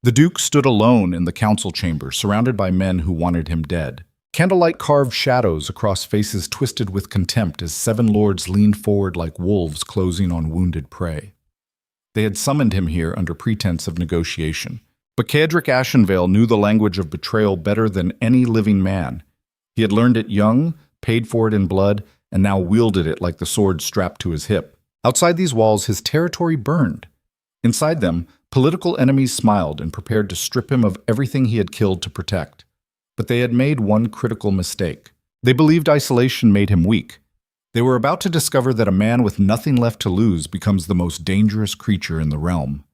The Duke stood alone in the council chamber, surrounded by men who wanted him dead. Candlelight carved shadows across faces twisted with contempt as 7 lords leaned forward like wolves closing on wounded prey. They had summoned him here under pretense of negotiation. But Cedric Ashenvale knew the language of betrayal better than any living man. He had learned it young, paid for it in blood, and now wielded it like the sword strapped to his hip. Outside these walls, his territory burned. Inside them, political enemies smiled and prepared to strip him of everything he had killed to protect. But they had made one critical mistake. They believed isolation made him weak. They were about to discover that a man with nothing left to lose becomes the most dangerous creature in the realm.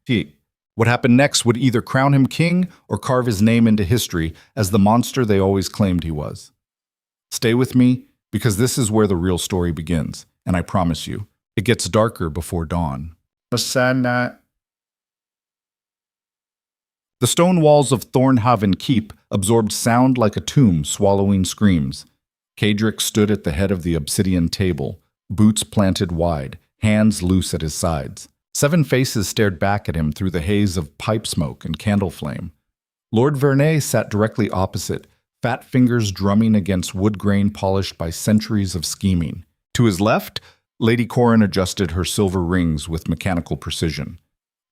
What happened next would either crown him king or carve his name into history as the monster they always claimed he was. Stay with me, because this is where the real story begins, and I promise you, it gets darker before dawn. The stone walls of Thornhaven Keep absorbed sound like a tomb swallowing screams. Cedric stood at the head of the obsidian table, boots planted wide, hands loose at his sides. 7 faces stared back at him through the haze of pipe smoke and candle flame. Lord Vernay sat directly opposite, fat fingers drumming against wood grain polished by centuries of scheming. To his left, Lady Corin adjusted her silver rings with mechanical precision.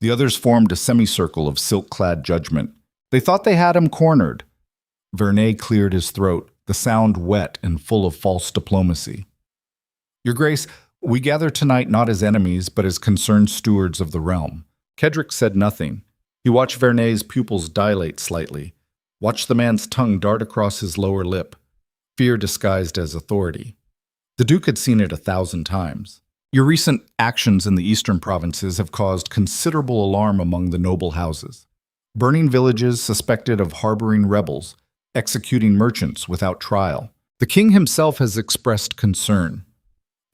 The others formed a semicircle of silk-clad judgment. They thought they had him cornered. Vernay cleared his throat, the sound wet and full of false diplomacy. Your Grace, we gather tonight not as enemies, but as concerned stewards of the realm. Cedric said nothing. He watched Vernay's pupils dilate slightly, watched the man's tongue dart across his lower lip, fear disguised as authority. The Duke had seen it 1,000 times. Your recent actions in the eastern provinces have caused considerable alarm among the noble houses. Burning villages suspected of harboring rebels, executing merchants without trial. The king himself has expressed concern.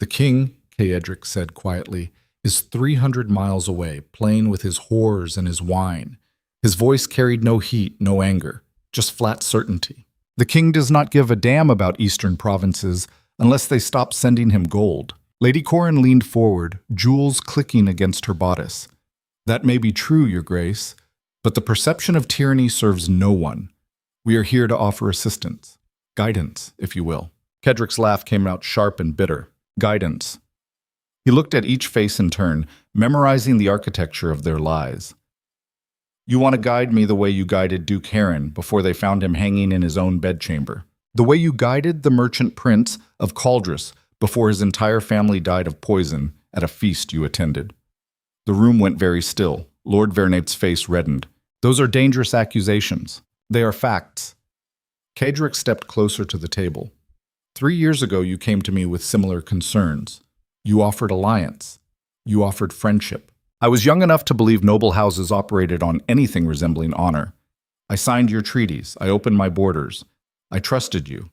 The king, Cedric said quietly, is 300 miles away, playing with his whores and his wine. His voice carried no heat, no anger, just flat certainty. The king does not give a damn about eastern provinces unless they stop sending him gold. Lady Corin leaned forward, jewels clicking against her bodice. That may be true, Your Grace, but the perception of tyranny serves no one. We are here to offer assistance. Guidance, if you will. Cedric's laugh came out sharp and bitter. Guidance. He looked at each face in turn, memorizing the architecture of their lies. You want to guide me the way you guided Duke Heron before they found him hanging in his own bedchamber. The way you guided the merchant prince of Caldris before his entire family died of poison at a feast you attended. The room went very still. Lord Vernay's face reddened. Those are dangerous accusations. They are facts. Cedric stepped closer to the table. 3 years ago you came to me with similar concerns. You offered alliance. You offered friendship. I was young enough to believe noble houses operated on anything resembling honor. I signed your treaties. I opened my borders. I trusted you.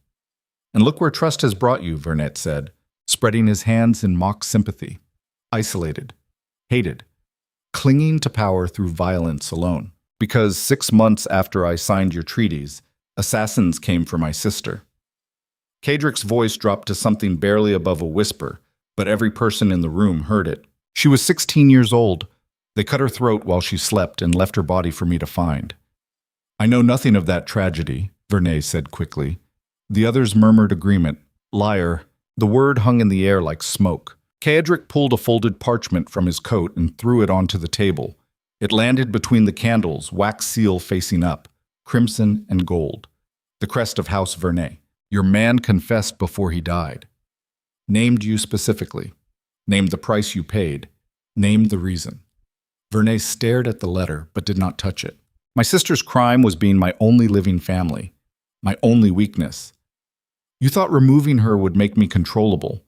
And look where trust has brought you, Vernet said, spreading his hands in mock sympathy. Isolated. Hated. Clinging to power through violence alone. Because 6 months after I signed your treaties, assassins came for my sister. Cedric's voice dropped to something barely above a whisper, but every person in the room heard it. She was 16 years old. They cut her throat while she slept and left her body for me to find. I know nothing of that tragedy, Vernay said quickly. The others murmured agreement. Liar. The word hung in the air like smoke. Cedric pulled a folded parchment from his coat and threw it onto the table. It landed between the candles, wax seal facing up, crimson and gold. The crest of House Vernay. Your man confessed before he died. Named you specifically. Named the price you paid. Named the reason. Vernay stared at the letter, but did not touch it. My sister's crime was being my only living family. My only weakness. You thought removing her would make me controllable.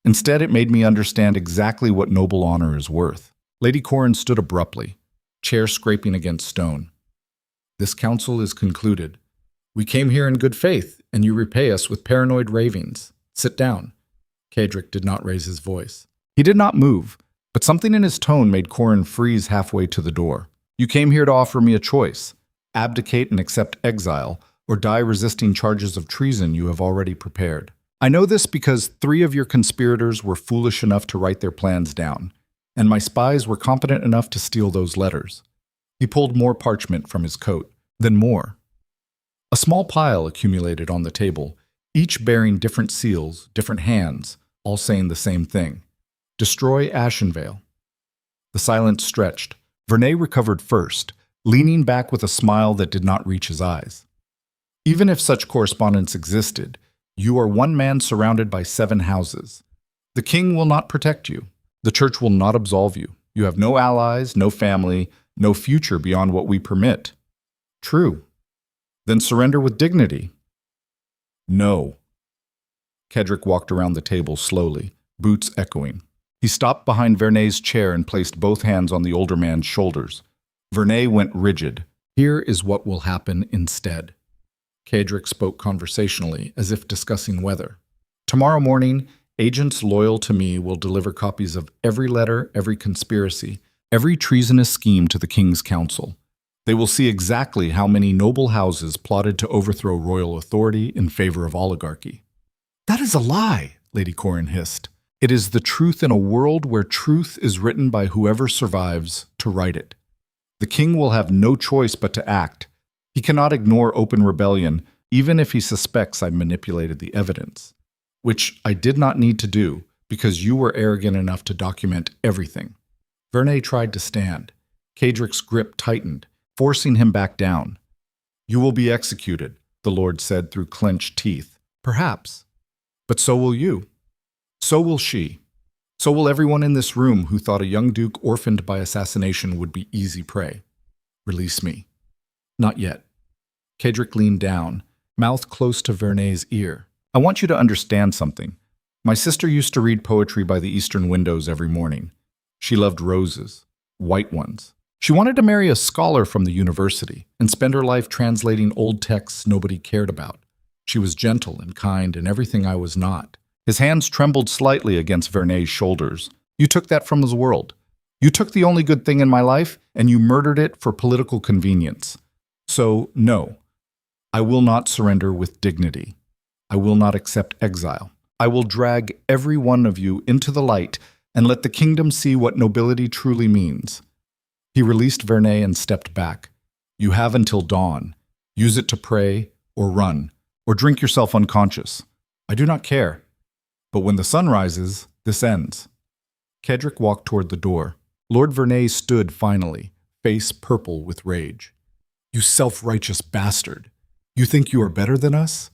Instead, it made me understand exactly what noble honor is worth. Lady Corin stood abruptly, chair scraping against stone. This council is concluded. We came here in good faith, and you repay us with paranoid ravings. Sit down. Cedric did not raise his voice. He did not move, but something in his tone made Corin freeze halfway to the door. You came here to offer me a choice. Abdicate and accept exile, or die resisting charges of treason you have already prepared. I know this because 3 of your conspirators were foolish enough to write their plans down, and my spies were competent enough to steal those letters. He pulled more parchment from his coat, then more. A small pile accumulated on the table, each bearing different seals, different hands, all saying the same thing. Destroy Ashenvale. The silence stretched. Vernay recovered first, leaning back with a smile that did not reach his eyes. Even if such correspondence existed, you are one man surrounded by 7 houses. The king will not protect you. The church will not absolve you. You have no allies, no family, no future beyond what we permit. True. Then surrender with dignity. No. Kedrick walked around the table slowly, boots echoing. He stopped behind Vernay's chair and placed both hands on the older man's shoulders. Vernay went rigid. Here is what will happen instead. Kedrick spoke conversationally, as if discussing weather. Tomorrow morning, agents loyal to me will deliver copies of every letter, every conspiracy, every treasonous scheme to the king's council. They will see exactly how many noble houses plotted to overthrow royal authority in favor of oligarchy. That is a lie, Lady Corrin hissed. It is the truth in a world where truth is written by whoever survives to write it. The king will have no choice but to act. He cannot ignore open rebellion, even if he suspects I manipulated the evidence, which I did not need to do because you were arrogant enough to document everything. Vernay tried to stand. Kedrick's grip tightened, forcing him back down. You will be executed, the Lord said through clenched teeth. Perhaps. But so will you. So will she. So will everyone in this room who thought a young duke orphaned by assassination would be easy prey. Release me. Not yet. Kedrick leaned down, mouth close to Vernay's ear. I want you to understand something. My sister used to read poetry by the eastern windows every morning. She loved roses, white ones. She wanted to marry a scholar from the university and spend her life translating old texts nobody cared about. She was gentle and kind and everything I was not. His hands trembled slightly against Vernay's shoulders. You took that from his world. You took the only good thing in my life and you murdered it for political convenience. So, no, I will not surrender with dignity. I will not accept exile. I will drag every one of you into the light and let the kingdom see what nobility truly means. He released Vernay and stepped back. You have until dawn. Use it to pray or run or drink yourself unconscious. I do not care. But when the sun rises, this ends. Kedrick walked toward the door. Lord Vernay stood finally, face purple with rage. You self-righteous bastard. You think you are better than us?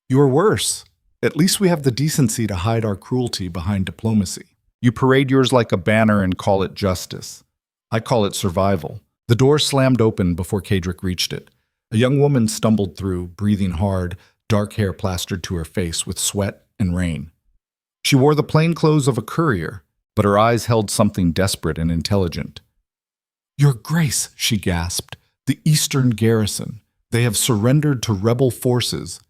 You are worse. At least we have the decency to hide our cruelty behind diplomacy. You parade yours like a banner and call it justice. I call it survival. The door slammed open before Kedrick reached it. A young woman stumbled through, breathing hard, dark hair plastered to her face with sweat and rain. She wore the plain clothes of a courier, but her eyes held something desperate and intelligent. Your Grace, she gasped, the Eastern garrison. They have surrendered to rebel forces.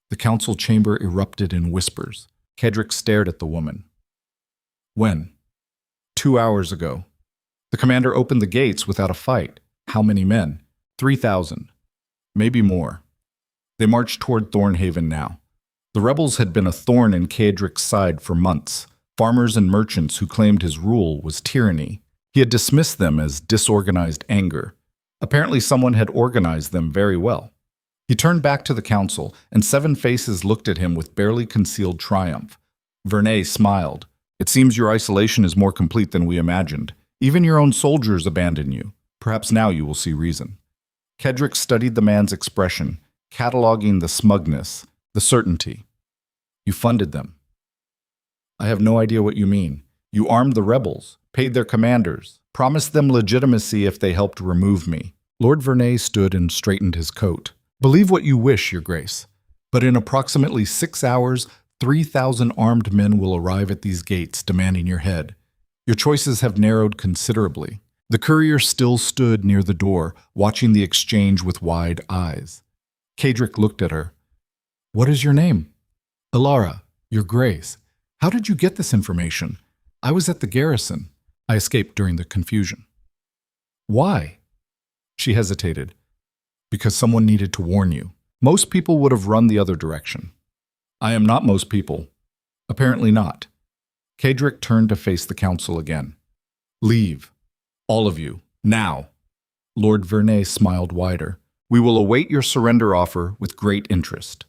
The council chamber erupted in whispers. Kedrick stared at the woman. When? 2 hours ago. The commander opened the gates without a fight. How many men? 3,000. Maybe more. They marched toward Thornhaven now. The rebels had been a thorn in Kedrick's side for months. Farmers and merchants who claimed his rule was tyranny. He had dismissed them as disorganized anger. Apparently someone had organized them very well. He turned back to the council, and 7 faces looked at him with barely concealed triumph. Vernay smiled. It seems your isolation is more complete than we imagined. Even your own soldiers abandon you. Perhaps now you will see reason. Kedrick studied the man's expression, cataloging the smugness, the certainty. You funded them. I have no idea what you mean. You armed the rebels, paid their commanders, promised them legitimacy if they helped remove me. Lord Vernay stood and straightened his coat. Believe what you wish, Your Grace, but in approximately 6 hours, 3,000 armed men will arrive at these gates demanding your head. Your choices have narrowed considerably. The courier still stood near the door, watching the exchange with wide eyes. Kedrick looked at her. What is your name? Ilara, Your Grace. How did you get this information? I was at the garrison. I escaped during the confusion. Why? She hesitated. Because someone needed to warn you. Most people would have run the other direction. I am not most people. Apparently not. Kedrick turned to face the council again. Leave. All of you. Now. Lord Vernay smiled wider. We will await your surrender offer with great interest.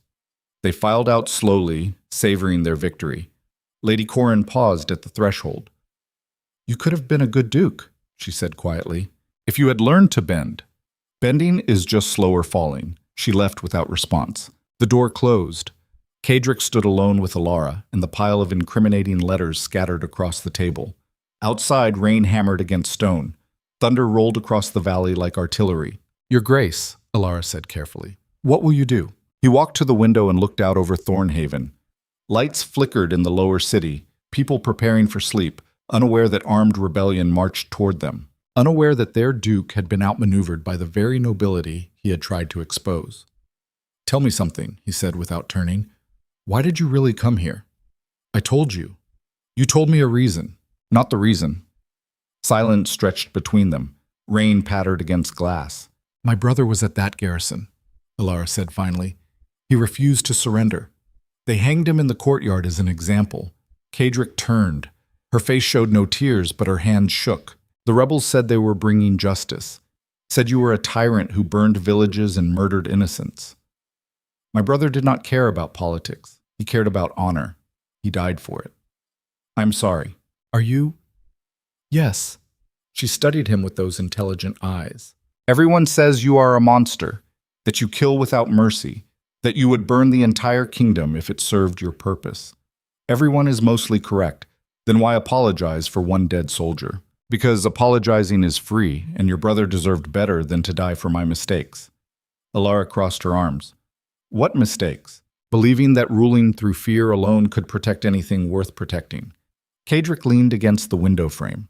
They filed out slowly, savoring their victory. Lady Corin paused at the threshold. You could have been a good duke, she said quietly, if you had learned to bend. Bending is just slower falling. She left without response. The door closed. Cadric stood alone with Alara and the pile of incriminating letters scattered across the table. Outside, rain hammered against stone. Thunder rolled across the valley like artillery. Your Grace, Alara said carefully, what will you do? He walked to the window and looked out over Thornhaven. Lights flickered in the lower city, people preparing for sleep, unaware that armed rebellion marched toward them, unaware that their duke had been outmaneuvered by the very nobility he had tried to expose. Tell me something, he said without turning. Why did you really come here? I told you. You told me a reason, not the reason. Silence stretched between them. Rain pattered against glass. My brother was at that garrison, Alara said finally. He refused to surrender. They hanged him in the courtyard as an example. Cadric turned. Her face showed no tears, but her hands shook. The rebels said they were bringing justice, said you were a tyrant who burned villages and murdered innocents. My brother did not care about politics. He cared about honor. He died for it. I'm sorry. Are you? Yes. She studied him with those intelligent eyes. Everyone says you are a monster, that you kill without mercy, that you would burn the entire kingdom if it served your purpose. Everyone is mostly correct. Then why apologize for one dead soldier? Because apologizing is free, and your brother deserved better than to die for my mistakes. Alara crossed her arms. What mistakes? Believing that ruling through fear alone could protect anything worth protecting. Cadric leaned against the window frame.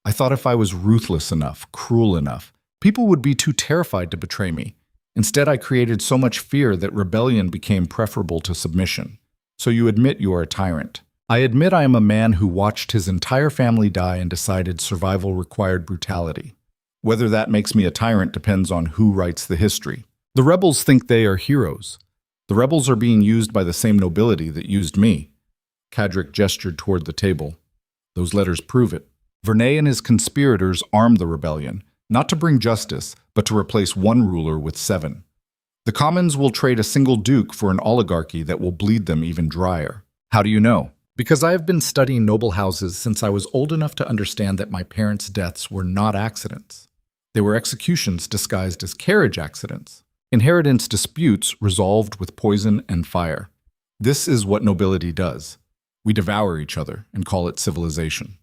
I thought if I was ruthless enough, cruel enough, people would be too terrified to betray me. Instead, I created so much fear that rebellion became preferable to submission. So you admit you are a tyrant. I admit I am a man who watched his entire family die and decided survival required brutality. Whether that makes me a tyrant depends on who writes the history. The rebels think they are heroes. The rebels are being used by the same nobility that used me. Cadric gestured toward the table. Those letters prove it. Vernay and his conspirators armed the rebellion, not to bring justice, but to replace one ruler with 7. The commons will trade a single duke for an oligarchy that will bleed them even drier. How do you know? Because I have been studying noble houses since I was old enough to understand that my parents' deaths were not accidents. They were executions disguised as carriage accidents. Inheritance disputes resolved with poison and fire. This is what nobility does. We devour each other and call it civilization.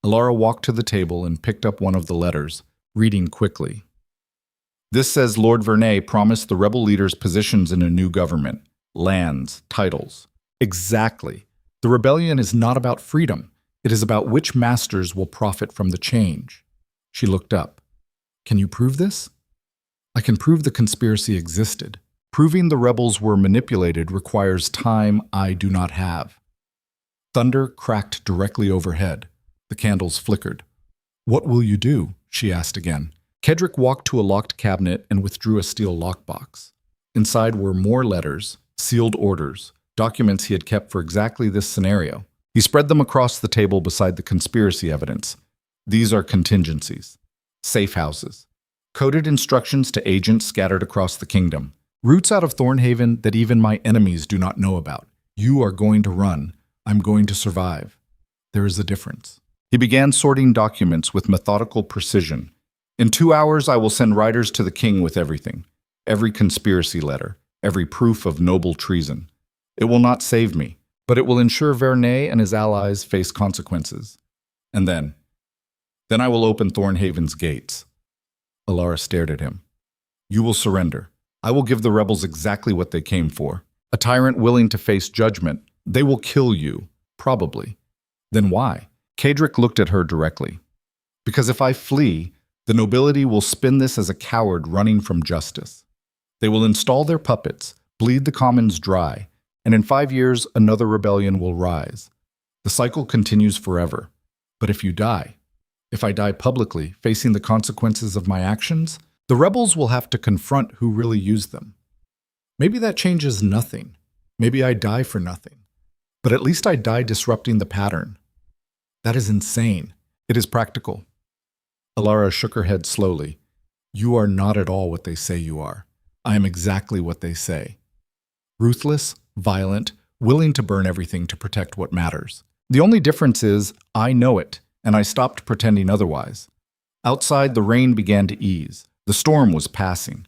Alara walked to the table and picked up one of the letters, reading quickly. This says Lord Vernay promised the rebel leaders positions in a new government, lands, titles. Exactly. The rebellion is not about freedom. It is about which masters will profit from the change. She looked up. Can you prove this? I can prove the conspiracy existed. Proving the rebels were manipulated requires time I do not have. Thunder cracked directly overhead. The candles flickered. What will you do? She asked again. Cadric walked to a locked cabinet and withdrew a steel lockbox. Inside were more letters, sealed orders, documents he had kept for exactly this scenario. He spread them across the table beside the conspiracy evidence. These are contingencies. Safe houses. Coded instructions to agents scattered across the kingdom. Routes out of Thornhaven that even my enemies do not know about. You are going to run. I'm going to survive. There is a difference. He began sorting documents with methodical precision. In 2 hours, I will send riders to the king with everything. Every conspiracy letter, every proof of noble treason. It will not save me, but it will ensure Vernay and his allies face consequences. And then I will open Thornhaven's gates. Alara stared at him. You will surrender. I will give the rebels exactly what they came for. A tyrant willing to face judgment. They will kill you, probably. Then why? Cadric looked at her directly. Because if I flee, the nobility will spin this as a coward running from justice. They will install their puppets, bleed the commons dry, and in 5 years another rebellion will rise. The cycle continues forever. But if you die, if I die publicly, facing the consequences of my actions, the rebels will have to confront who really used them. Maybe that changes nothing. Maybe I die for nothing. But at least I die disrupting the pattern. That is insane. It is practical. Alara shook her head slowly. You are not at all what they say you are. I am exactly what they say. Ruthless, violent, willing to burn everything to protect what matters. The only difference is I know it, and I stopped pretending otherwise. Outside, the rain began to ease. The storm was passing.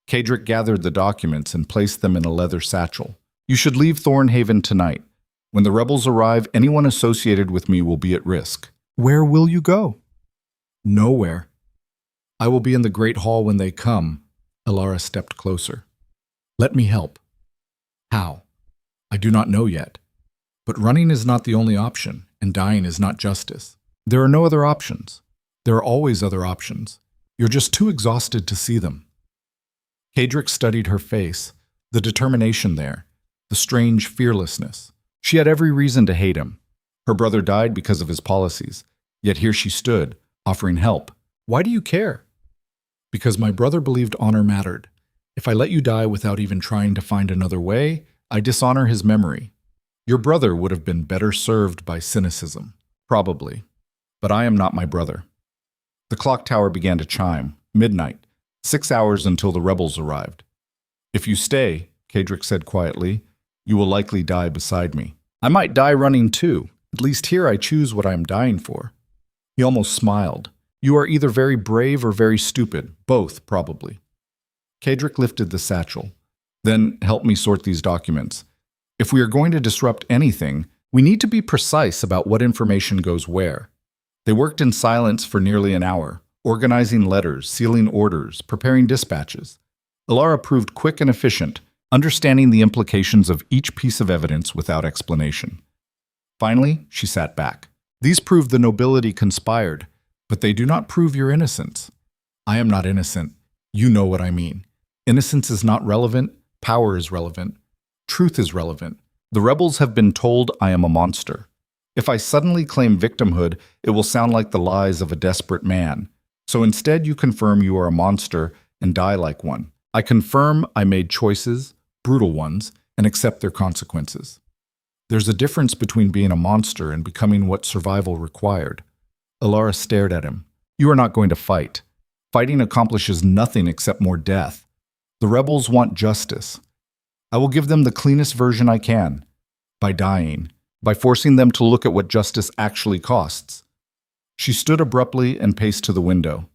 Kadrick gathered the documents and placed them in a leather satchel. You should leave Thornhaven tonight. When the rebels arrive, anyone associated with me will be at risk. Where will you go? Nowhere. I will be in the Great Hall when they come. Elara stepped closer. Let me help. How? I do not know yet. But running is not the only option, and dying is not justice. There are no other options. There are always other options. You're just too exhausted to see them. Kadrick studied her face, the determination there, the strange fearlessness. She had every reason to hate him. Her brother died because of his policies, yet here she stood, offering help. Why do you care? Because my brother believed honor mattered. If I let you die without even trying to find another way, I dishonor his memory. Your brother would have been better served by cynicism. Probably. But I am not my brother. The clock tower began to chime. Midnight. 6 hours until the rebels arrived. If you stay, Kadrick said quietly, you will likely die beside me. I might die running too. At least here I choose what I am dying for. He almost smiled. You are either very brave or very stupid. Both, probably. Kadrick lifted the satchel. Then help me sort these documents. If we are going to disrupt anything, we need to be precise about what information goes where. They worked in silence for nearly an hour, organizing letters, sealing orders, preparing dispatches. Elara proved quick and efficient, understanding the implications of each piece of evidence without explanation. Finally, she sat back. These prove the nobility conspired, but they do not prove your innocence. I am not innocent. You know what I mean. Innocence is not relevant. Power is relevant. Truth is relevant. The rebels have been told I am a monster. If I suddenly claim victimhood, it will sound like the lies of a desperate man. So instead you confirm you are a monster and die like one. I confirm I made choices, brutal ones, and accept their consequences. There's a difference between being a monster and becoming what survival required. Elara stared at him. You are not going to fight. Fighting accomplishes nothing except more death. The rebels want justice. I will give them the cleanest version I can. By dying. By forcing them to look at what justice actually costs. She stood abruptly and paced to the window.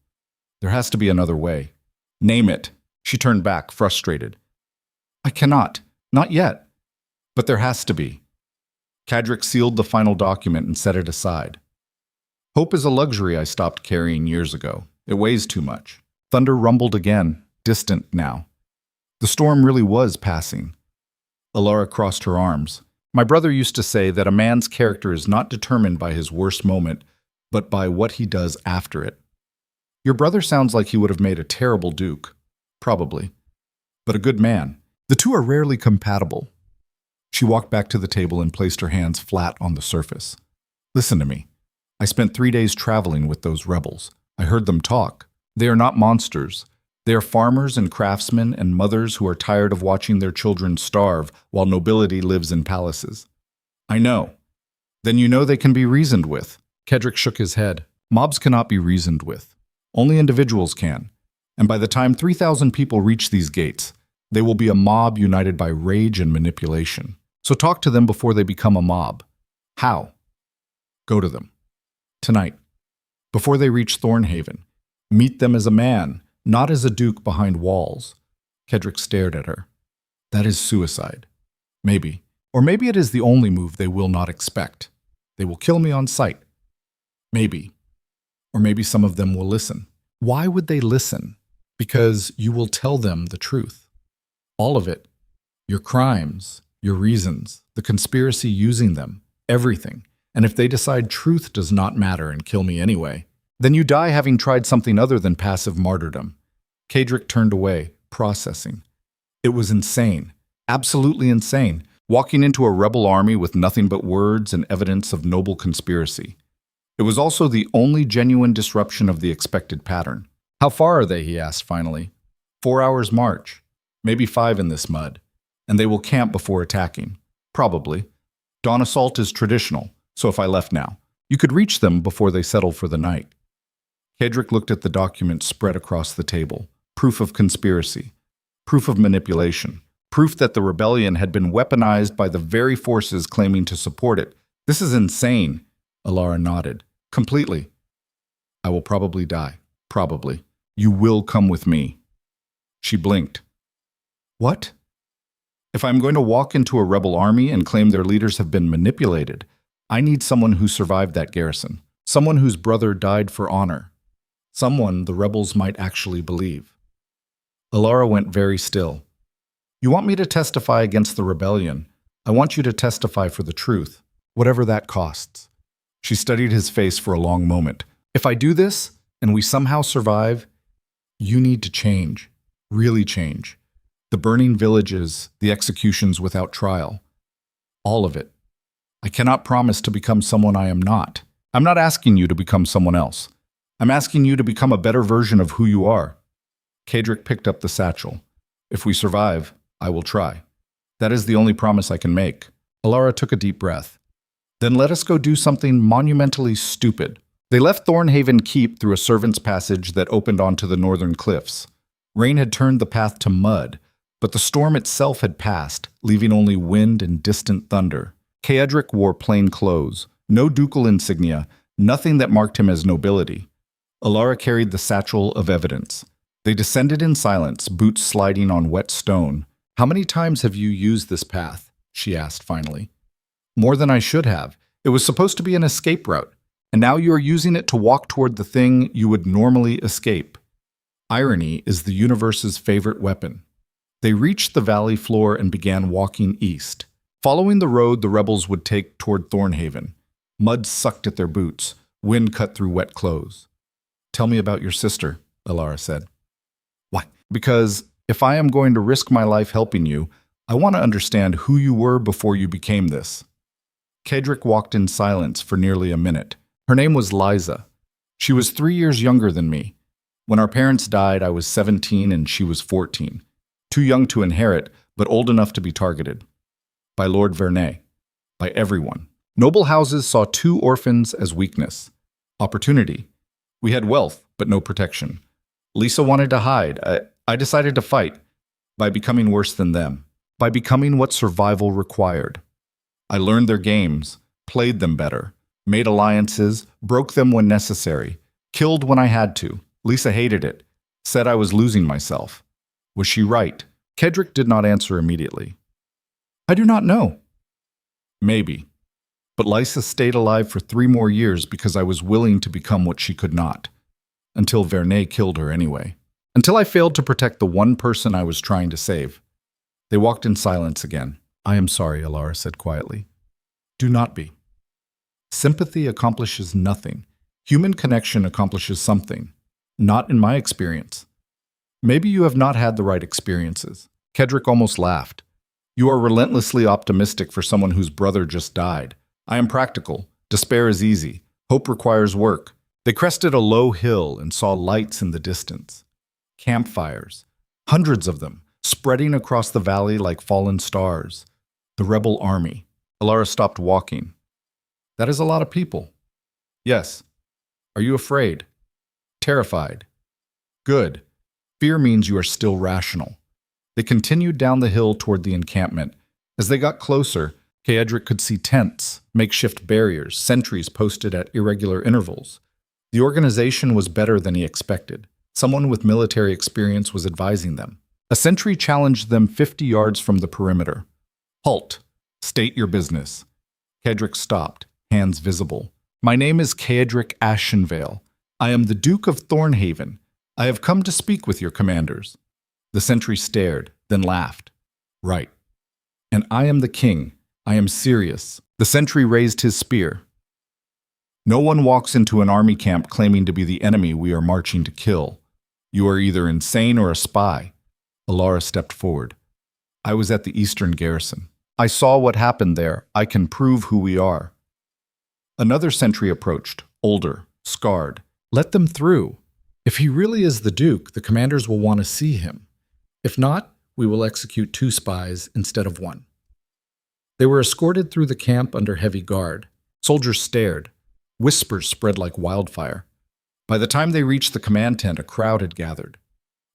There has to be another way. Name it. She turned back, frustrated. I cannot. Not yet. But there has to be. Kadrick sealed the final document and set it aside. Hope is a luxury I stopped carrying years ago. It weighs too much. Thunder rumbled again, distant now. The storm really was passing. Elara crossed her arms. My brother used to say that a man's character is not determined by his worst moment, but by what he does after it. Your brother sounds like he would have made a terrible duke. Probably. But a good man. The two are rarely compatible. She walked back to the table and placed her hands flat on the surface. Listen to me. I spent 3 days traveling with those rebels. I heard them talk. They are not monsters. They are farmers and craftsmen and mothers who are tired of watching their children starve while nobility lives in palaces. I know. Then you know they can be reasoned with. Kadrick shook his head. Mobs cannot be reasoned with. Only individuals can. And by the time 3,000 people reach these gates, they will be a mob united by rage and manipulation. So talk to them before they become a mob. How? Go to them. Tonight. Before they reach Thornhaven. Meet them as a man, not as a duke behind walls. Kadrick stared at her. That is suicide. Maybe. Or maybe it is the only move they will not expect. They will kill me on sight. Maybe. Or maybe some of them will listen. Why would they listen? Because you will tell them the truth. All of it. Your crimes, your reasons, the conspiracy using them, everything. And if they decide truth does not matter and kill me anyway, then you die having tried something other than passive martyrdom. Kadrick turned away, processing. It was insane. Absolutely insane. Walking into a rebel army with nothing but words and evidence of noble conspiracy. It was also the only genuine disruption of the expected pattern. How far are they, he asked finally. 4 hours march. Maybe 5 in this mud. And they will camp before attacking. Probably. Dawn assault is traditional, so if I left now, you could reach them before they settle for the night. Kedrick looked at the document spread across the table. Proof of conspiracy. Proof of manipulation. Proof that the rebellion had been weaponized by the very forces claiming to support it. This is insane. Alara nodded. Completely. I will probably die. Probably. You will come with me. She blinked. What? If I'm going to walk into a rebel army and claim their leaders have been manipulated, I need someone who survived that garrison. Someone whose brother died for honor. Someone the rebels might actually believe. Alara went very still. You want me to testify against the rebellion. I want you to testify for the truth, whatever that costs. She studied his face for a long moment. If I do this, and we somehow survive, you need to change. Really change. The burning villages, the executions without trial. All of it. I cannot promise to become someone I am not. I'm not asking you to become someone else. I'm asking you to become a better version of who you are. Kedrick picked up the satchel. If we survive, I will try. That is the only promise I can make. Alara took a deep breath. Then let us go do something monumentally stupid. They left Thornhaven Keep through a servant's passage that opened onto the northern cliffs. Rain had turned the path to mud, but the storm itself had passed, leaving only wind and distant thunder. Kedrick wore plain clothes, no ducal insignia, nothing that marked him as nobility. Alara carried the satchel of evidence. They descended in silence, boots sliding on wet stone. How many times have you used this path? She asked finally. More than I should have. It was supposed to be an escape route, and now you are using it to walk toward the thing you would normally escape. Irony is the universe's favorite weapon. They reached the valley floor and began walking east, following the road the rebels would take toward Thornhaven. Mud sucked at their boots, wind cut through wet clothes. Tell me about your sister, Alara said. Why? Because if I am going to risk my life helping you, I want to understand who you were before you became this. Kedrick walked in silence for nearly a minute. Her name was Liza. She was 3 years younger than me. When our parents died, I was 17 and she was 14. Too young to inherit, but old enough to be targeted. By Lord Vernay. By everyone. Noble houses saw 2 orphans as weakness. Opportunity. We had wealth, but no protection. Lisa wanted to hide. I decided to fight. By becoming worse than them. By becoming what survival required. I learned their games, played them better, made alliances, broke them when necessary, killed when I had to. Lisa hated it, said I was losing myself. Was she right? Kedrick did not answer immediately. I do not know. Maybe. But Lisa stayed alive for 3 more years because I was willing to become what she could not. Until Vernay killed her anyway. Until I failed to protect the one person I was trying to save. They walked in silence again. I am sorry, Alara said quietly. Do not be. Sympathy accomplishes nothing. Human connection accomplishes something. Not in my experience. Maybe you have not had the right experiences. Kedrick almost laughed. You are relentlessly optimistic for someone whose brother just died. I am practical. Despair is easy. Hope requires work. They crested a low hill and saw lights in the distance. Campfires. Hundreds of them, spreading across the valley like fallen stars. The rebel army. Alara stopped walking. That is a lot of people. Yes. Are you afraid? Terrified? Good. Fear means you are still rational. They continued down the hill toward the encampment. As they got closer, Kedrick could see tents, makeshift barriers, sentries posted at irregular intervals. The organization was better than he expected. Someone with military experience was advising them. A sentry challenged them 50 yards from the perimeter. Halt. State your business. Kedrick stopped, hands visible. My name is Kedrick Ashenvale. I am the Duke of Thornhaven. I have come to speak with your commanders. The sentry stared, then laughed. Right. And I am the king. I am serious. The sentry raised his spear. No one walks into an army camp claiming to be the enemy we are marching to kill. You are either insane or a spy. Alara stepped forward. I was at the eastern garrison. I saw what happened there. I can prove who we are. Another sentry approached, older, scarred. Let them through. If he really is the Duke, the commanders will want to see him. If not, we will execute 2 spies instead of 1. They were escorted through the camp under heavy guard. Soldiers stared. Whispers spread like wildfire. By the time they reached the command tent, a crowd had gathered.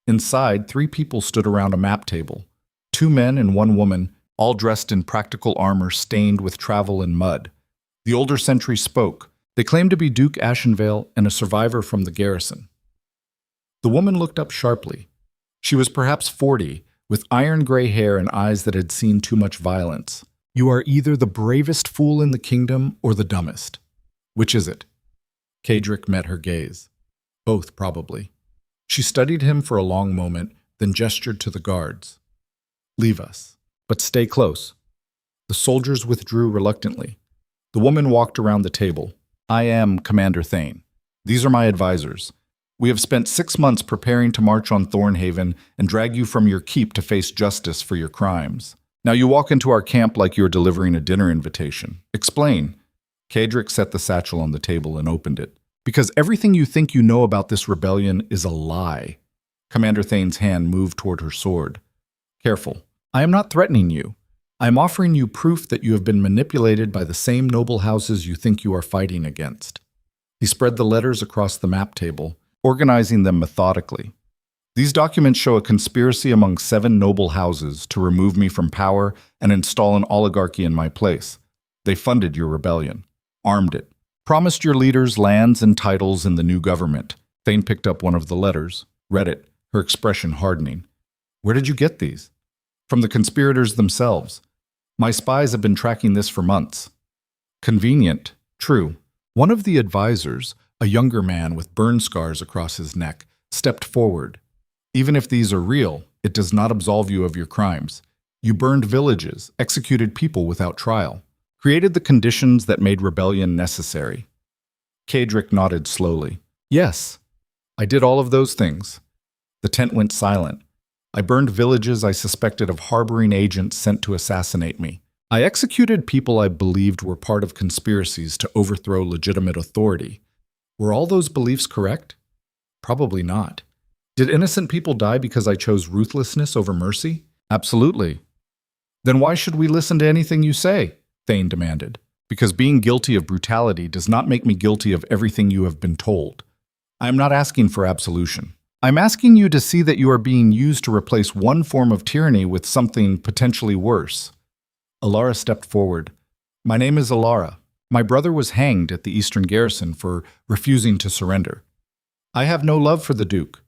Inside, 3 people stood around a map table. 2 men and 1 woman, all dressed in practical armor stained with travel and mud. The older sentry spoke. They claimed to be Duke Ashenvale and a survivor from the garrison. The woman looked up sharply. She was perhaps 40, with iron gray hair and eyes that had seen too much violence. You are either the bravest fool in the kingdom or the dumbest. Which is it? Kadric met her gaze. Both, probably. She studied him for a long moment, then gestured to the guards. Leave us, but stay close. The soldiers withdrew reluctantly. The woman walked around the table. I am Commander Thane. These are my advisors. We have spent 6 months preparing to march on Thornhaven and drag you from your keep to face justice for your crimes. Now you walk into our camp like you're delivering a dinner invitation. Explain. Kadric set the satchel on the table and opened it. Because everything you think you know about this rebellion is a lie. Commander Thane's hand moved toward her sword. Careful. I am not threatening you. I am offering you proof that you have been manipulated by the same noble houses you think you are fighting against. He spread the letters across the map table, organizing them methodically. These documents show a conspiracy among 7 noble houses to remove me from power and install an oligarchy in my place. They funded your rebellion, armed it, promised your leaders lands and titles in the new government. Thane picked up one of the letters, read it, her expression hardening. Where did you get these? From the conspirators themselves. My spies have been tracking this for months. Convenient, true. One of the advisors, a younger man with burn scars across his neck, stepped forward. Even if these are real, it does not absolve you of your crimes. You burned villages, executed people without trial, created the conditions that made rebellion necessary. Kadric nodded slowly. Yes, I did all of those things. The tent went silent. I burned villages I suspected of harboring agents sent to assassinate me. I executed people I believed were part of conspiracies to overthrow legitimate authority. Were all those beliefs correct? Probably not. Did innocent people die because I chose ruthlessness over mercy? Absolutely. Then why should we listen to anything you say? Thane demanded. Because being guilty of brutality does not make me guilty of everything you have been told. I am not asking for absolution. I'm asking you to see that you are being used to replace one form of tyranny with something potentially worse. Alara stepped forward. My name is Alara. My brother was hanged at the Eastern Garrison for refusing to surrender. I have no love for the Duke,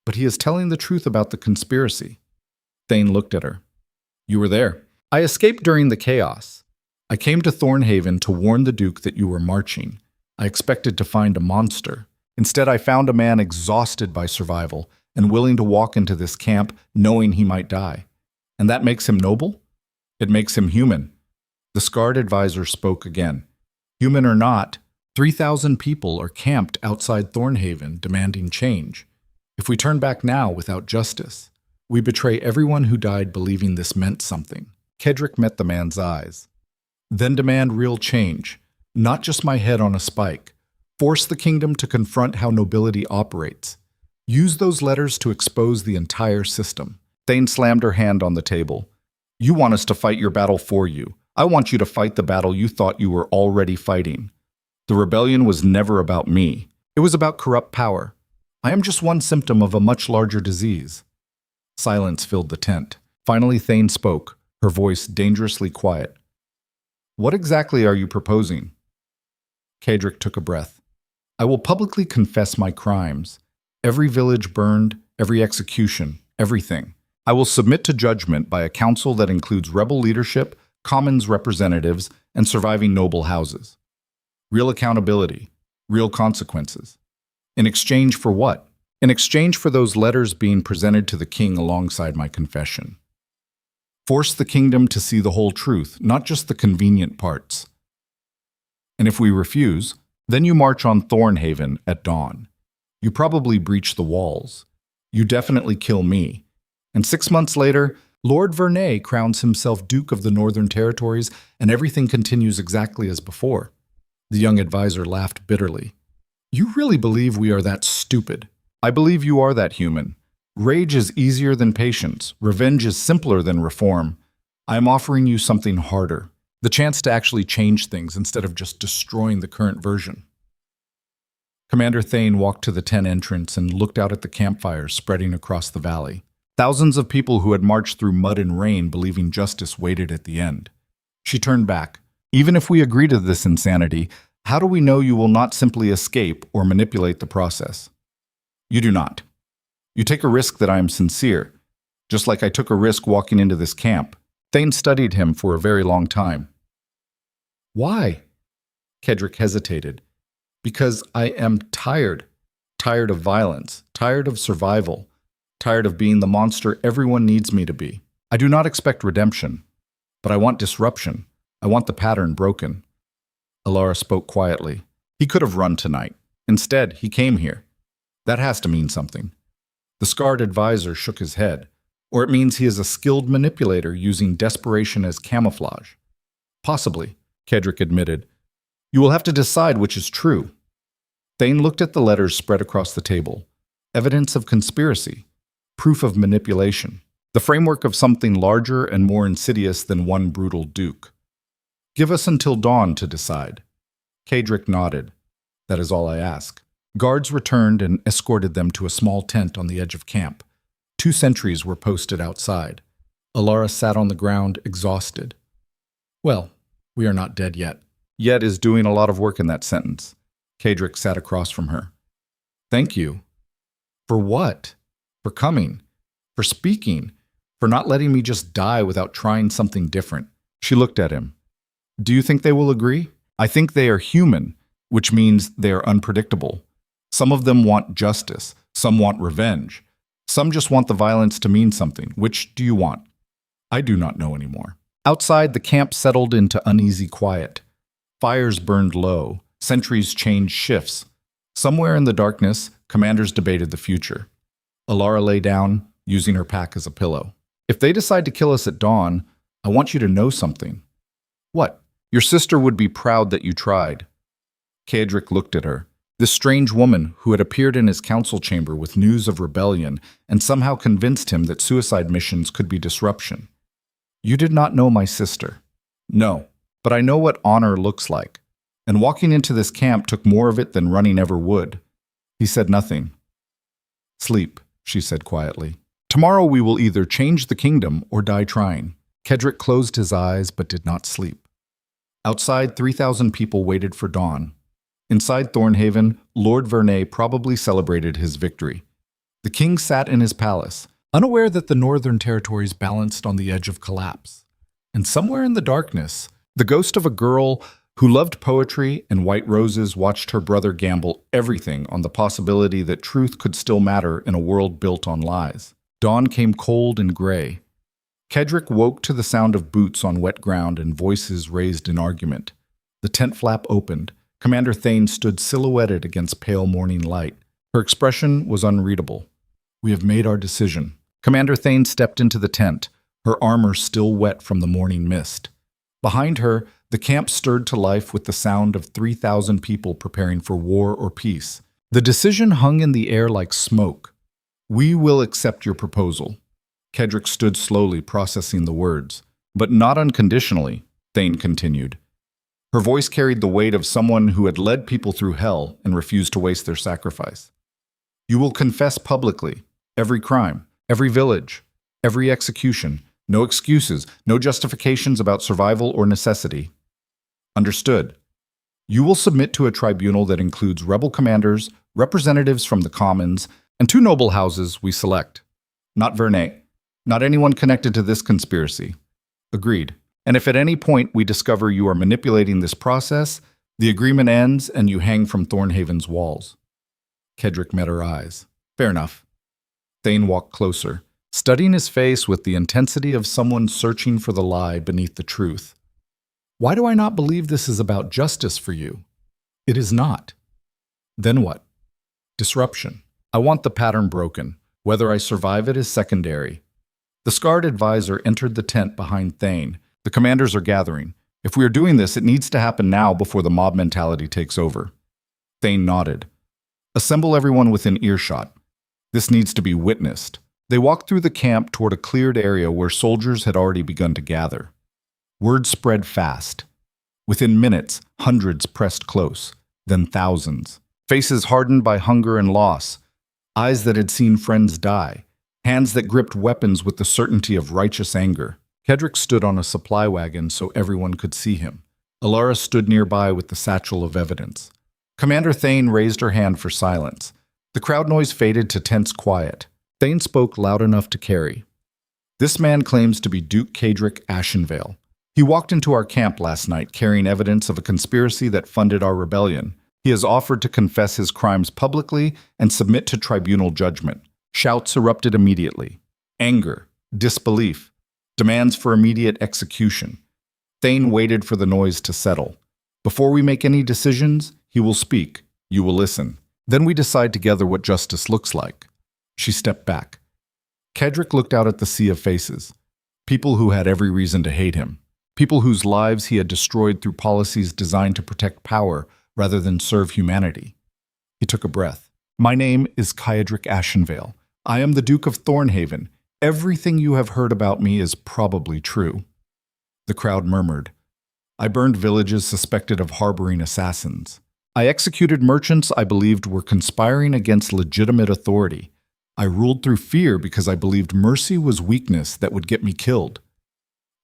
but he is telling the truth about the conspiracy. Thane looked at her. You were there. I escaped during the chaos. I came to Thornhaven to warn the Duke that you were marching. I expected to find a monster. Instead, I found a man exhausted by survival and willing to walk into this camp knowing he might die. And that makes him noble? It makes him human. The scarred advisor spoke again. Human or not, 3,000 people are camped outside Thornhaven demanding change. If we turn back now without justice, we betray everyone who died believing this meant something. Kadric met the man's eyes. Then demand real change, not just my head on a spike. Force the kingdom to confront how nobility operates. Use those letters to expose the entire system. Thane slammed her hand on the table. You want us to fight your battle for you. I want you to fight the battle you thought you were already fighting. The rebellion was never about me. It was about corrupt power. I am just one symptom of a much larger disease. Silence filled the tent. Finally, Thane spoke, her voice dangerously quiet. What exactly are you proposing? Kadric took a breath. I will publicly confess my crimes. Every village burned, every execution, everything. I will submit to judgment by a council that includes rebel leadership, commons representatives, and surviving noble houses. Real accountability, real consequences. In exchange for what? In exchange for those letters being presented to the king alongside my confession. Force the kingdom to see the whole truth, not just the convenient parts. And if we refuse, then you march on Thornhaven at dawn. You probably breach the walls. You definitely kill me. And 6 months later, Lord Vernay crowns himself Duke of the Northern Territories, and everything continues exactly as before. The young advisor laughed bitterly. You really believe we are that stupid? I believe you are that human. Rage is easier than patience. Revenge is simpler than reform. I am offering you something harder. The chance to actually change things instead of just destroying the current version. Commander Thane walked to the tent entrance and looked out at the campfires spreading across the valley. Thousands of people who had marched through mud and rain believing justice waited at the end. She turned back. Even if we agree to this insanity, how do we know you will not simply escape or manipulate the process? You do not. You take a risk that I am sincere, just like I took a risk walking into this camp. Thane studied him for a very long time. Why? Kedrick hesitated. Because I am tired. Tired of violence. Tired of survival. Tired of being the monster everyone needs me to be. I do not expect redemption, but I want disruption. I want the pattern broken. Alara spoke quietly. He could have run tonight. Instead, he came here. That has to mean something. The scarred advisor shook his head. Or it means he is a skilled manipulator using desperation as camouflage. Possibly, Kedrick admitted. You will have to decide which is true. Thane looked at the letters spread across the table. Evidence of conspiracy. Proof of manipulation. The framework of something larger and more insidious than one brutal duke. Give us until dawn to decide. Kedrick nodded. That is all I ask. Guards returned and escorted them to a small tent on the edge of camp. 2 sentries were posted outside. Alara sat on the ground, exhausted. Well, we are not dead yet. Yet is doing a lot of work in that sentence. Kedrick sat across from her. Thank you. For what? For coming. For speaking. For not letting me just die without trying something different. She looked at him. Do you think they will agree? I think they are human, which means they are unpredictable. Some of them want justice. Some want revenge. Some just want the violence to mean something. Which do you want? I do not know anymore. Outside, the camp settled into uneasy quiet. Fires burned low. Sentries changed shifts. Somewhere in the darkness, commanders debated the future. Alara lay down, using her pack as a pillow. If they decide to kill us at dawn, I want you to know something. What? Your sister would be proud that you tried. Kedrick looked at her. This strange woman who had appeared in his council chamber with news of rebellion and somehow convinced him that suicide missions could be disruption. You did not know my sister. No, but I know what honor looks like. And walking into this camp took more of it than running ever would. He said nothing. Sleep, she said quietly. Tomorrow we will either change the kingdom or die trying. Kedrick closed his eyes but did not sleep. Outside, 3,000 people waited for dawn. Inside Thornhaven, Lord Vernay probably celebrated his victory. The king sat in his palace, unaware that the northern territories balanced on the edge of collapse. And somewhere in the darkness, the ghost of a girl who loved poetry and white roses watched her brother gamble everything on the possibility that truth could still matter in a world built on lies. Dawn came cold and gray. Kedrick woke to the sound of boots on wet ground and voices raised in argument. The tent flap opened. Commander Thane stood silhouetted against pale morning light. Her expression was unreadable. We have made our decision. Commander Thane stepped into the tent, her armor still wet from the morning mist. Behind her, the camp stirred to life with the sound of 3,000 people preparing for war or peace. The decision hung in the air like smoke. We will accept your proposal. Kedrick stood slowly, processing the words. But not unconditionally, Thane continued. Her voice carried the weight of someone who had led people through hell and refused to waste their sacrifice. You will confess publicly, every crime, every village, every execution, no excuses, no justifications about survival or necessity. Understood. You will submit to a tribunal that includes rebel commanders, representatives from the commons, and 2 noble houses we select. Not Vernay, not anyone connected to this conspiracy. Agreed. And if at any point we discover you are manipulating this process, the agreement ends and you hang from Thornhaven's walls. Kedrick met her eyes. Fair enough. Thane walked closer, studying his face with the intensity of someone searching for the lie beneath the truth. Why do I not believe this is about justice for you? It is not. Then what? Disruption. I want the pattern broken. Whether I survive it is secondary. The scarred advisor entered the tent behind Thane. The commanders are gathering. If we are doing this, it needs to happen now before the mob mentality takes over. Thane nodded. Assemble everyone within earshot. This needs to be witnessed. They walked through the camp toward a cleared area where soldiers had already begun to gather. Word spread fast. Within minutes, hundreds pressed close, then thousands. Faces hardened by hunger and loss, eyes that had seen friends die, hands that gripped weapons with the certainty of righteous anger. Kedrick stood on a supply wagon so everyone could see him. Alara stood nearby with the satchel of evidence. Commander Thane raised her hand for silence. The crowd noise faded to tense quiet. Thane spoke loud enough to carry. This man claims to be Duke Kedrick Ashenvale. He walked into our camp last night carrying evidence of a conspiracy that funded our rebellion. He has offered to confess his crimes publicly and submit to tribunal judgment. Shouts erupted immediately. Anger, disbelief, demands for immediate execution. Thane waited for the noise to settle. Before we make any decisions, he will speak. You will listen. Then we decide together what justice looks like. She stepped back. Kedrick looked out at the sea of faces. People who had every reason to hate him. People whose lives he had destroyed through policies designed to protect power rather than serve humanity. He took a breath. My name is Kedrick Ashenvale. I am the Duke of Thornhaven. Everything you have heard about me is probably true. The crowd murmured. I burned villages suspected of harboring assassins. I executed merchants I believed were conspiring against legitimate authority. I ruled through fear because I believed mercy was weakness that would get me killed.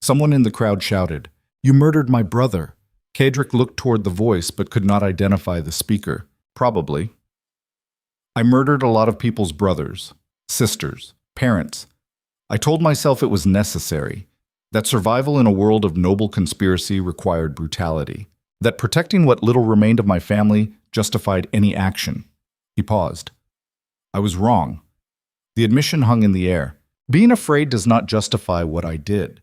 Someone in the crowd shouted, You murdered my brother. Kedrick looked toward the voice but could not identify the speaker. Probably. I murdered a lot of people's brothers, sisters, parents. I told myself it was necessary, that survival in a world of noble conspiracy required brutality, that protecting what little remained of my family justified any action. He paused. I was wrong. The admission hung in the air. Being afraid does not justify what I did.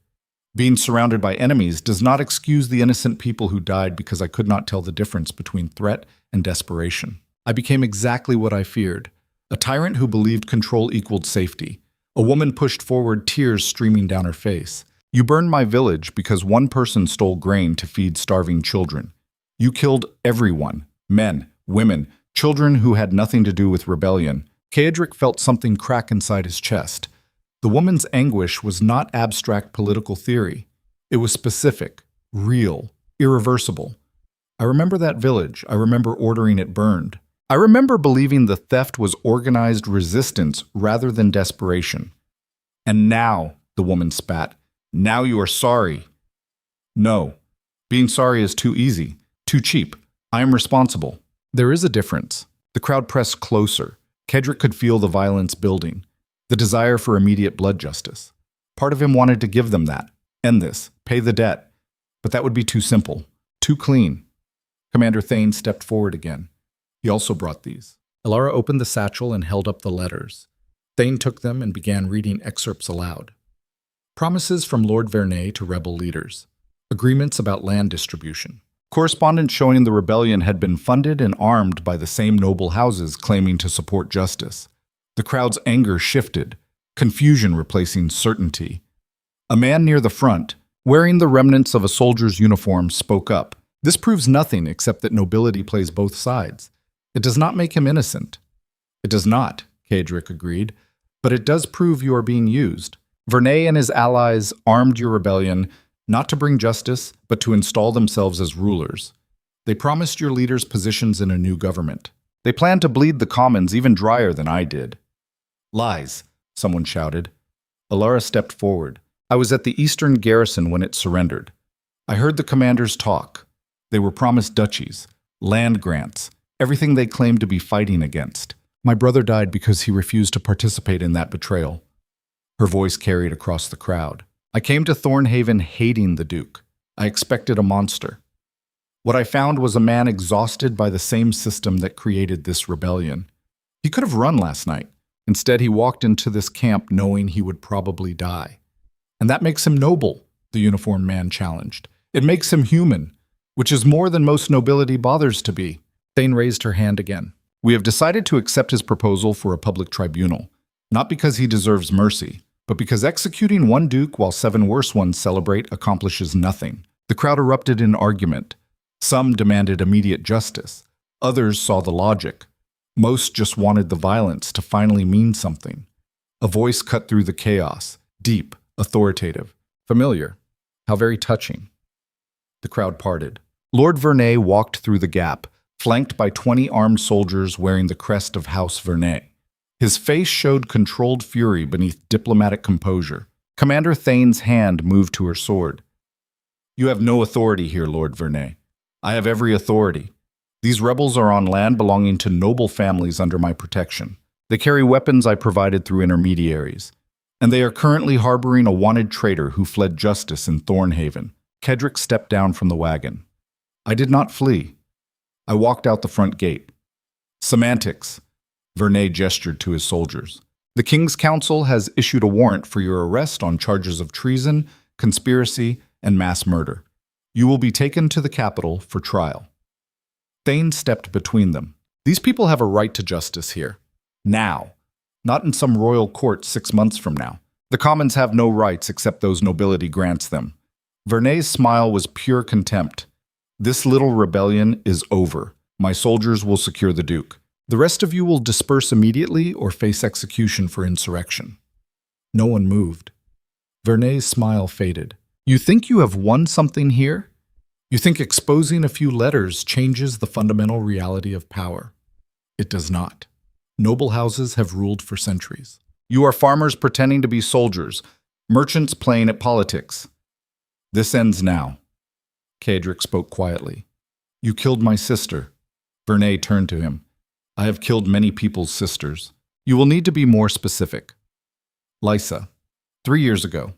Being surrounded by enemies does not excuse the innocent people who died because I could not tell the difference between threat and desperation. I became exactly what I feared, a tyrant who believed control equaled safety. A woman pushed forward, tears streaming down her face. You burned my village because one person stole grain to feed starving children. You killed everyone, men, women, children who had nothing to do with rebellion. Kedrick felt something crack inside his chest. The woman's anguish was not abstract political theory. It was specific, real, irreversible. I remember that village. I remember ordering it burned. I remember believing the theft was organized resistance rather than desperation. And now, the woman spat, now you are sorry. No, being sorry is too easy, too cheap. I am responsible. There is a difference. The crowd pressed closer. Kedrick could feel the violence building, the desire for immediate blood justice. Part of him wanted to give them that, end this, pay the debt. But that would be too simple, too clean. Commander Thane stepped forward again. He also brought these. Alara opened the satchel and held up the letters. Thane took them and began reading excerpts aloud. Promises from Lord Vernay to rebel leaders. Agreements about land distribution. Correspondence showing the rebellion had been funded and armed by the same noble houses claiming to support justice. The crowd's anger shifted, confusion replacing certainty. A man near the front, wearing the remnants of a soldier's uniform, spoke up. This proves nothing except that nobility plays both sides. It does not make him innocent. It does not, Kedrick agreed, but it does prove you are being used. Vernay and his allies armed your rebellion not to bring justice, but to install themselves as rulers. They promised your leaders positions in a new government. They planned to bleed the commons even drier than I did. Lies, someone shouted. Alara stepped forward. I was at the eastern garrison when it surrendered. I heard the commanders talk. They were promised duchies, land grants, everything they claimed to be fighting against. My brother died because he refused to participate in that betrayal. Her voice carried across the crowd. I came to Thornhaven hating the Duke. I expected a monster. What I found was a man exhausted by the same system that created this rebellion. He could have run last night. Instead, he walked into this camp knowing he would probably die. And that makes him noble, the uniformed man challenged. It makes him human, which is more than most nobility bothers to be. Thane raised her hand again. We have decided to accept his proposal for a public tribunal, not because he deserves mercy, but because executing one duke while 7 worse ones celebrate accomplishes nothing. The crowd erupted in argument. Some demanded immediate justice. Others saw the logic. Most just wanted the violence to finally mean something. A voice cut through the chaos, deep, authoritative, familiar. How very touching. The crowd parted. Lord Vernay walked through the gap, flanked by 20 armed soldiers wearing the crest of House Vernay. His face showed controlled fury beneath diplomatic composure. Commander Thane's hand moved to her sword. "You have no authority here, Lord Vernay. I have every authority. These rebels are on land belonging to noble families under my protection. They carry weapons I provided through intermediaries. And they are currently harboring a wanted traitor who fled justice in Thornhaven." Kedrick stepped down from the wagon. "I did not flee. I walked out the front gate." "Semantics," Vernay gestured to his soldiers. "The King's Council has issued a warrant for your arrest on charges of treason, conspiracy, and mass murder. You will be taken to the capital for trial." Thane stepped between them. "These people have a right to justice here. Now. Not in some royal court 6 months from now. The commons have no rights except those nobility grants them." Vernay's smile was pure contempt. "This little rebellion is over. My soldiers will secure the Duke. The rest of you will disperse immediately or face execution for insurrection." No one moved. Vernay's smile faded. "You think you have won something here? You think exposing a few letters changes the fundamental reality of power? It does not. Noble houses have ruled for centuries. You are farmers pretending to be soldiers, merchants playing at politics. This ends now." Kedrick spoke quietly. "You killed my sister." Vernay turned to him. "I have killed many people's sisters. You will need to be more specific." "Lysa, 3 years ago.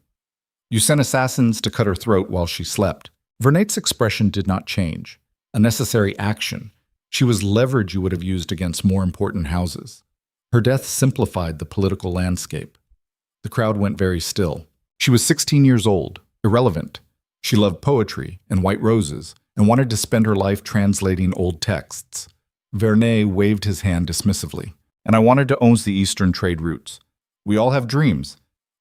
You sent assassins to cut her throat while she slept." Vernay's expression did not change. A necessary action. She was leverage you would have used against more important houses. Her death simplified the political landscape. The crowd went very still. She was 16 years old, irrelevant. She loved poetry and white roses and wanted to spend her life translating old texts. Vernay waved his hand dismissively. "And I wanted to own the Eastern trade routes. We all have dreams.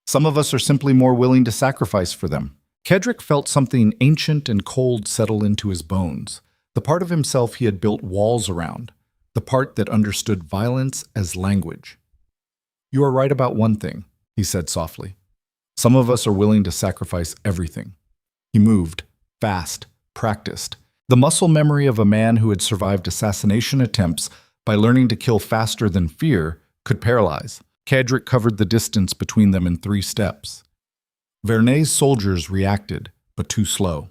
Some of us are simply more willing to sacrifice for them." Kedrick felt something ancient and cold settle into his bones. The part of himself he had built walls around, the part that understood violence as language. "You are right about one thing," he said softly. "Some of us are willing to sacrifice everything." He moved, fast, practiced. The muscle memory of a man who had survived assassination attempts by learning to kill faster than fear could paralyze. Kedrick covered the distance between them in 3 steps. Vernay's soldiers reacted, but too slow.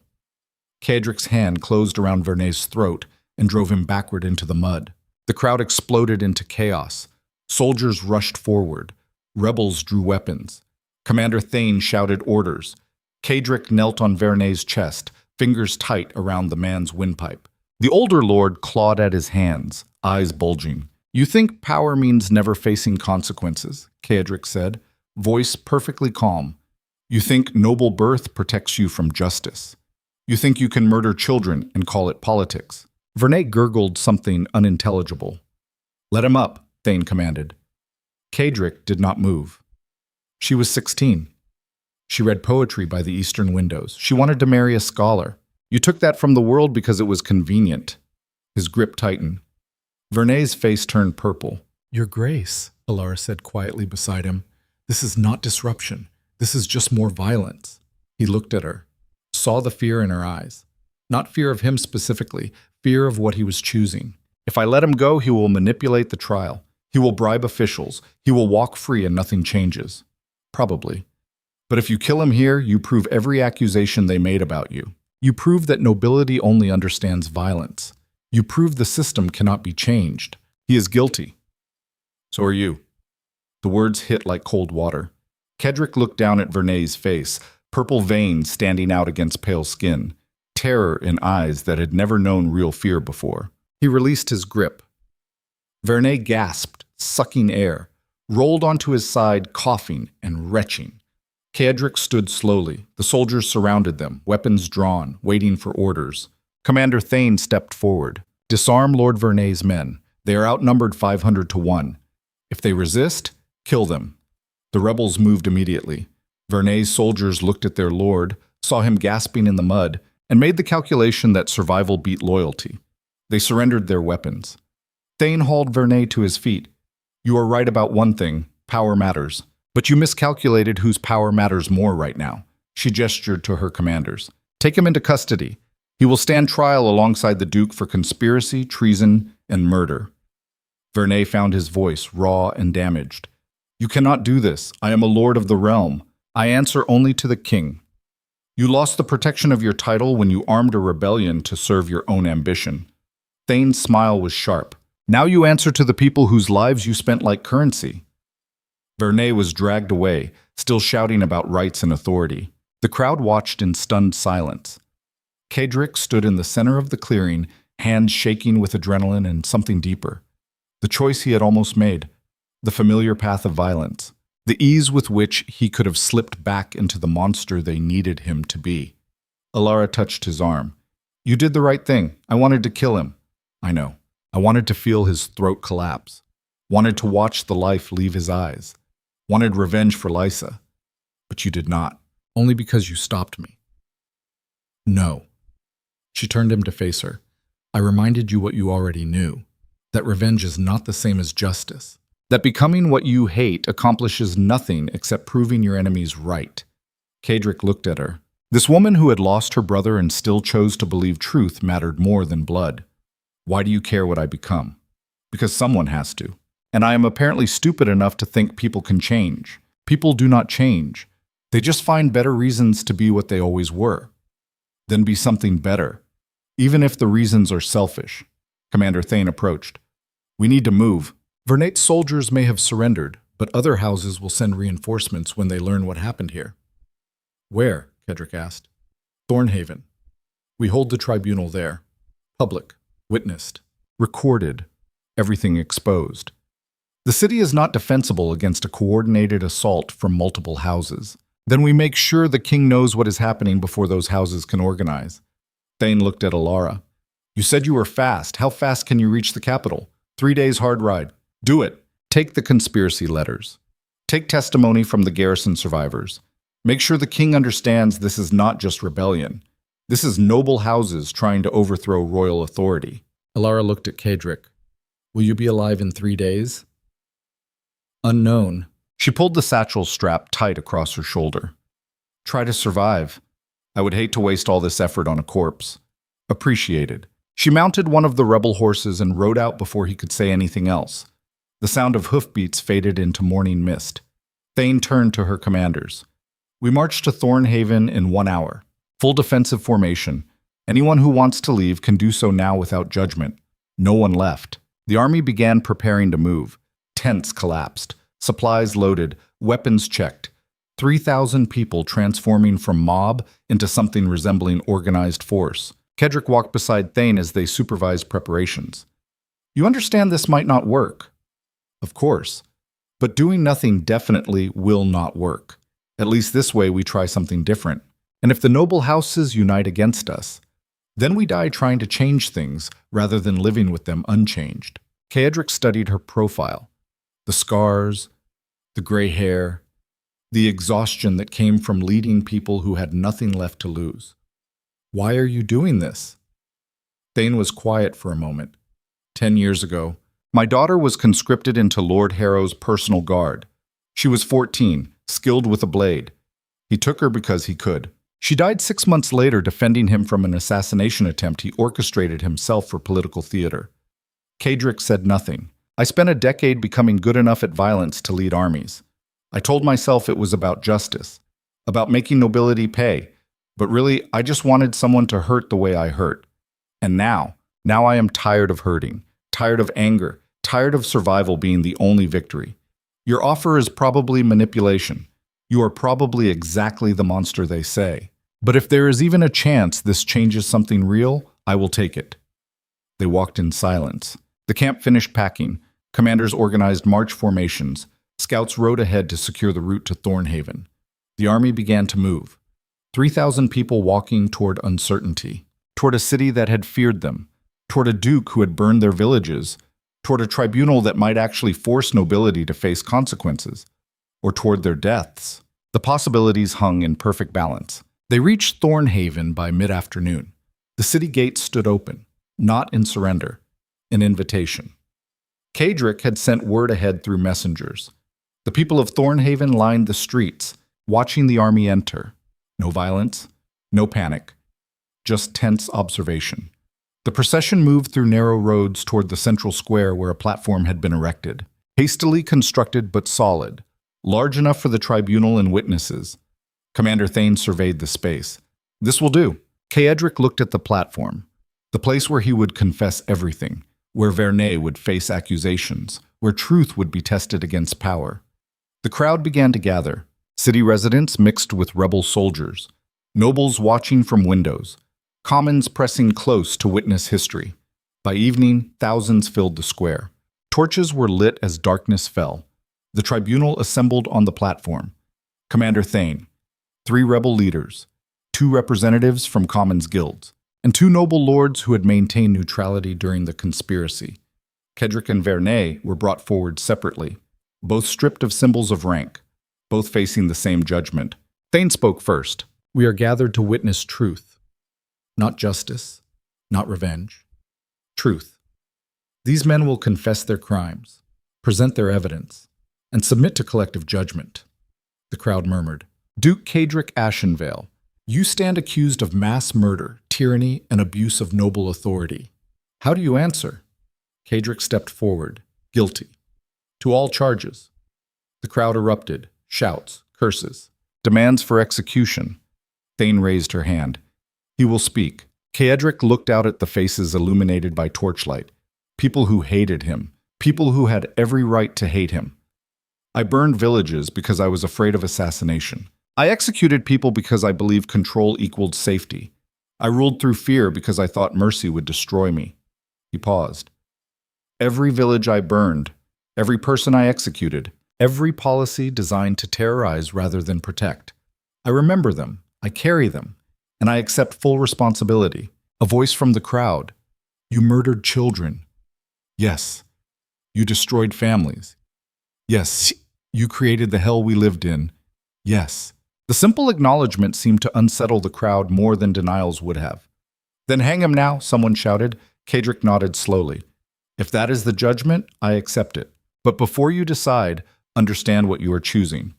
Kedrick's hand closed around Vernay's throat and drove him backward into the mud. The crowd exploded into chaos. Soldiers rushed forward. Rebels drew weapons. Commander Thane shouted orders. Kedrick knelt on Vernay's chest, fingers tight around the man's windpipe. The older lord clawed at his hands, eyes bulging. "You think power means never facing consequences," Kedrick said, voice perfectly calm. "You think noble birth protects you from justice. You think you can murder children and call it politics." Vernay gurgled something unintelligible. "Let him up," Thane commanded. Kedrick did not move. She was 16. She read poetry by the eastern windows. She wanted to marry a scholar. "You took that from the world because it was convenient." His grip tightened. Vernay's face turned purple. "Your Grace," Alara said quietly beside him, "this is not disruption. This is just more violence." He looked at her, saw the fear in her eyes. Not fear of him specifically, fear of what he was choosing. "If I let him go, he will manipulate the trial. He will bribe officials. He will walk free and nothing changes." "Probably. But if you kill him here, you prove every accusation they made about you. You prove that nobility only understands violence. You prove the system cannot be changed. He is guilty. So are you." The words hit like cold water. Kedrick looked down at Vernay's face, purple veins standing out against pale skin, terror in eyes that had never known real fear before. He released his grip. Vernay gasped, sucking air, rolled onto his side, coughing and retching. Kedrick stood slowly. The soldiers surrounded them, weapons drawn, waiting for orders. Commander Thane stepped forward. "Disarm Lord Vernay's men. They are outnumbered 500 to 1. If they resist, kill them." The rebels moved immediately. Vernay's soldiers looked at their lord, saw him gasping in the mud, and made the calculation that survival beat loyalty. They surrendered their weapons. Thane hauled Vernay to his feet. "You are right about one thing. Power matters. But you miscalculated whose power matters more right now." She gestured to her commanders. "Take him into custody. He will stand trial alongside the Duke for conspiracy, treason, and murder. Vernay found his voice raw and damaged. You cannot do this. I am a lord of the realm. I answer only to the king. You lost the protection of your title when you armed a rebellion to serve your own ambition. Thane's smile was sharp. Now you answer to the people whose lives you spent like currency. Vernay was dragged away, still shouting about rights and authority. The crowd watched in stunned silence. Cedric stood in the center of the clearing, hands shaking with adrenaline and something deeper. The choice he had almost made, the familiar path of violence, the ease with which he could have slipped back into the monster they needed him to be. Alara touched his arm. You did the right thing. I wanted to kill him. I know. I wanted to feel his throat collapse. Wanted to watch the life leave his eyes. Wanted revenge for Lysa. But you did not. Only because you stopped me. No. She turned him to face her. I reminded you what you already knew. That revenge is not the same as justice. That becoming what you hate accomplishes nothing except proving your enemies right. Cedric looked at her. This woman who had lost her brother and still chose to believe truth mattered more than blood. Why do you care what I become? Because someone has to. And I am apparently stupid enough to think people can change. People do not change. They just find better reasons to be what they always were. Then be something better, even if the reasons are selfish. Commander Thane approached. We need to move. Vernay's soldiers may have surrendered, but other houses will send reinforcements when they learn what happened here. Where? Cedric asked. Thornhaven. We hold the tribunal there. Public. Witnessed. Recorded. Everything exposed. The city is not defensible against a coordinated assault from multiple houses. Then we make sure the king knows what is happening before those houses can organize. Thane looked at Alara. You said you were fast. How fast can you reach the capital? 3 days hard ride. Do it. Take the conspiracy letters. Take testimony from the garrison survivors. Make sure the king understands this is not just rebellion. This is noble houses trying to overthrow royal authority. Alara looked at Cedric. Will you be alive in 3 days? Unknown. She pulled the satchel strap tight across her shoulder. Try to survive. I would hate to waste all this effort on a corpse. Appreciated. She mounted one of the rebel horses and rode out before he could say anything else. The sound of hoofbeats faded into morning mist. Thane turned to her commanders. We march to Thornhaven in 1 hour. Full defensive formation. Anyone who wants to leave can do so now without judgment. No one left. The army began preparing to move. Tents collapsed. Supplies loaded. Weapons checked. 3,000 people transforming from mob into something resembling organized force. Cedric walked beside Thane as they supervised preparations. You understand this might not work. Of course. But doing nothing definitely will not work. At least this way we try something different. And if the noble houses unite against us, then we die trying to change things rather than living with them unchanged. Cedric studied her profile. The scars, the gray hair, the exhaustion that came from leading people who had nothing left to lose. Why are you doing this? Thane was quiet for a moment. 10 years ago, my daughter was conscripted into Lord Harrow's personal guard. She was 14, skilled with a blade. He took her because he could. She died 6 months later defending him from an assassination attempt he orchestrated himself for political theater. Cedric said nothing. I spent a decade becoming good enough at violence to lead armies. I told myself it was about justice, about making nobility pay, but really I just wanted someone to hurt the way I hurt. And now I am tired of hurting, tired of anger, tired of survival being the only victory. Your offer is probably manipulation. You are probably exactly the monster they say. But if there is even a chance this changes something real, I will take it. They walked in silence. The camp finished packing. Commanders organized march formations. Scouts rode ahead to secure the route to Thornhaven. The army began to move. 3,000 people walking toward uncertainty, toward a city that had feared them, toward a duke who had burned their villages, toward a tribunal that might actually force nobility to face consequences, or toward their deaths. The possibilities hung in perfect balance. They reached Thornhaven by mid-afternoon. The city gates stood open, not in surrender, an invitation. Cedric had sent word ahead through messengers. The people of Thornhaven lined the streets, watching the army enter. No violence, no panic, just tense observation. The procession moved through narrow roads toward the central square where a platform had been erected. Hastily constructed but solid, large enough for the tribunal and witnesses. Commander Thane surveyed the space. This will do. Kaedric looked at the platform, the place where he would confess everything, where Vernay would face accusations, where truth would be tested against power. The crowd began to gather, city residents mixed with rebel soldiers, nobles watching from windows, commons pressing close to witness history. By evening, thousands filled the square. Torches were lit as darkness fell. The tribunal assembled on the platform. Commander Thane, 3 rebel leaders, 2 representatives from commons guilds, and 2 noble lords who had maintained neutrality during the conspiracy. Kaedric and Vernay were brought forward separately, both stripped of symbols of rank, both facing the same judgment. Thane spoke first. We are gathered to witness truth. Not justice, not revenge. Truth. These men will confess their crimes, present their evidence, and submit to collective judgment. The crowd murmured. Duke Kaedric Ashenvale, you stand accused of mass murder, tyranny, and abuse of noble authority. How do you answer? Kaedric stepped forward, guilty. To all charges. The crowd erupted, shouts, curses, demands for execution. Thane raised her hand. He will speak. Kaedric looked out at the faces illuminated by torchlight. People who hated him. People who had every right to hate him. I burned villages because I was afraid of assassination. I executed people because I believed control equaled safety. I ruled through fear because I thought mercy would destroy me. He paused. Every village I burned, every person I executed, every policy designed to terrorize rather than protect. I remember them, I carry them, and I accept full responsibility. A voice from the crowd. You murdered children. Yes. You destroyed families. Yes. You created the hell we lived in. Yes. The simple acknowledgement seemed to unsettle the crowd more than denials would have. Then hang him now, someone shouted. Kaedric nodded slowly. If that is the judgment, I accept it. But before you decide, understand what you are choosing.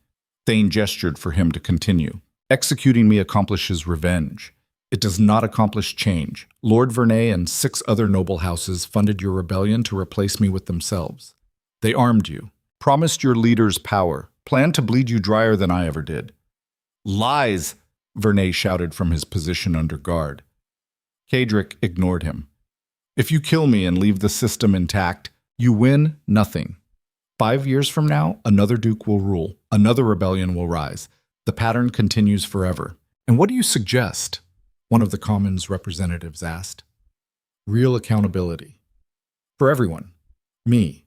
Thane gestured for him to continue. Executing me accomplishes revenge. It does not accomplish change. Lord Vernay and 6 other noble houses funded your rebellion to replace me with themselves. They armed you, promised your leaders power, planned to bleed you drier than I ever did. Lies! Vernay shouted from his position under guard. Kaedric ignored him. If you kill me and leave the system intact, you win nothing. 5 years from now, another duke will rule, another rebellion will rise. The pattern continues forever. And what do you suggest? One of the commons representatives asked. Real accountability. For everyone. Me.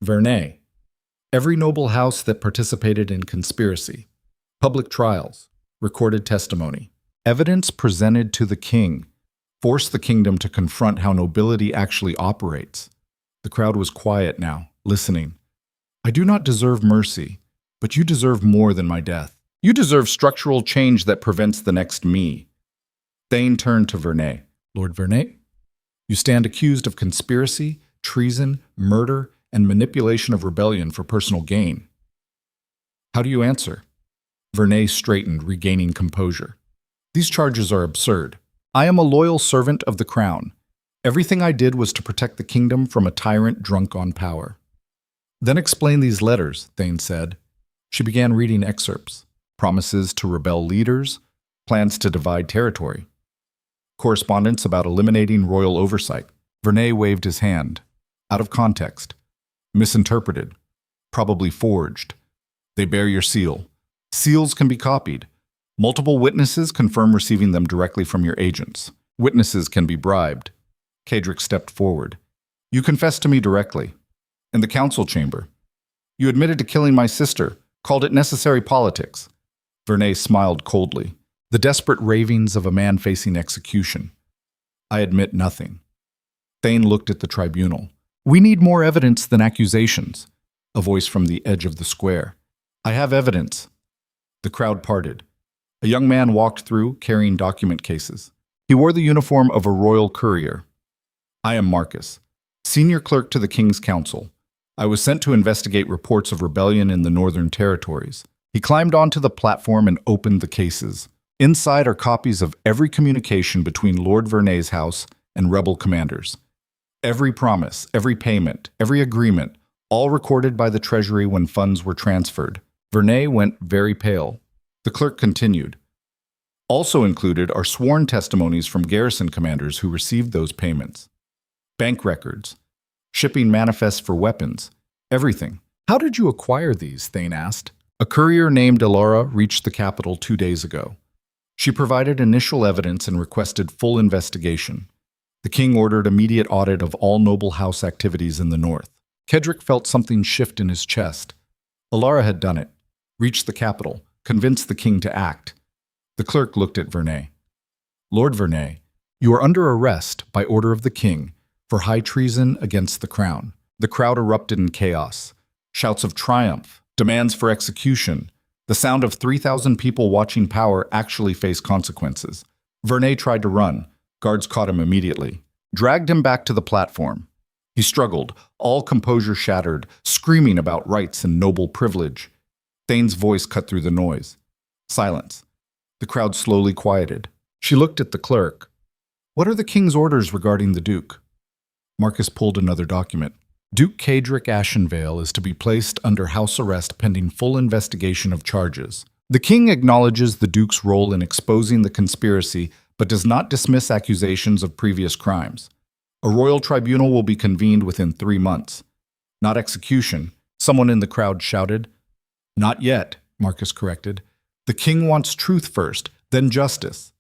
Vernay. Every noble house that participated in conspiracy. Public trials. Recorded testimony. Evidence presented to the king. Force the kingdom to confront how nobility actually operates. The crowd was quiet now, listening. I do not deserve mercy, but you deserve more than my death. You deserve structural change that prevents the next me. Thane turned to Vernay. Lord Vernay, you stand accused of conspiracy, treason, murder, and manipulation of rebellion for personal gain. How do you answer? Vernay straightened, regaining composure. These charges are absurd. I am a loyal servant of the crown. Everything I did was to protect the kingdom from a tyrant drunk on power. Then explain these letters, Thane said. She began reading excerpts. Promises to rebel leaders, plans to divide territory. Correspondence about eliminating royal oversight. Vernay waved his hand. Out of context. Misinterpreted. Probably forged. They bear your seal. Seals can be copied. Multiple witnesses confirm receiving them directly from your agents. Witnesses can be bribed. Kaedric stepped forward. You confessed to me directly. In the council chamber. You admitted to killing my sister, called it necessary politics. Vernay smiled coldly. The desperate ravings of a man facing execution. I admit nothing. Thane looked at the tribunal. We need more evidence than accusations. A voice from the edge of the square. I have evidence. The crowd parted. A young man walked through, carrying document cases. He wore the uniform of a royal courier. I am Marcus, senior clerk to the King's Council. I was sent to investigate reports of rebellion in the Northern Territories. He climbed onto the platform and opened the cases. Inside are copies of every communication between Lord Vernay's house and rebel commanders. Every promise, every payment, every agreement, all recorded by the Treasury when funds were transferred. Vernay went very pale. The clerk continued. Also included are sworn testimonies from garrison commanders who received those payments. Bank records, shipping manifests for weapons, everything. How did you acquire these? Thane asked. A courier named Elara reached the capital 2 days ago. She provided initial evidence and requested full investigation. The king ordered immediate audit of all noble house activities in the north. Kedrick felt something shift in his chest. Elara had done it, reached the capital, convinced the king to act. The clerk looked at Vernay. Lord Vernay, you are under arrest by order of the king for high treason against the crown. The crowd erupted in chaos. Shouts of triumph, demands for execution. The sound of 3,000 people watching power actually face consequences. Vernay tried to run. Guards caught him immediately, dragged him back to the platform. He struggled, all composure shattered, screaming about rights and noble privilege. Thane's voice cut through the noise. Silence. The crowd slowly quieted. She looked at the clerk. What are the king's orders regarding the Duke? Marcus pulled another document. Duke Kedrick Ashenvale is to be placed under house arrest pending full investigation of charges. The king acknowledges the Duke's role in exposing the conspiracy, but does not dismiss accusations of previous crimes. A royal tribunal will be convened within 3 months. Not execution, someone in the crowd shouted. Not yet, Marcus corrected. The king wants truth first, then justice.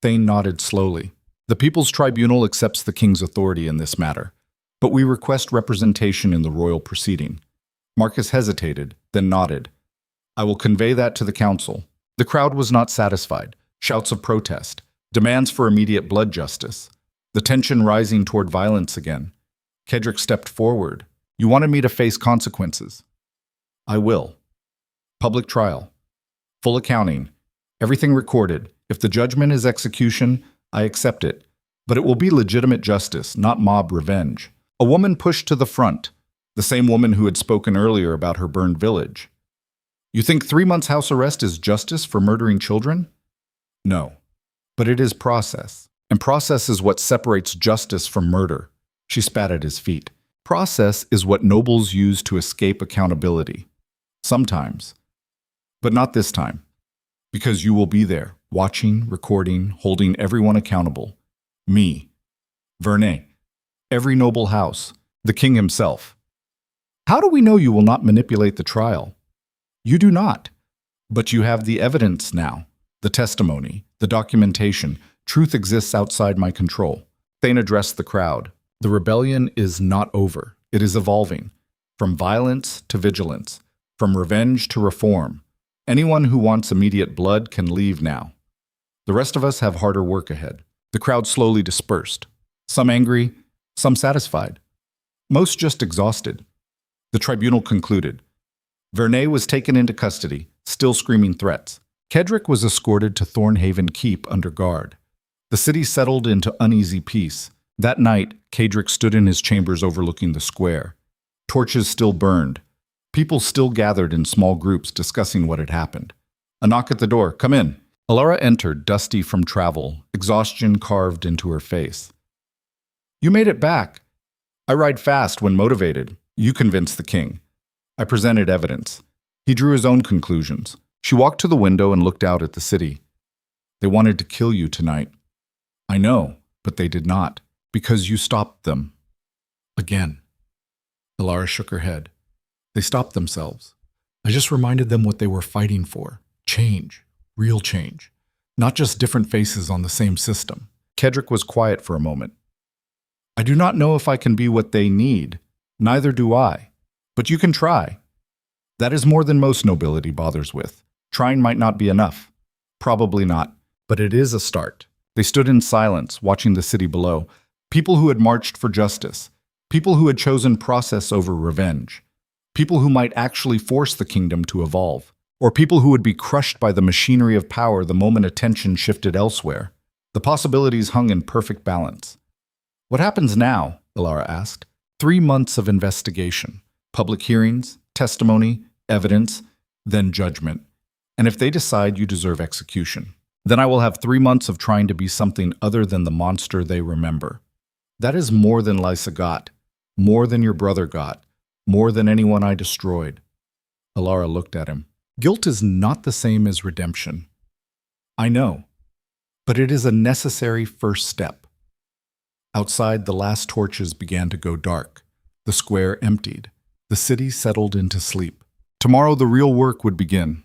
Thane nodded slowly. The People's Tribunal accepts the king's authority in this matter, but we request representation in the royal proceeding. Marcus hesitated, then nodded. I will convey that to the council. The crowd was not satisfied. Shouts of protest, demands for immediate blood justice, the tension rising toward violence again. Kedrick stepped forward. You wanted me to face consequences. I will. Public trial. Full accounting. Everything recorded. If the judgment is execution, I accept it. But it will be legitimate justice, not mob revenge. A woman pushed to the front, the same woman who had spoken earlier about her burned village. You think 3 months house arrest is justice for murdering children? No. But it is process. And process is what separates justice from murder. She spat at his feet. Process is what nobles use to escape accountability. Sometimes. But not this time. Because you will be there, watching, recording, holding everyone accountable. Me. Vernay. Every noble house. The king himself. How do we know you will not manipulate the trial? You do not. But you have the evidence now. The testimony, the documentation. Truth exists outside my control. Thane addressed the crowd. The rebellion is not over. It is evolving. From violence to vigilance. From revenge to reform. Anyone who wants immediate blood can leave now. The rest of us have harder work ahead. The crowd slowly dispersed. Some angry, some satisfied. Most just exhausted. The tribunal concluded. Vernay was taken into custody, still screaming threats. Kedrick was escorted to Thornhaven Keep under guard. The city settled into uneasy peace. That night, Kedrick stood in his chambers overlooking the square. Torches still burned. People still gathered in small groups discussing what had happened. A knock at the door. Come in. Elara entered, dusty from travel, exhaustion carved into her face. You made it back. I ride fast when motivated. You convinced the king. I presented evidence. He drew his own conclusions. She walked to the window and looked out at the city. They wanted to kill you tonight. I know, but they did not, because you stopped them. Again. Elara shook her head. They stopped themselves. I just reminded them what they were fighting for. Change. Real change. Not just different faces on the same system. Kedrick was quiet for a moment. I do not know if I can be what they need. Neither do I. But you can try. That is more than most nobility bothers with. Trying might not be enough. Probably not. But it is a start. They stood in silence, watching the city below. People who had marched for justice. People who had chosen process over revenge. People who might actually force the kingdom to evolve. Or people who would be crushed by the machinery of power the moment attention shifted elsewhere. The possibilities hung in perfect balance. What happens now? Elara asked. 3 months of investigation. Public hearings, testimony, evidence, then judgment. And if they decide you deserve execution, Then I will have 3 months of trying to be something other than the monster they remember. That is more than Lysa got, more than your brother got, more than anyone I destroyed. Alara looked at him. Guilt is not the same as redemption. I know, but it is a necessary first step. Outside, the last torches began to go dark. The square emptied. The city settled into sleep. Tomorrow the real work would begin.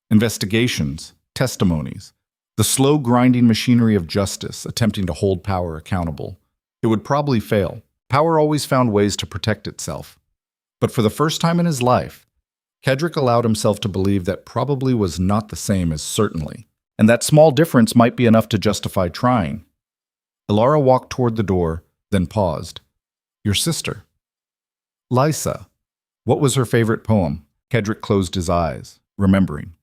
Investigations, testimonies, the slow grinding machinery of justice attempting to hold power accountable. It would probably fail. Power always found ways to protect itself. But for the first time in his life, Cedric allowed himself to believe that probably was not the same as certainly, and that small difference might be enough to justify trying. Alara walked toward the door, then paused. Your sister. Lysa. What was her favorite poem? Cedric closed his eyes, remembering.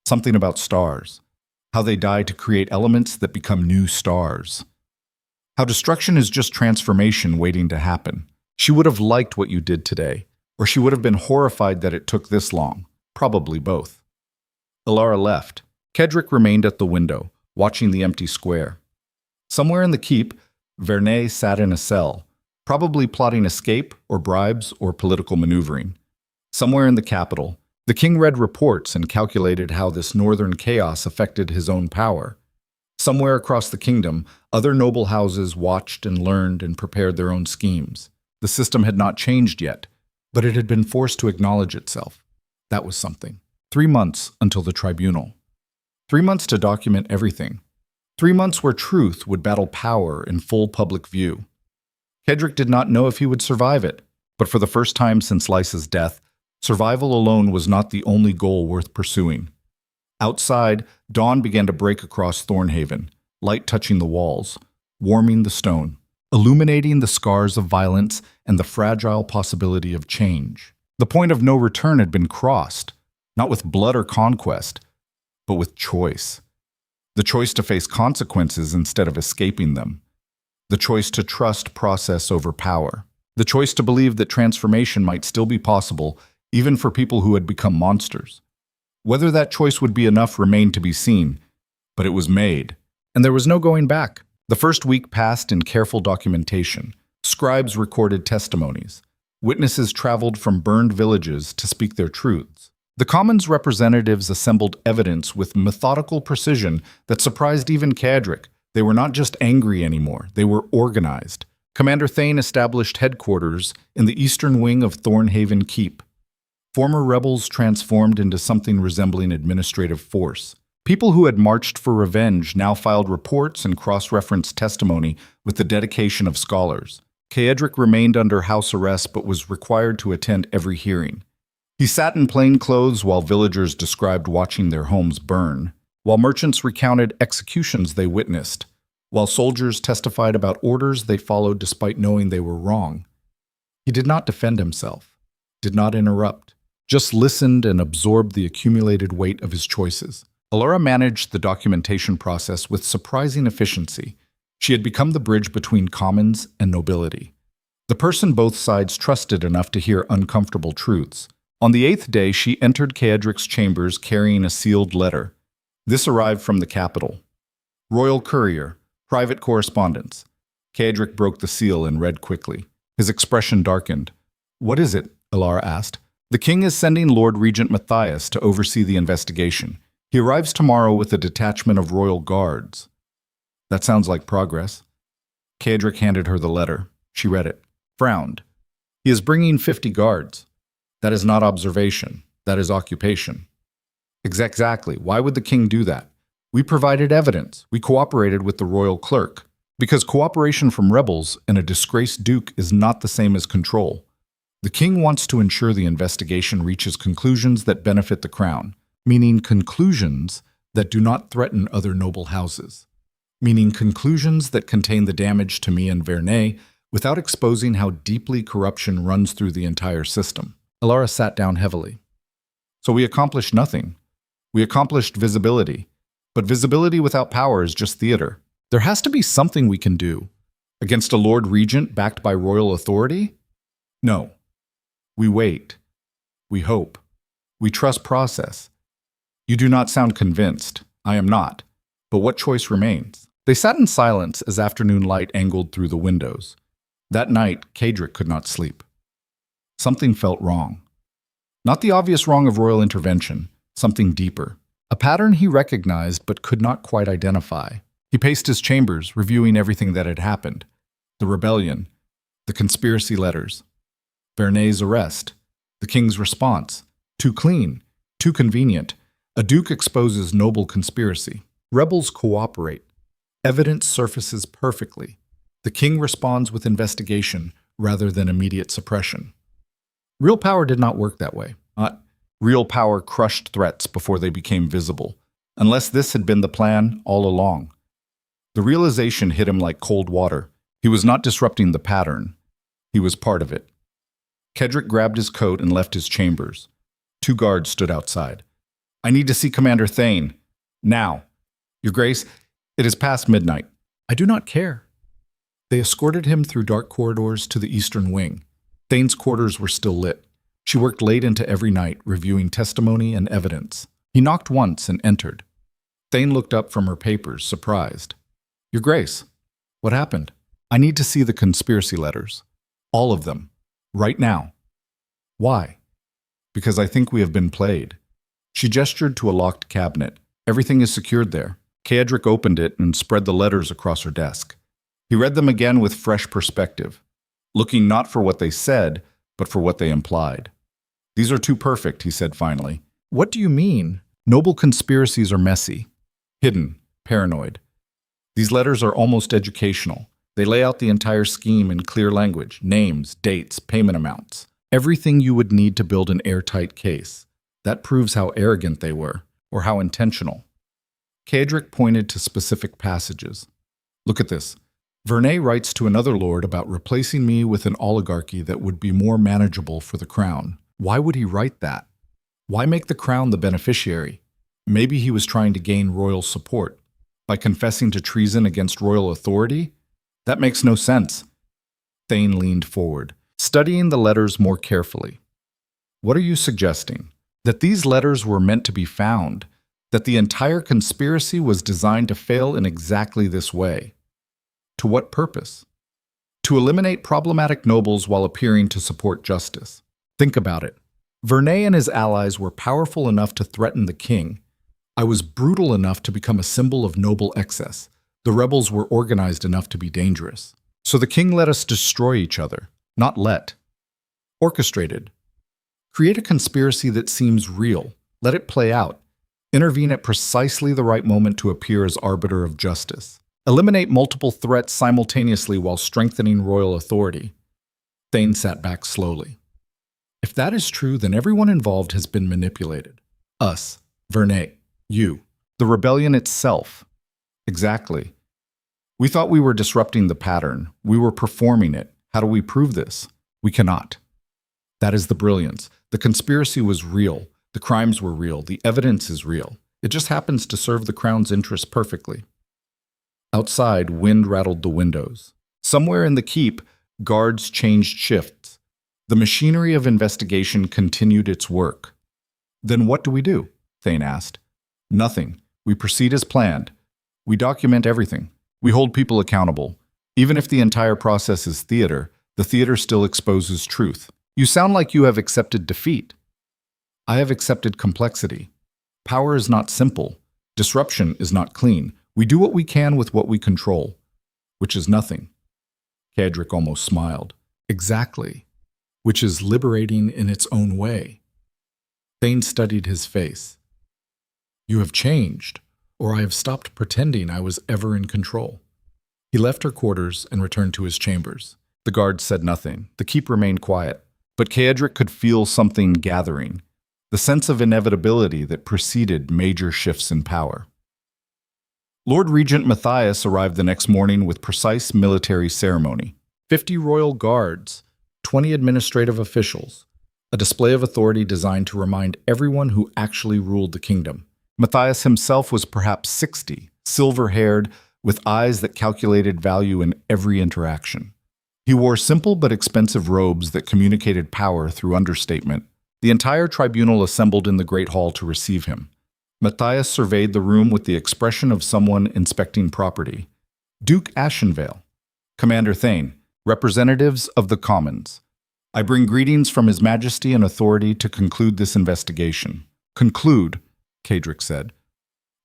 Something about stars. How they die to create elements that become new stars. How destruction is just transformation waiting to happen. She would have liked what you did today, or she would have been horrified that it took this long. Probably both. Alara left. Cedric remained at the window, watching the empty square. Somewhere in the keep, Vernay sat in a cell, probably plotting escape or bribes or political maneuvering. Somewhere in the capital, the king read reports and calculated how this northern chaos affected his own power. Somewhere across the kingdom, other noble houses watched and learned and prepared their own schemes. The system had not changed yet, but it had been forced to acknowledge itself. That was something. 3 months until the tribunal. 3 months to document everything. 3 months where truth would battle power in full public view. Cedric did not know if he would survive it, but for the first time since Lysa's death, survival alone was not the only goal worth pursuing. Outside, dawn began to break across Thornhaven, light touching the walls, warming the stone, illuminating the scars of violence and the fragile possibility of change. The point of no return had been crossed, not with blood or conquest, but with choice. The choice to face consequences instead of escaping them. The choice to trust process over power. The choice to believe that transformation might still be possible, even for people who had become monsters. Whether that choice would be enough remained to be seen, but it was made, and there was no going back. The first week passed in careful documentation. Scribes recorded testimonies. Witnesses traveled from burned villages to speak their truths. The Commons representatives assembled evidence with methodical precision that surprised even Cedric. They were not just angry anymore, they were organized. Commander Thane established headquarters in the eastern wing of Thornhaven Keep. Former rebels transformed into something resembling administrative force. People who had marched for revenge now filed reports and cross-referenced testimony with the dedication of scholars. Cedric remained under house arrest but was required to attend every hearing. He sat in plain clothes while villagers described watching their homes burn, while merchants recounted executions they witnessed, while soldiers testified about orders they followed despite knowing they were wrong. He did not defend himself, did not interrupt, just listened and absorbed the accumulated weight of his choices. Alara managed the documentation process with surprising efficiency. She had become the bridge between commons and nobility. The person both sides trusted enough to hear uncomfortable truths. On the 8th day, she entered Cedric's chambers carrying a sealed letter. This arrived from the capital. Royal Courier, private correspondence. Cedric broke the seal and read quickly. His expression darkened. What is it? Alara asked. The king is sending Lord Regent Matthias to oversee the investigation. He arrives tomorrow with a detachment of royal guards. That sounds like progress. Cedric handed her the letter. She read it, frowned. He is bringing 50 guards. That is not observation. That is occupation. Exactly. Why would the king do that? We provided evidence. We cooperated with the royal clerk. Because cooperation from rebels and a disgraced duke is not the same as control. The king wants to ensure the investigation reaches conclusions that benefit the crown, meaning conclusions that do not threaten other noble houses, meaning conclusions that contain the damage to me and Vernay without exposing how deeply corruption runs through the entire system. Alara sat down heavily. So we accomplished nothing. We accomplished visibility. But visibility without power is just theater. There has to be something we can do. Against a Lord Regent backed by royal authority? No. We wait. We hope. We trust process. You do not sound convinced. I am not. But what choice remains? They sat in silence as afternoon light angled through the windows. That night, Kadric could not sleep. Something felt wrong. Not the obvious wrong of royal intervention, something deeper. A pattern he recognized but could not quite identify. He paced his chambers, reviewing everything that had happened. The rebellion, the conspiracy letters, Vernay's arrest, the king's response. Too clean, too convenient. A duke exposes noble conspiracy. Rebels cooperate. Evidence surfaces perfectly. The king responds with investigation rather than immediate suppression. Real power did not work that way. Real power crushed threats before they became visible, unless this had been the plan all along. The realization hit him like cold water. He was not disrupting the pattern. He was part of it. Kadric grabbed his coat and left his chambers. 2 guards stood outside. "I need to see Commander Thane. Now. Your Grace, it is past midnight." "I do not care." They escorted him through dark corridors to the eastern wing. Thane's quarters were still lit. She worked late into every night, reviewing testimony and evidence. He knocked once and entered. Thane looked up from her papers, surprised. "Your Grace, what happened?" "I need to see the conspiracy letters. All of them. Right now." "Why?" "Because I think we have been played." She gestured to a locked cabinet. "Everything is secured there." Kadric opened it and spread the letters across her desk. He read them again with fresh perspective, looking not for what they said, but for what they implied. "These are too perfect," he said finally. "What do you mean?" "Noble conspiracies are messy, hidden, paranoid. These letters are almost educational. They lay out the entire scheme in clear language, names, dates, payment amounts, everything you would need to build an airtight case. That proves how arrogant they were, or how intentional." Kadric pointed to specific passages. "Look at this. Vernay writes to another lord about replacing me with an oligarchy that would be more manageable for the crown. Why would he write that? Why make the crown the beneficiary? Maybe he was trying to gain royal support. By confessing to treason against royal authority? That makes no sense." Thane leaned forward, studying the letters more carefully. "What are you suggesting? That these letters were meant to be found? That the entire conspiracy was designed to fail in exactly this way? To what purpose? To eliminate problematic nobles while appearing to support justice. Think about it. Vernay and his allies were powerful enough to threaten the king. I was brutal enough to become a symbol of noble excess. The rebels were organized enough to be dangerous. So the king let us destroy each other. Not let. Orchestrated. Create a conspiracy that seems real. Let it play out. Intervene at precisely the right moment to appear as arbiter of justice. Eliminate multiple threats simultaneously while strengthening royal authority." Thane sat back slowly. "If that is true, then everyone involved has been manipulated. Us, Vernay, you, the rebellion itself." "Exactly. We thought we were disrupting the pattern. We were performing it. How do we prove this? We cannot." That is the brilliance. The conspiracy was real. The crimes were real. The evidence is real. It just happens to serve the crown's interests perfectly. Outside, wind rattled the windows. Somewhere in the keep, guards changed shifts. The machinery of investigation continued its work. "Then what do we do?" Thane asked. "Nothing. We proceed as planned. We document everything. We hold people accountable. Even if the entire process is theater, the theater still exposes truth." "You sound like you have accepted defeat." "I have accepted complexity. Power is not simple. Disruption is not clean. We do what we can with what we control, which is nothing." Kadric almost smiled. "Exactly. Which is liberating in its own way." Thane studied his face. "You have changed, or I have stopped pretending I was ever in control." He left her quarters and returned to his chambers. The guards said nothing. The keep remained quiet. But Kadric could feel something gathering, the sense of inevitability that preceded major shifts in power. Lord Regent Matthias arrived the next morning with precise military ceremony. 50 royal guards, 20 administrative officials, a display of authority designed to remind everyone who actually ruled the kingdom. Matthias himself was perhaps 60, silver-haired, with eyes that calculated value in every interaction. He wore simple but expensive robes that communicated power through understatement. The entire tribunal assembled in the Great Hall to receive him. Matthias surveyed the room with the expression of someone inspecting property. Duke Ashenvale. Commander Thane, representatives of the Commons. I bring greetings from His Majesty and authority to conclude this investigation. Conclude, Cadric said.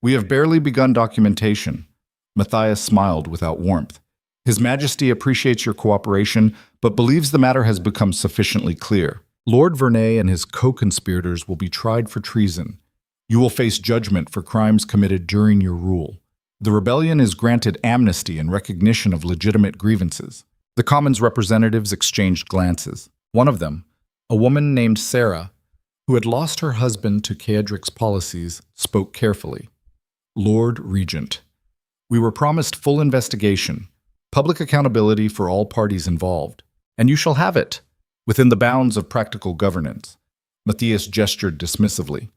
We have barely begun documentation. Matthias smiled without warmth. His Majesty appreciates your cooperation, but believes the matter has become sufficiently clear. Lord Vernay and his co-conspirators will be tried for treason. You will face judgment for crimes committed during your rule. The rebellion is granted amnesty in recognition of legitimate grievances. The Commons representatives exchanged glances. One of them, a woman named Sarah, who had lost her husband to Cadric's policies, spoke carefully. Lord Regent, we were promised full investigation, public accountability for all parties involved, and you shall have it, within the bounds of practical governance. Matthias gestured dismissively.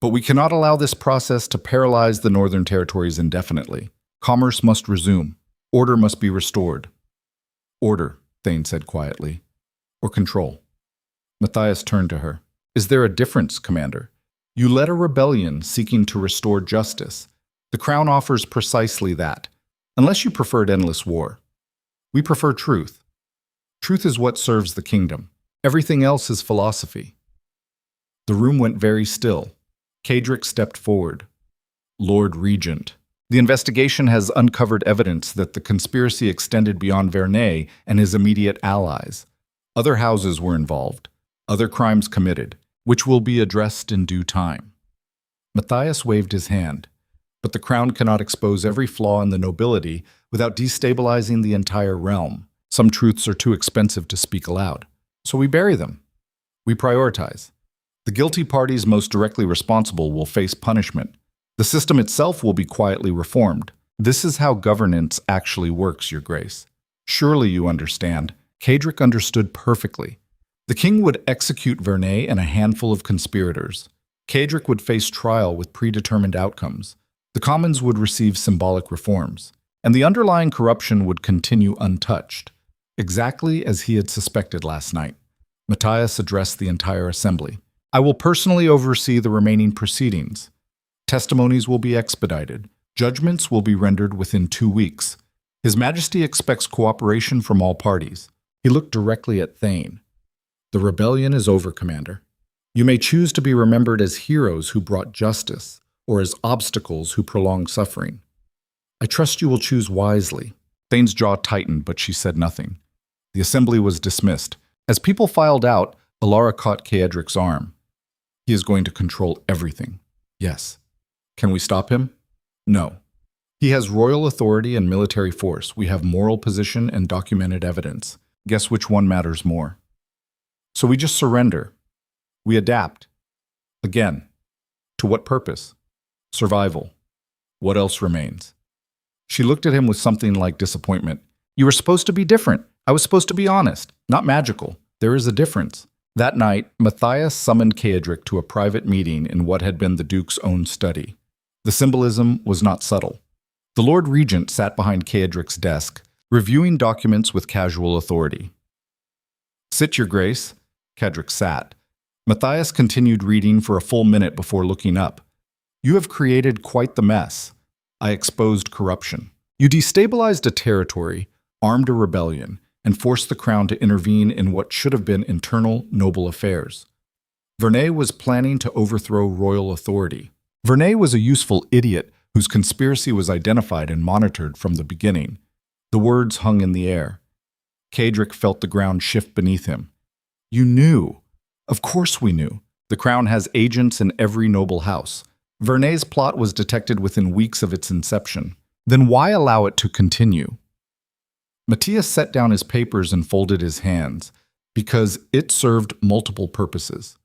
But we cannot allow this process to paralyze the Northern Territories indefinitely. Commerce must resume. Order must be restored. Order, Thane said quietly. Or control. Matthias turned to her. Is there a difference, Commander? You led a rebellion seeking to restore justice. The Crown offers precisely that, unless you preferred endless war. We prefer truth. Truth is what serves the kingdom. Everything else is philosophy. The room went very still. Cadric stepped forward. Lord Regent, the investigation has uncovered evidence that the conspiracy extended beyond Vernay and his immediate allies. Other houses were involved, other crimes committed, which will be addressed in due time. Matthias waved his hand. But the Crown cannot expose every flaw in the nobility without destabilizing the entire realm. Some truths are too expensive to speak aloud. So we bury them. We prioritize. The guilty parties most directly responsible will face punishment. The system itself will be quietly reformed. This is how governance actually works, Your Grace. Surely you understand. Cadric understood perfectly. The king would execute Vernay and a handful of conspirators. Cadric would face trial with predetermined outcomes. The Commons would receive symbolic reforms, and the underlying corruption would continue untouched, exactly as he had suspected last night. Matthias addressed the entire assembly. I will personally oversee the remaining proceedings. Testimonies will be expedited. Judgments will be rendered within 2 weeks. His Majesty expects cooperation from all parties. He looked directly at Thane. The rebellion is over, Commander. You may choose to be remembered as heroes who brought justice, or as obstacles who prolonged suffering. I trust you will choose wisely. Thane's jaw tightened, but she said nothing. The assembly was dismissed. As people filed out, Alara caught Cadric's arm. He is going to control everything. Yes. Can we stop him? No. He has royal authority and military force. We have moral position and documented evidence. Guess which one matters more? So we just surrender. We adapt. Again. To what purpose? Survival. What else remains? She looked at him with something like disappointment. You were supposed to be different. I was supposed to be honest, not magical. There is a difference. That night, Matthias summoned Cadric to a private meeting in what had been the Duke's own study. The symbolism was not subtle. The Lord Regent sat behind Cadric's desk, reviewing documents with casual authority. Sit, Your Grace. Cadric sat. Matthias continued reading for a full minute before looking up. You have created quite the mess. I exposed corruption. You destabilized a territory, armed a rebellion, and forced the Crown to intervene in what should have been internal, noble affairs. Vernay was planning to overthrow royal authority. Vernay was a useful idiot whose conspiracy was identified and monitored from the beginning. The words hung in the air. Cadric felt the ground shift beneath him. You knew. Of course we knew. The Crown has agents in every noble house. Vernay's plot was detected within weeks of its inception. Then why allow it to continue? Matthias set down his papers and folded his hands, because it served multiple purposes.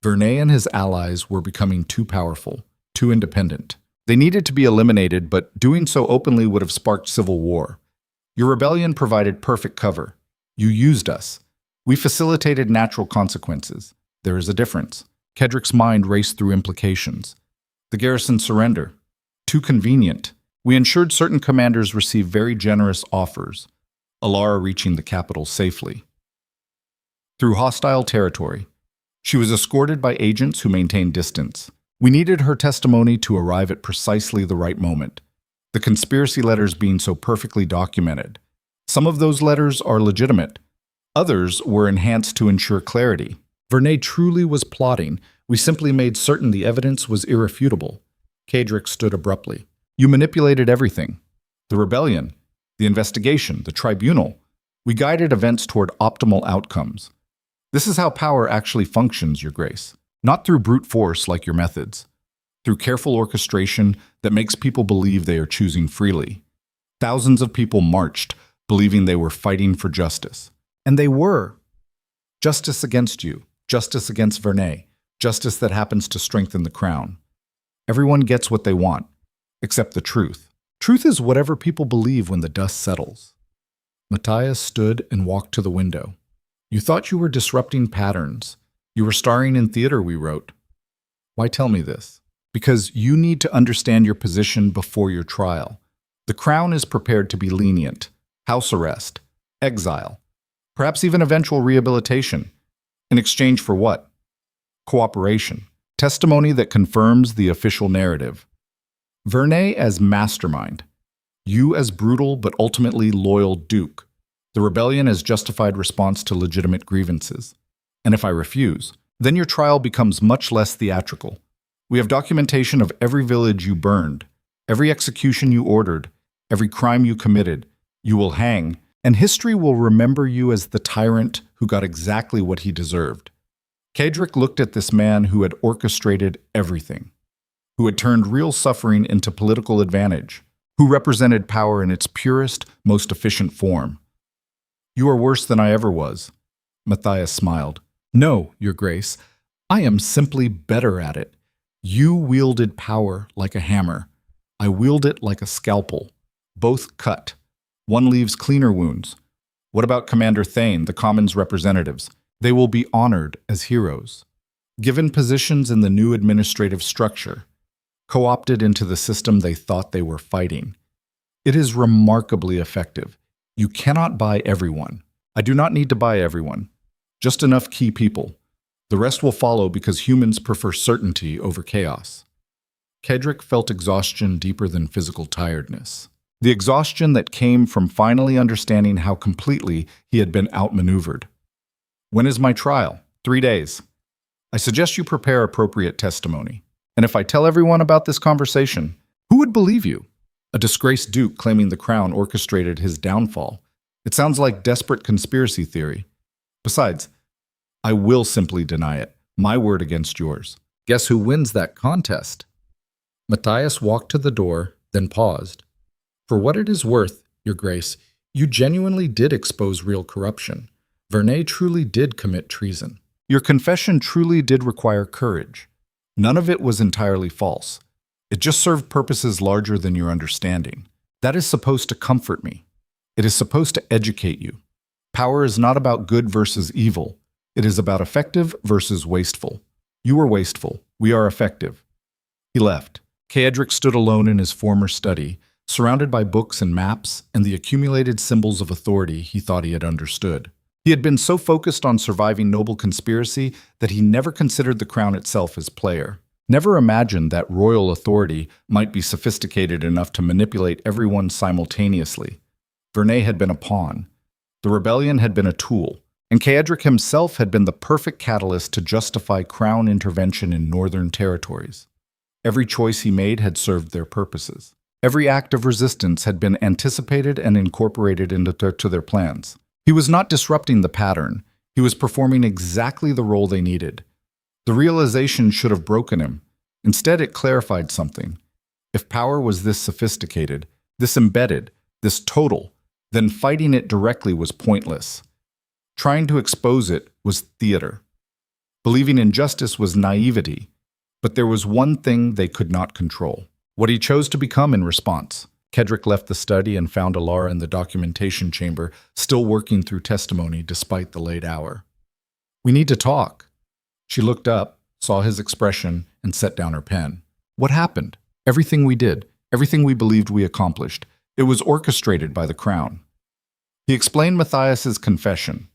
Vernay and his allies were becoming too powerful, too independent. They needed to be eliminated, but doing so openly would have sparked civil war. Your rebellion provided perfect cover. You used us. We facilitated natural consequences. There is a difference. Cadric's mind raced through implications. The garrison surrender. Too convenient. We ensured certain commanders received very generous offers. Alara reaching the capital safely. Through hostile territory. She was escorted by agents who maintained distance. We needed her testimony to arrive at precisely the right moment, the conspiracy letters being so perfectly documented. Some of those letters are legitimate. Others were enhanced to ensure clarity. Vernay truly was plotting. We simply made certain the evidence was irrefutable. Kadrick stood abruptly. You manipulated everything. The rebellion, the investigation, the tribunal. We guided events toward optimal outcomes. This is how power actually functions, Your Grace. Not through brute force like your methods. Through careful orchestration that makes people believe they are choosing freely. Thousands of people marched, believing they were fighting for justice. And they were. Justice against you. Justice against Vernay. Justice that happens to strengthen the crown. Everyone gets what they want, except the truth. Truth is whatever people believe when the dust settles. Matthias stood and walked to the window. You thought you were disrupting patterns. You were starring in theater, we wrote. Why tell me this? Because you need to understand your position before your trial. The crown is prepared to be lenient. House arrest. Exile. Perhaps even eventual rehabilitation. In exchange for what? Cooperation. Testimony that confirms the official narrative. Vernay as mastermind. You as brutal but ultimately loyal duke. The rebellion as justified response to legitimate grievances. And if I refuse, then your trial becomes much less theatrical. We have documentation of every village you burned, every execution you ordered, every crime you committed. You will hang, and history will remember you as the tyrant who got exactly what he deserved. Kadrick looked at this man who had orchestrated everything, who had turned real suffering into political advantage, who represented power in its purest, most efficient form. You are worse than I ever was. Matthias smiled. No, Your Grace, I am simply better at it. You wielded power like a hammer. I wield it like a scalpel. Both cut. One leaves cleaner wounds. What about Commander Thane, the Commons representatives? They will be honored as heroes. Given positions in the new administrative structure. Co-opted into the system they thought they were fighting. It is remarkably effective. You cannot buy everyone. I do not need to buy everyone. Just enough key people. The rest will follow because humans prefer certainty over chaos. Kadrick felt exhaustion deeper than physical tiredness. The exhaustion that came from finally understanding how completely he had been outmaneuvered. When is my trial? 3 days. I suggest you prepare appropriate testimony. And if I tell everyone about this conversation, who would believe you? A disgraced duke claiming the crown orchestrated his downfall. It sounds like desperate conspiracy theory. Besides, I will simply deny it. My word against yours. Guess who wins that contest? Matthias walked to the door, then paused. For what it is worth, Your Grace, you genuinely did expose real corruption. Vernay truly did commit treason. Your confession truly did require courage. None of it was entirely false. It just served purposes larger than your understanding. That is supposed to comfort me. It is supposed to educate you. Power is not about good versus evil. It is about effective versus wasteful. You are wasteful. We are effective. He left. Kadrick stood alone in his former study, surrounded by books and maps and the accumulated symbols of authority he thought he had understood. He had been so focused on surviving noble conspiracy that he never considered the crown itself as player. Never imagined that royal authority might be sophisticated enough to manipulate everyone simultaneously. Vernay had been a pawn. The rebellion had been a tool. And Kadrick himself had been the perfect catalyst to justify crown intervention in northern territories. Every choice he made had served their purposes. Every act of resistance had been anticipated and incorporated into their plans. He was not disrupting the pattern. He was performing exactly the role they needed. The realization should have broken him. Instead, it clarified something. If power was this sophisticated, this embedded, this total, then fighting it directly was pointless. Trying to expose it was theater. Believing in justice was naivety. But there was one thing they could not control. What he chose to become in response. Kadrick left the study and found Alara in the documentation chamber, still working through testimony despite the late hour. We need to talk. She looked up, saw his expression, and set down her pen. What happened? Everything we did, everything we believed we accomplished. It was orchestrated by the crown. He explained Matthias's confession,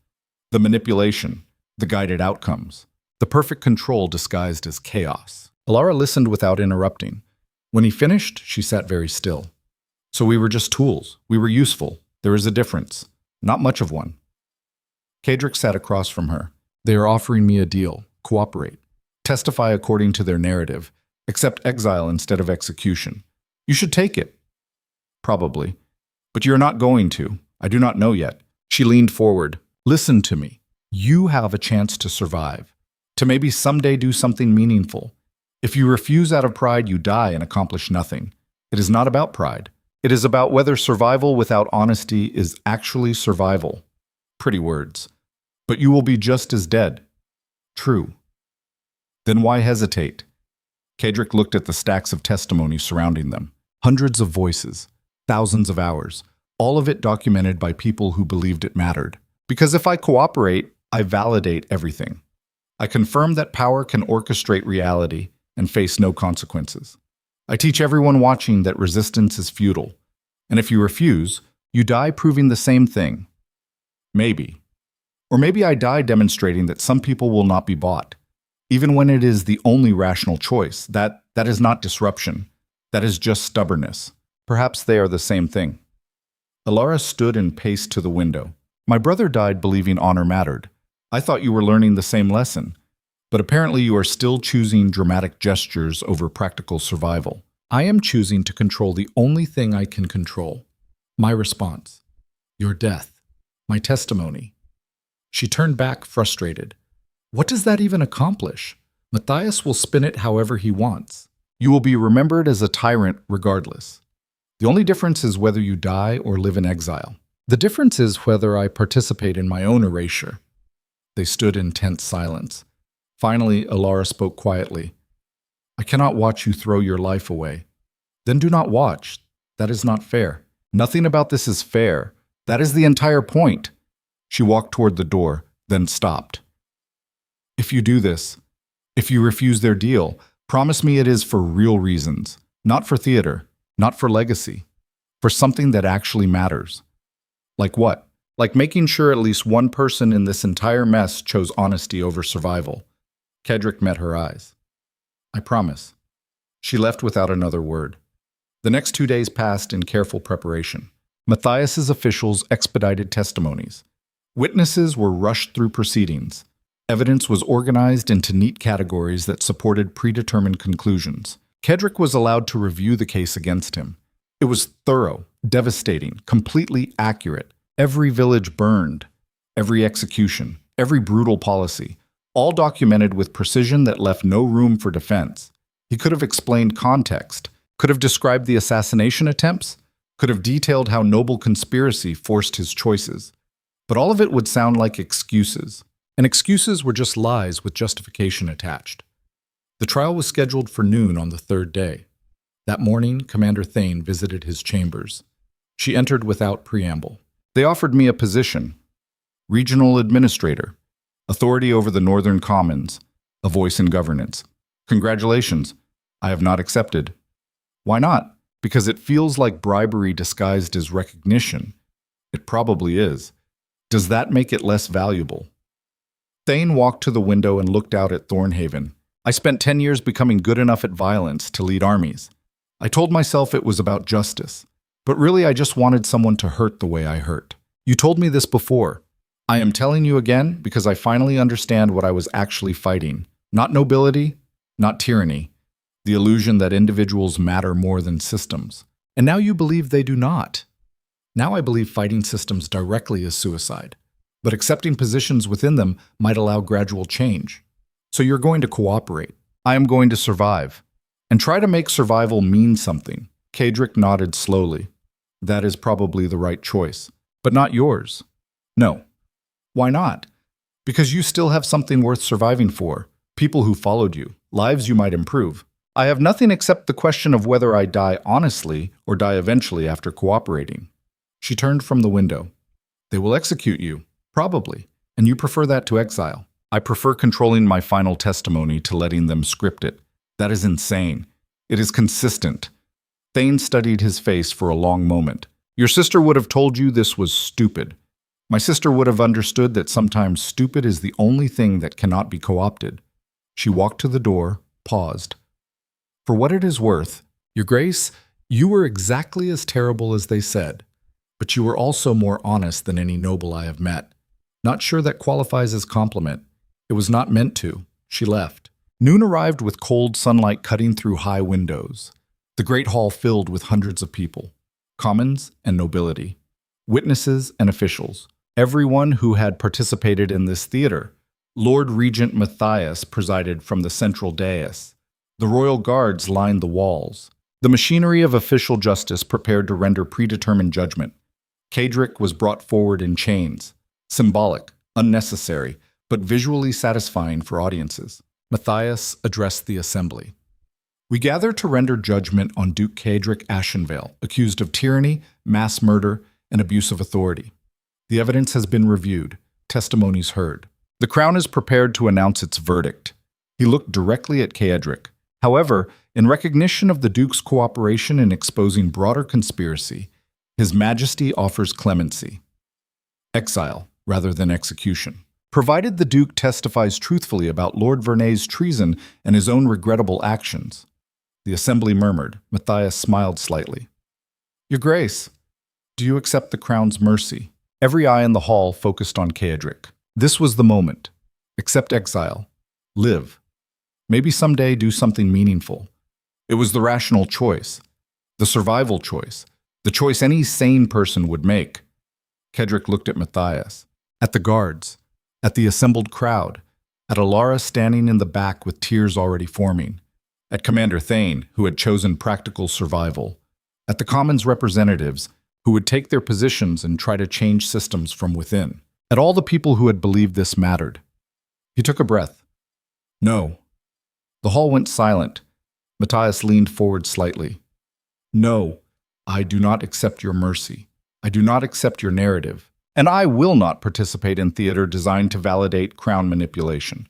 the manipulation, the guided outcomes, the perfect control disguised as chaos. Alara listened without interrupting. When he finished, she sat very still. So we were just tools. We were useful. There is a difference. Not much of one. Kadric sat across from her. They are offering me a deal. Cooperate. Testify according to their narrative. Accept exile instead of execution. You should take it. Probably. But you're not going to. I do not know yet. She leaned forward. Listen to me. You have a chance to survive. To maybe someday do something meaningful. If you refuse out of pride, you die and accomplish nothing. It is not about pride. It is about whether survival without honesty is actually survival. Pretty words. But you will be just as dead. True. Then why hesitate? Kadric looked at the stacks of testimony surrounding them. Hundreds of voices, thousands of hours, all of it documented by people who believed it mattered. Because if I cooperate, I validate everything. I confirm that power can orchestrate reality and face no consequences. I teach everyone watching that resistance is futile. And if you refuse, you die proving the same thing. Maybe. Or maybe I die demonstrating that some people will not be bought. Even when it is the only rational choice, that is not disruption. That is just stubbornness. Perhaps they are the same thing. Alara stood and paced to the window. My brother died believing honor mattered. I thought you were learning the same lesson. But apparently you are still choosing dramatic gestures over practical survival. I am choosing to control the only thing I can control. My response. Your death. My testimony. She turned back, frustrated. What does that even accomplish? Matthias will spin it however he wants. You will be remembered as a tyrant regardless. The only difference is whether you die or live in exile. The difference is whether I participate in my own erasure. They stood in tense silence. Finally, Alara spoke quietly. I cannot watch you throw your life away. Then do not watch. That is not fair. Nothing about this is fair. That is the entire point. She walked toward the door, then stopped. If you do this, if you refuse their deal, promise me it is for real reasons, not for theater, not for legacy, for something that actually matters. Like what? Like making sure at least one person in this entire mess chose honesty over survival. Kadric met her eyes. I promise. She left without another word. The next 2 days passed in careful preparation. Matthias's officials expedited testimonies. Witnesses were rushed through proceedings. Evidence was organized into neat categories that supported predetermined conclusions. Kadric was allowed to review the case against him. It was thorough, devastating, completely accurate. Every village burned, every execution, every brutal policy, all documented with precision that left no room for defense. He could have explained context, could have described the assassination attempts, could have detailed how noble conspiracy forced his choices. But all of it would sound like excuses. And excuses were just lies with justification attached. The trial was scheduled for noon on the third day. That morning, Commander Thane visited his chambers. She entered without preamble. They offered me a position. Regional administrator. Authority over the Northern Commons. A voice in governance. Congratulations. I have not accepted. Why not? Because it feels like bribery disguised as recognition. It probably is. Does that make it less valuable? Thane walked to the window and looked out at Thornhaven. I spent 10 years becoming good enough at violence to lead armies. I told myself it was about justice. But really I just wanted someone to hurt the way I hurt. You told me this before. I am telling you again because I finally understand what I was actually fighting. Not nobility, not tyranny. The illusion that individuals matter more than systems. And now you believe they do not. Now I believe fighting systems directly is suicide. But accepting positions within them might allow gradual change. So you're going to cooperate. I am going to survive. And try to make survival mean something. Kadric nodded slowly. That is probably the right choice. But not yours. No. Why not? Because you still have something worth surviving for. People who followed you. Lives you might improve. I have nothing except the question of whether I die honestly or die eventually after cooperating. She turned from the window. They will execute you. Probably. And you prefer that to exile. I prefer controlling my final testimony to letting them script it. That is insane. It is consistent. Thane studied his face for a long moment. Your sister would have told you this was stupid. My sister would have understood that sometimes stupid is the only thing that cannot be co-opted. She walked to the door, paused. For what it is worth, Your Grace, you were exactly as terrible as they said, but you were also more honest than any noble I have met. Not sure that qualifies as compliment. It was not meant to. She left. Noon arrived with cold sunlight cutting through high windows. The great hall filled with hundreds of people, commons and nobility, witnesses and officials, everyone who had participated in this theater. Lord Regent Matthias presided from the central dais. The royal guards lined the walls. The machinery of official justice prepared to render predetermined judgment. Cedric was brought forward in chains, symbolic, unnecessary, but visually satisfying for audiences. Matthias addressed the assembly. We gather to render judgment on Duke Cedric Ashenvale, accused of tyranny, mass murder, and abuse of authority. The evidence has been reviewed, testimonies heard. The Crown is prepared to announce its verdict. He looked directly at Cedric. However, in recognition of the Duke's cooperation in exposing broader conspiracy, His Majesty offers clemency. Exile, rather than execution. Provided the Duke testifies truthfully about Lord Vernay's treason and his own regrettable actions. The assembly murmured. Matthias smiled slightly. Your Grace, do you accept the Crown's mercy? Every eye in the hall focused on Cedric. This was the moment. Accept exile. Live. Maybe someday do something meaningful. It was the rational choice. The survival choice. The choice any sane person would make. Cedric looked at Matthias. At the guards. At the assembled crowd. At Alara standing in the back with tears already forming. At Commander Thane, who had chosen practical survival. At the Commons representatives, who would take their positions and try to change systems from within. At all the people who had believed this mattered. He took a breath. No. The hall went silent. Matthias leaned forward slightly. No, I do not accept your mercy. I do not accept your narrative. And I will not participate in theater designed to validate Crown manipulation.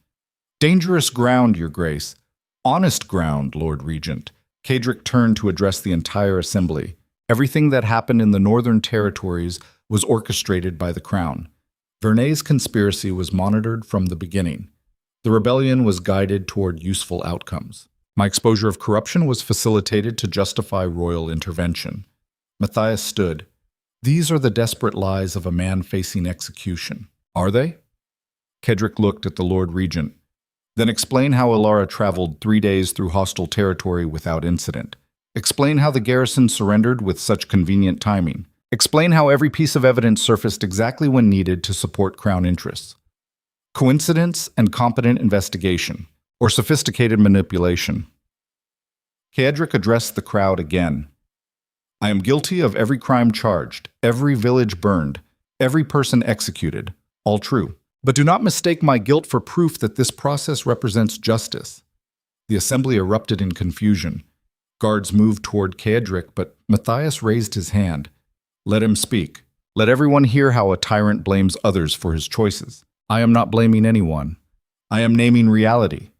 Dangerous ground, Your Grace. Honest ground, Lord Regent. Cedric turned to address the entire assembly. Everything that happened in the Northern Territories was orchestrated by the Crown. Vernay's conspiracy was monitored from the beginning. The rebellion was guided toward useful outcomes. My exposure of corruption was facilitated to justify royal intervention. Matthias stood. These are the desperate lies of a man facing execution. Are they? Cedric looked at the Lord Regent. Then explain how Alara traveled 3 days through hostile territory without incident. Explain how the garrison surrendered with such convenient timing. Explain how every piece of evidence surfaced exactly when needed to support Crown interests. Coincidence and competent investigation, or sophisticated manipulation. Cedric addressed the crowd again. I am guilty of every crime charged, every village burned, every person executed, all true. But do not mistake my guilt for proof that this process represents justice. The assembly erupted in confusion. Guards moved toward Cedric, but Matthias raised his hand. Let him speak. Let everyone hear how a tyrant blames others for his choices. I am not blaming anyone. I am naming reality.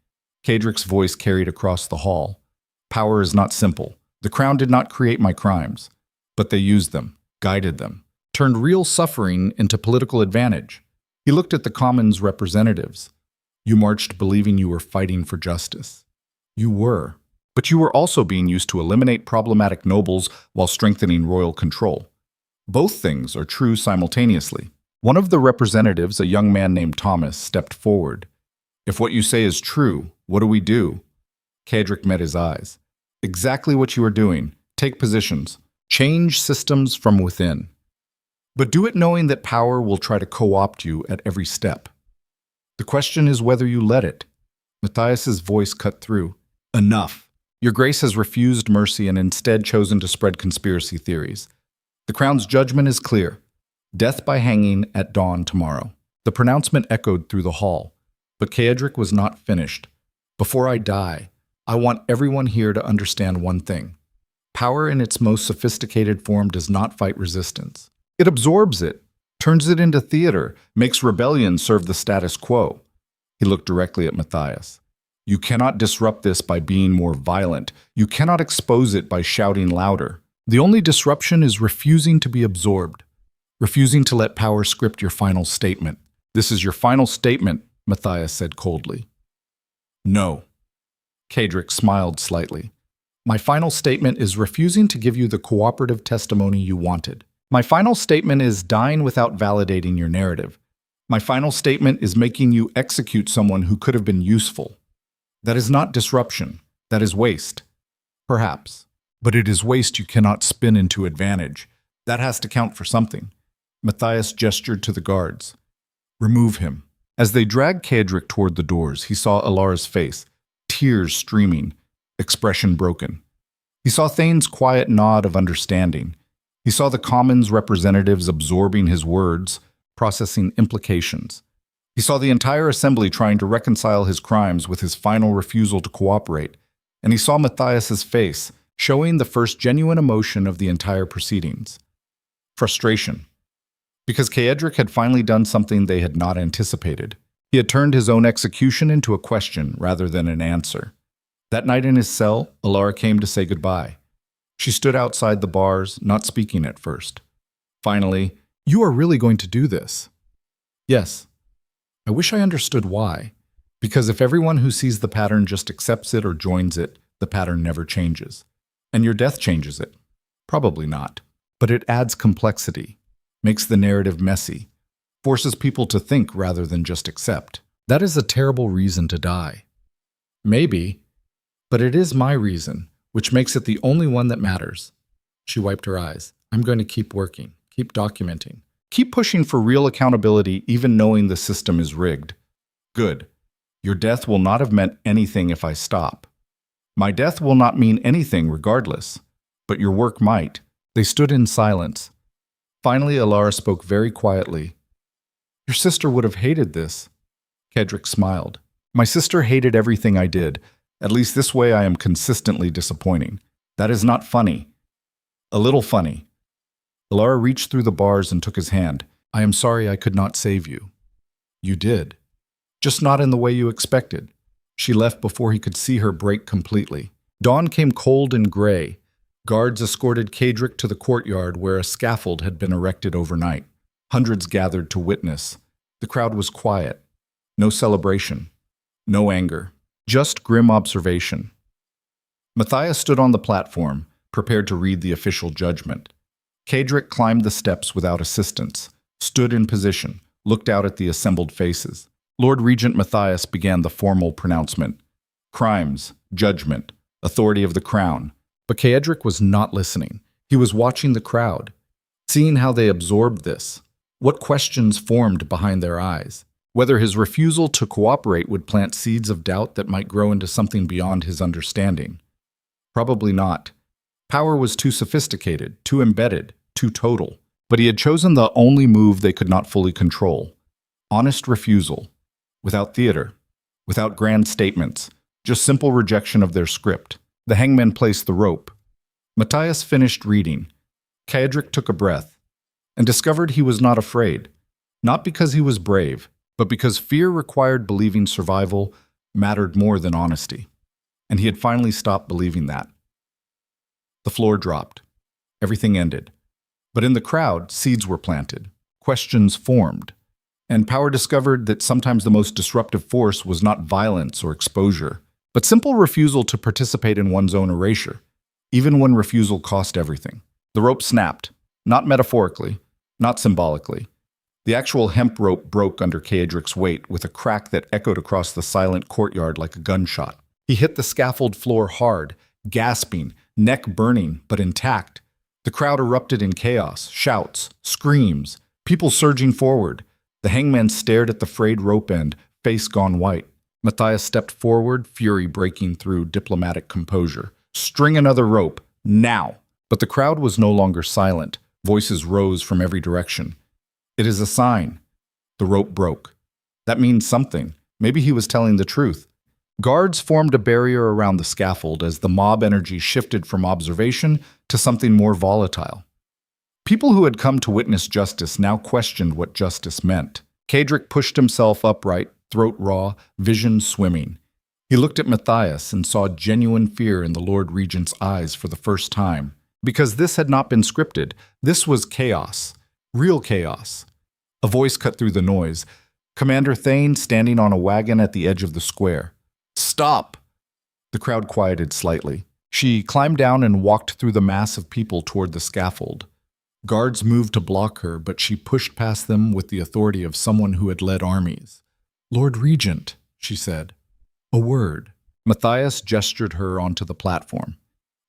Cedric's voice carried across the hall. Power is not simple. The Crown did not create my crimes, but they used them, guided them, turned real suffering into political advantage. He looked at the Commons representatives. You marched believing you were fighting for justice. You were. But you were also being used to eliminate problematic nobles while strengthening royal control. Both things are true simultaneously. One of the representatives, a young man named Thomas, stepped forward. If what you say is true, what do we do? Cedric met his eyes. Exactly what you are doing. Take positions. Change systems from within. But do it knowing that power will try to co-opt you at every step. The question is whether you let it. Matthias's voice cut through. Enough. Your Grace has refused mercy and instead chosen to spread conspiracy theories. The Crown's judgment is clear. Death by hanging at dawn tomorrow. The pronouncement echoed through the hall. But Cedric was not finished. Before I die, I want everyone here to understand one thing. Power in its most sophisticated form does not fight resistance. It absorbs it, turns it into theater, makes rebellion serve the status quo. He looked directly at Matthias. You cannot disrupt this by being more violent. You cannot expose it by shouting louder. The only disruption is refusing to be absorbed, refusing to let power script your final statement. This is your final statement, Matthias said coldly. No. Cedric smiled slightly. My final statement is refusing to give you the cooperative testimony you wanted. My final statement is dying without validating your narrative. My final statement is making you execute someone who could have been useful. That is not disruption. That is waste. Perhaps. But it is waste you cannot spin into advantage. That has to count for something. Matthias gestured to the guards. Remove him. As they dragged Cedric toward the doors, he saw Alara's face, tears streaming, expression broken. He saw Thane's quiet nod of understanding. He saw the Commons representatives absorbing his words, processing implications. He saw the entire assembly trying to reconcile his crimes with his final refusal to cooperate, and he saw Matthias's face, showing the first genuine emotion of the entire proceedings. Frustration. Because Cedric had finally done something they had not anticipated. He had turned his own execution into a question rather than an answer. That night in his cell, Alara came to say goodbye. She stood outside the bars, not speaking at first. Finally, "You are really going to do this?" "Yes." "I wish I understood why. Because if everyone who sees the pattern just accepts it or joins it, the pattern never changes. And your death changes it. Probably not. But it adds complexity, makes the narrative messy, forces people to think rather than just accept. That is a terrible reason to die." "Maybe, but it is my reason, which makes it the only one that matters." She wiped her eyes. "I'm going to keep working, keep documenting, keep pushing for real accountability even knowing the system is rigged." "Good. Your death will not have meant anything if I stop. My death will not mean anything regardless, but your work might." They stood in silence. Finally, Alara spoke very quietly. "Your sister would have hated this." Cedric smiled. "My sister hated everything I did. At least this way I am consistently disappointing. That is not funny. A little funny." Alara reached through the bars and took his hand. "I am sorry I could not save you." "You did. Just not in the way you expected." She left before he could see her break completely. Dawn came cold and gray. Guards escorted Cedric to the courtyard where a scaffold had been erected overnight. Hundreds gathered to witness. The crowd was quiet. No celebration. No anger. Just grim observation. Matthias stood on the platform, prepared to read the official judgment. Cedric climbed the steps without assistance, stood in position, looked out at the assembled faces. Lord Regent Matthias began the formal pronouncement. Crimes, judgment, authority of the crown. But Cedric was not listening. He was watching the crowd, seeing how they absorbed this, what questions formed behind their eyes, whether his refusal to cooperate would plant seeds of doubt that might grow into something beyond his understanding. Probably not. Power was too sophisticated, too embedded, too total. But he had chosen the only move they could not fully control. Honest refusal. Without theater. Without grand statements. Just simple rejection of their script. The hangman placed the rope. Matthias finished reading. Cedric took a breath and discovered he was not afraid. Not because he was brave, but because fear required believing survival mattered more than honesty. And he had finally stopped believing that. The floor dropped. Everything ended. But in the crowd, seeds were planted. Questions formed. And power discovered that sometimes the most disruptive force was not violence or exposure, but simple refusal to participate in one's own erasure, even when refusal cost everything. The rope snapped, not metaphorically, not symbolically. The actual hemp rope broke under Cedric's weight with a crack that echoed across the silent courtyard like a gunshot. He hit the scaffold floor hard, gasping, neck burning, but intact. The crowd erupted in chaos, shouts, screams, people surging forward. The hangman stared at the frayed rope end, face gone white. Matthias stepped forward, fury breaking through diplomatic composure. "String another rope, now!" But the crowd was no longer silent. Voices rose from every direction. "It is a sign." The rope broke. That means something. Maybe he was telling the truth. Guards formed a barrier around the scaffold as the mob energy shifted from observation to something more volatile. People who had come to witness justice now questioned what justice meant. Cedric pushed himself upright, throat raw, vision swimming. He looked at Matthias and saw genuine fear in the Lord Regent's eyes for the first time. Because this had not been scripted. This was chaos. Real chaos. A voice cut through the noise. Commander Thane standing on a wagon at the edge of the square. "Stop!" The crowd quieted slightly. She climbed down and walked through the mass of people toward the scaffold. Guards moved to block her, but she pushed past them with the authority of someone who had led armies. "Lord Regent," she said. "A word." Matthias gestured her onto the platform.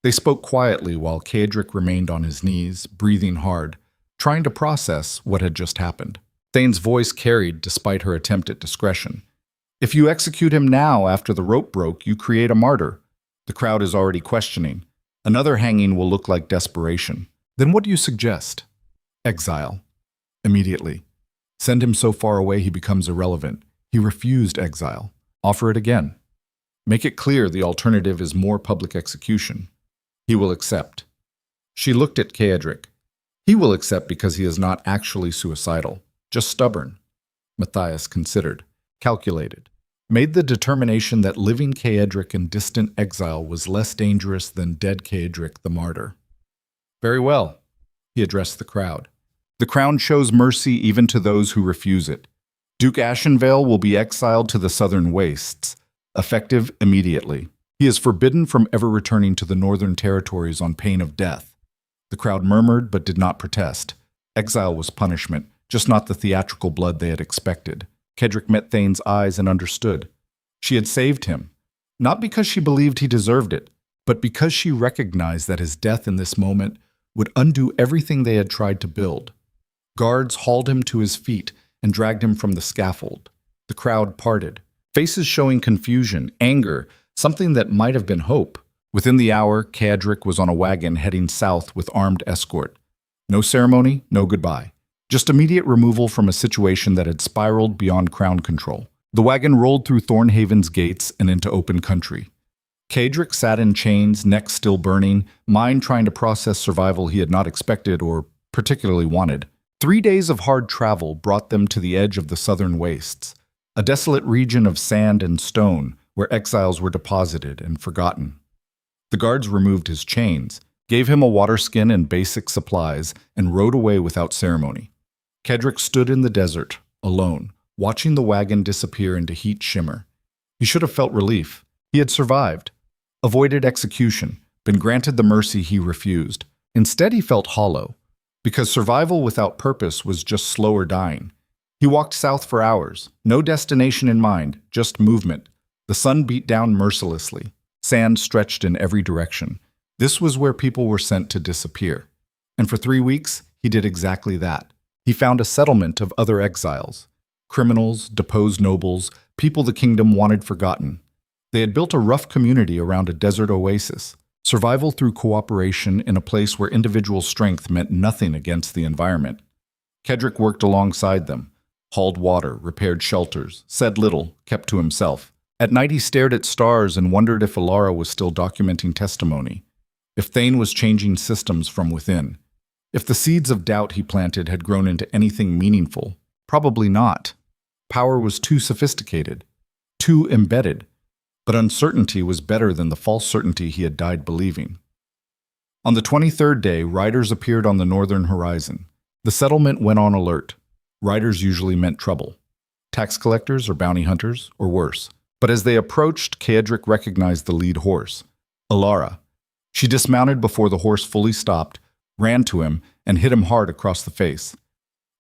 They spoke quietly while Cedric remained on his knees, breathing hard, trying to process what had just happened. Thane's voice carried despite her attempt at discretion. "If you execute him now after the rope broke, you create a martyr. The crowd is already questioning. Another hanging will look like desperation. Then what do you suggest?" "Exile. Immediately. Send him so far away he becomes irrelevant." He refused exile. "Offer it again. Make it clear the alternative is more public execution. He will accept." She looked at Cedric. "He will accept because he is not actually suicidal, just stubborn." Matthias considered, calculated, made the determination that living Cedric in distant exile was less dangerous than dead Cedric the martyr. "Very well," he addressed the crowd. "The crown shows mercy even to those who refuse it. Duke Ashenvale will be exiled to the southern wastes, effective immediately. He is forbidden from ever returning to the northern territories on pain of death." The crowd murmured but did not protest. Exile was punishment, just not the theatrical blood they had expected. Cedric met Thane's eyes and understood. She had saved him, not because she believed he deserved it, but because she recognized that his death in this moment would undo everything they had tried to build. Guards hauled him to his feet and dragged him from the scaffold. The crowd parted, faces showing confusion, anger, something that might have been hope. Within the hour, Cedric was on a wagon heading south with armed escort. No ceremony, no goodbye. Just immediate removal from a situation that had spiraled beyond crown control. The wagon rolled through Thornhaven's gates and into open country. Cedric sat in chains, neck still burning, mind trying to process survival he had not expected or particularly wanted. 3 days of hard travel brought them to the edge of the southern wastes, a desolate region of sand and stone where exiles were deposited and forgotten. The guards removed his chains, gave him a water skin and basic supplies, and rode away without ceremony. Cedric stood in the desert, alone, watching the wagon disappear into heat shimmer. He should have felt relief. He had survived, avoided execution, been granted the mercy he refused. Instead, he felt hollow, because survival without purpose was just slower dying. He walked south for hours, no destination in mind, just movement. The sun beat down mercilessly. Sand stretched in every direction. This was where people were sent to disappear. And for 3 weeks, he did exactly that. He found a settlement of other exiles. Criminals, deposed nobles, people the kingdom wanted forgotten. They had built a rough community around a desert oasis. Survival through cooperation in a place where individual strength meant nothing against the environment. Cedric worked alongside them, hauled water, repaired shelters, said little, kept to himself. At night he stared at stars and wondered if Alara was still documenting testimony, if Thane was changing systems from within, if the seeds of doubt he planted had grown into anything meaningful. Probably not. Power was too sophisticated, too embedded, but uncertainty was better than the false certainty he had died believing. On the 23rd day, riders appeared on the northern horizon. The settlement went on alert. Riders usually meant trouble. Tax collectors or bounty hunters, or worse. But as they approached, Cedric recognized the lead horse, Alara. She dismounted before the horse fully stopped, ran to him, and hit him hard across the face.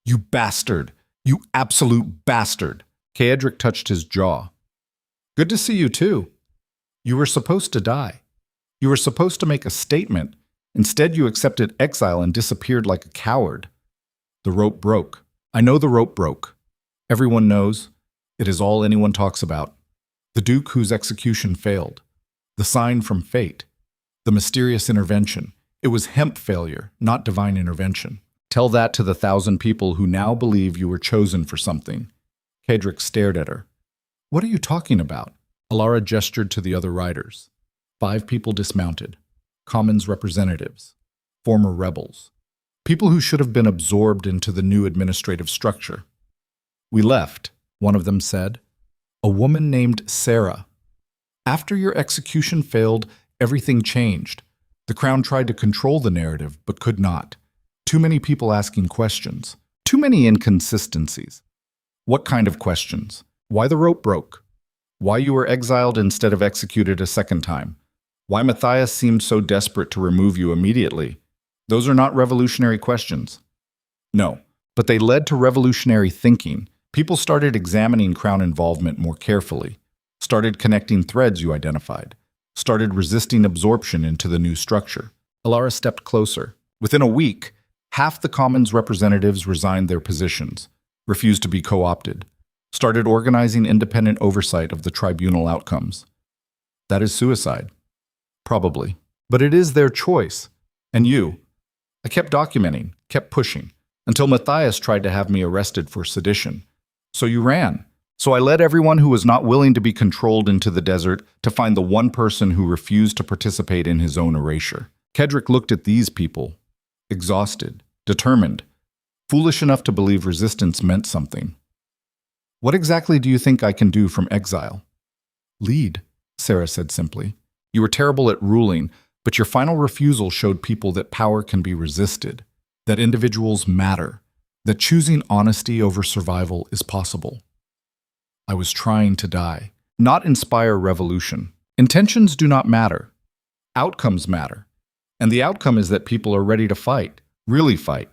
"You bastard! You absolute bastard!" Cedric touched his jaw. "Good to see you too. You were supposed to die. You were supposed to make a statement. Instead, you accepted exile and disappeared like a coward." "The rope broke. I know the rope broke. Everyone knows. It is all anyone talks about. The Duke whose execution failed. The sign from fate. The mysterious intervention. It was hemp failure, not divine intervention. Tell that to the 1,000 people who now believe you were chosen for something." Cedric stared at her. "What are you talking about?" Alara gestured to the other riders. 5 people dismounted. Commons representatives. Former rebels. People who should have been absorbed into the new administrative structure. "We left," one of them said. "A woman named Sarah. After your execution failed, everything changed. The crown tried to control the narrative, but could not. Too many people asking questions. Too many inconsistencies." "What kind of questions? Why the rope broke? Why you were exiled instead of executed a second time? Why Matthias seemed so desperate to remove you immediately? Those are not revolutionary questions. No, but they led to revolutionary thinking. People started examining Crown involvement more carefully, started connecting threads you identified, started resisting absorption into the new structure. Alara stepped closer. Within a week, half the Commons representatives resigned their positions, refused to be co-opted, started organizing independent oversight of the tribunal outcomes. That is suicide. Probably. But it is their choice. And you? I kept documenting, kept pushing, until Matthias tried to have me arrested for sedition. So you ran. So I led everyone who was not willing to be controlled into the desert to find the one person who refused to participate in his own erasure. Kedrick looked at these people, exhausted, determined, foolish enough to believe resistance meant something. What exactly do you think I can do from exile? Lead, Sarah said simply. You were terrible at ruling, but your final refusal showed people that power can be resisted, that individuals matter, that choosing honesty over survival is possible. I was trying to die, not inspire revolution. Intentions do not matter. Outcomes matter. And the outcome is that people are ready to fight, really fight,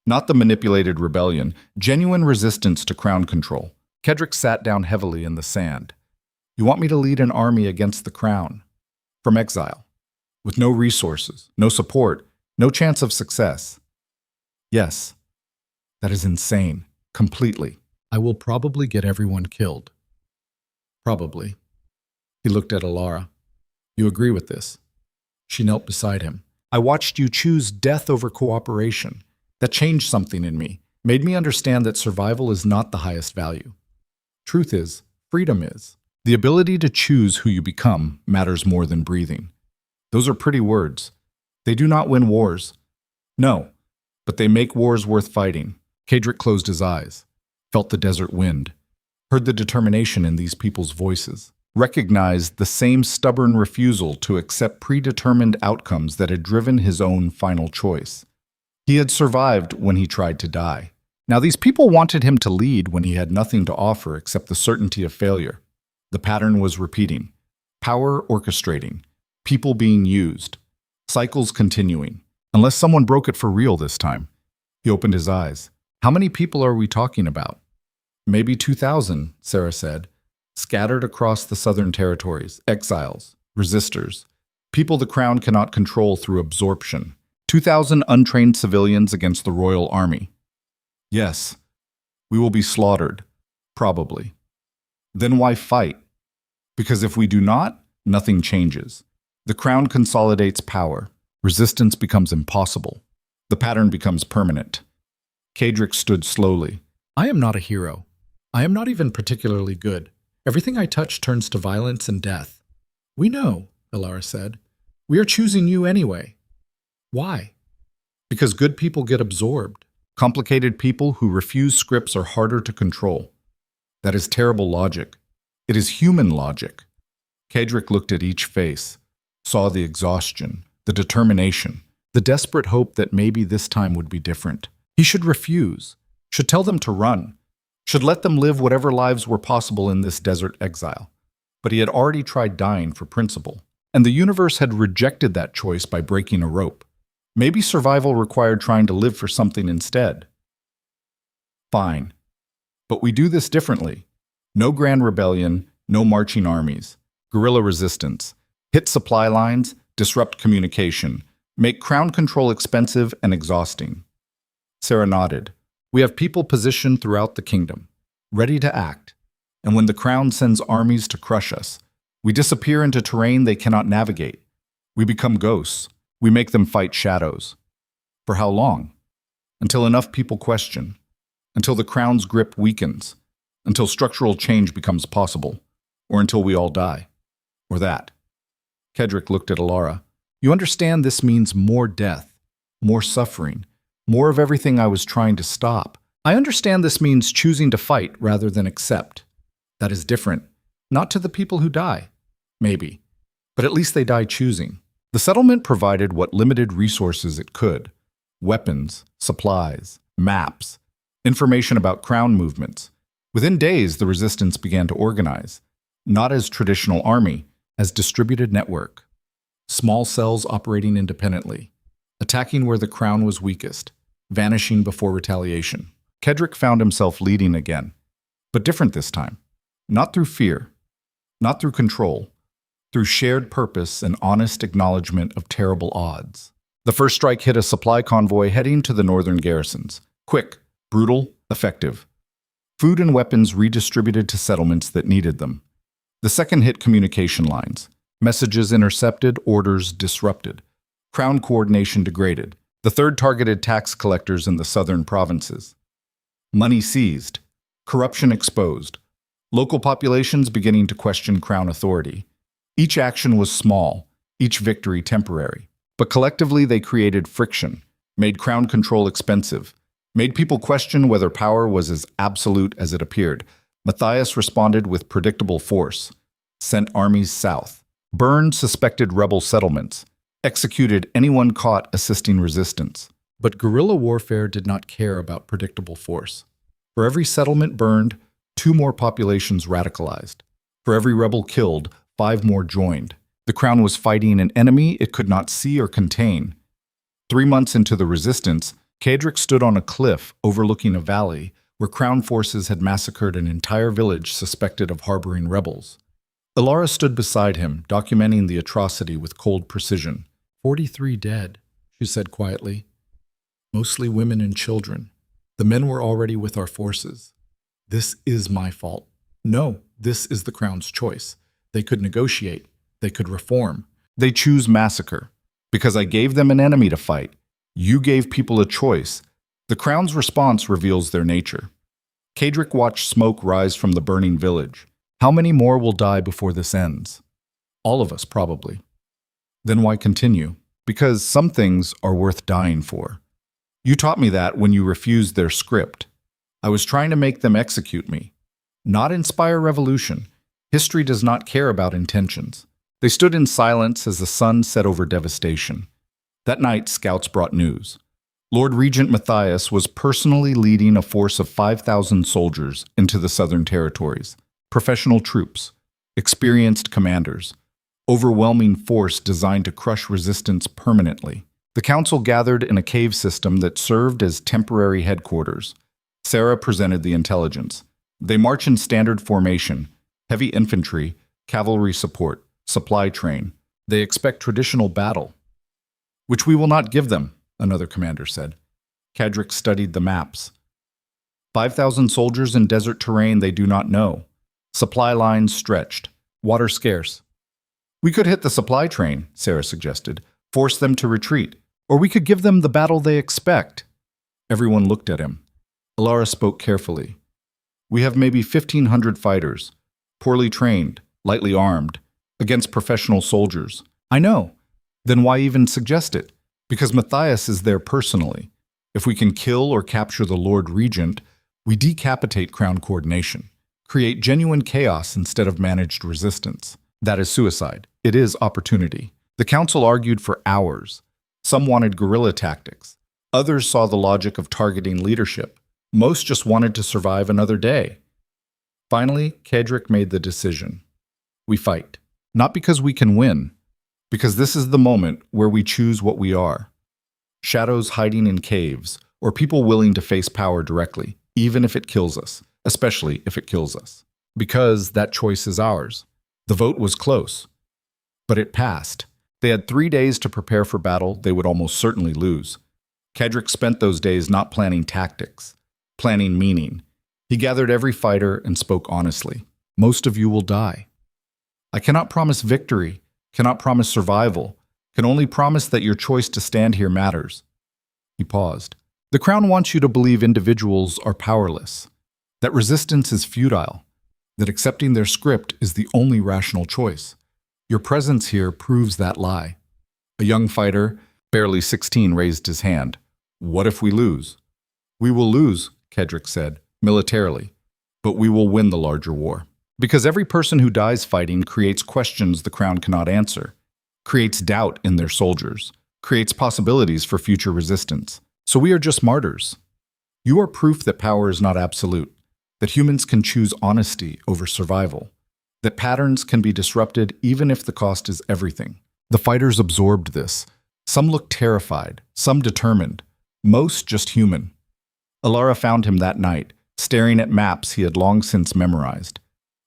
not the manipulated rebellion, genuine resistance to crown control. Kedrick sat down heavily in the sand. You want me to lead an army against the crown? From exile, with no resources, no support, no chance of success. Yes, that is insane, completely. I will probably get everyone killed. Probably. He looked at Alara. You agree with this? She knelt beside him. I watched you choose death over cooperation. That changed something in me, made me understand that survival is not the highest value. Truth is, freedom is. The ability to choose who you become matters more than breathing. Those are pretty words. They do not win wars. No, but they make wars worth fighting. Kedrick closed his eyes, felt the desert wind, heard the determination in these people's voices, recognized the same stubborn refusal to accept predetermined outcomes that had driven his own final choice. He had survived when he tried to die. Now these people wanted him to lead when he had nothing to offer except the certainty of failure. The pattern was repeating. Power orchestrating. People being used. Cycles continuing. Unless someone broke it for real this time. He opened his eyes. How many people are we talking about? Maybe 2,000, Sarah said. Scattered across the southern territories. Exiles. Resistors. People the crown cannot control through absorption. 2,000 untrained civilians against the royal army. Yes. We will be slaughtered. Probably. Then why fight? Because if we do not, nothing changes. The crown consolidates power. Resistance becomes impossible. The pattern becomes permanent. Kedrick stood slowly. I am not a hero. I am not even particularly good. Everything I touch turns to violence and death. We know, Alara said. We are choosing you anyway. Why? Because good people get absorbed. Complicated people who refuse scripts are harder to control. That is terrible logic. It is human logic. Kedrick looked at each face, saw the exhaustion, the determination, the desperate hope that maybe this time would be different. He should refuse, should tell them to run, should let them live whatever lives were possible in this desert exile. But he had already tried dying for principle, and the universe had rejected that choice by breaking a rope. Maybe survival required trying to live for something instead. Fine. But we do this differently. No grand rebellion, no marching armies, guerrilla resistance, hit supply lines, disrupt communication, make crown control expensive and exhausting. Sarah nodded. We have people positioned throughout the kingdom, ready to act. And when the crown sends armies to crush us, we disappear into terrain they cannot navigate. We become ghosts. We make them fight shadows. For how long? Until enough people question. Until the crown's grip weakens, until structural change becomes possible, or until we all die. Or that. Kedrick looked at Alara. You understand this means more death, more suffering, more of everything I was trying to stop. I understand this means choosing to fight rather than accept. That is different. Not to the people who die. Maybe. But at least they die choosing. The settlement provided what limited resources it could. Weapons, supplies, maps, information about crown movements. Within days, the resistance began to organize, not as traditional army, as distributed network. Small cells operating independently, attacking where the crown was weakest, vanishing before retaliation. Kedrick found himself leading again, but different this time. Not through fear, not through control, through shared purpose and honest acknowledgement of terrible odds. The first strike hit a supply convoy heading to the northern garrisons. Quick, brutal, effective. Food and weapons redistributed to settlements that needed them. The second hit communication lines. Messages intercepted, orders disrupted. Crown coordination degraded. The third targeted tax collectors in the southern provinces. Money seized. Corruption exposed. Local populations beginning to question crown authority. Each action was small, each victory temporary. But collectively they created friction, made crown control expensive, made people question whether power was as absolute as it appeared. Matthias responded with predictable force, sent armies south, burned suspected rebel settlements, executed anyone caught assisting resistance. But guerrilla warfare did not care about predictable force. For every settlement burned, 2 more populations radicalized. For every rebel killed, 5 more joined. The crown was fighting an enemy it could not see or contain. 3 months into the resistance, Kedrick stood on a cliff overlooking a valley where crown forces had massacred an entire village suspected of harboring rebels. Ilara stood beside him, documenting the atrocity with cold precision. 43 dead, she said quietly. Mostly women and children. The men were already with our forces. This is my fault. No, this is the crown's choice. They could negotiate. They could reform. They choose massacre. Because I gave them an enemy to fight. You gave people a choice. The crown's response reveals their nature. Kedrick watched smoke rise from the burning village. How many more will die before this ends? All of us, probably. Then why continue? Because some things are worth dying for. You taught me that when you refused their script. I was trying to make them execute me, not inspire revolution. History does not care about intentions. They stood in silence as the sun set over devastation. That night, scouts brought news. Lord Regent Matthias was personally leading a force of 5,000 soldiers into the southern territories. Professional troops, experienced commanders, overwhelming force designed to crush resistance permanently. The council gathered in a cave system that served as temporary headquarters. Sarah presented the intelligence. They march in standard formation, heavy infantry, cavalry support, supply train. They expect traditional battle. Which we will not give them, another commander said. Kedrick studied the maps. 5,000 soldiers in desert terrain they do not know. Supply lines stretched. Water scarce. We could hit the supply train, Sarah suggested. Force them to retreat. Or we could give them the battle they expect. Everyone looked at him. Ilara spoke carefully. We have maybe 1,500 fighters, poorly trained, lightly armed, against professional soldiers. I know. Then why even suggest it? Because Matthias is there personally. If we can kill or capture the Lord Regent, we decapitate crown coordination, create genuine chaos instead of managed resistance. That is suicide. It is opportunity. The council argued for hours. Some wanted guerrilla tactics. Others saw the logic of targeting leadership. Most just wanted to survive another day. Finally, Kedrick made the decision. We fight. Not because we can win, because this is the moment where we choose what we are. Shadows hiding in caves, or people willing to face power directly, even if it kills us, especially if it kills us. Because that choice is ours. The vote was close, but it passed. They had 3 days to prepare for battle they would almost certainly lose. Kedrick spent those days not planning tactics, planning meaning. He gathered every fighter and spoke honestly. Most of you will die. I cannot promise victory, cannot promise survival, can only promise that your choice to stand here matters. He paused. The crown wants you to believe individuals are powerless, that resistance is futile, that accepting their script is the only rational choice. Your presence here proves that lie. A young fighter, barely 16, raised his hand. What if we lose? We will lose, Kedrick said, militarily, but we will win the larger war. Because every person who dies fighting creates questions the crown cannot answer, creates doubt in their soldiers, creates possibilities for future resistance. So we are just martyrs. You are proof that power is not absolute, that humans can choose honesty over survival, that patterns can be disrupted even if the cost is everything. The fighters absorbed this. Some looked terrified, some determined, most just human. Alara found him that night, staring at maps he had long since memorized.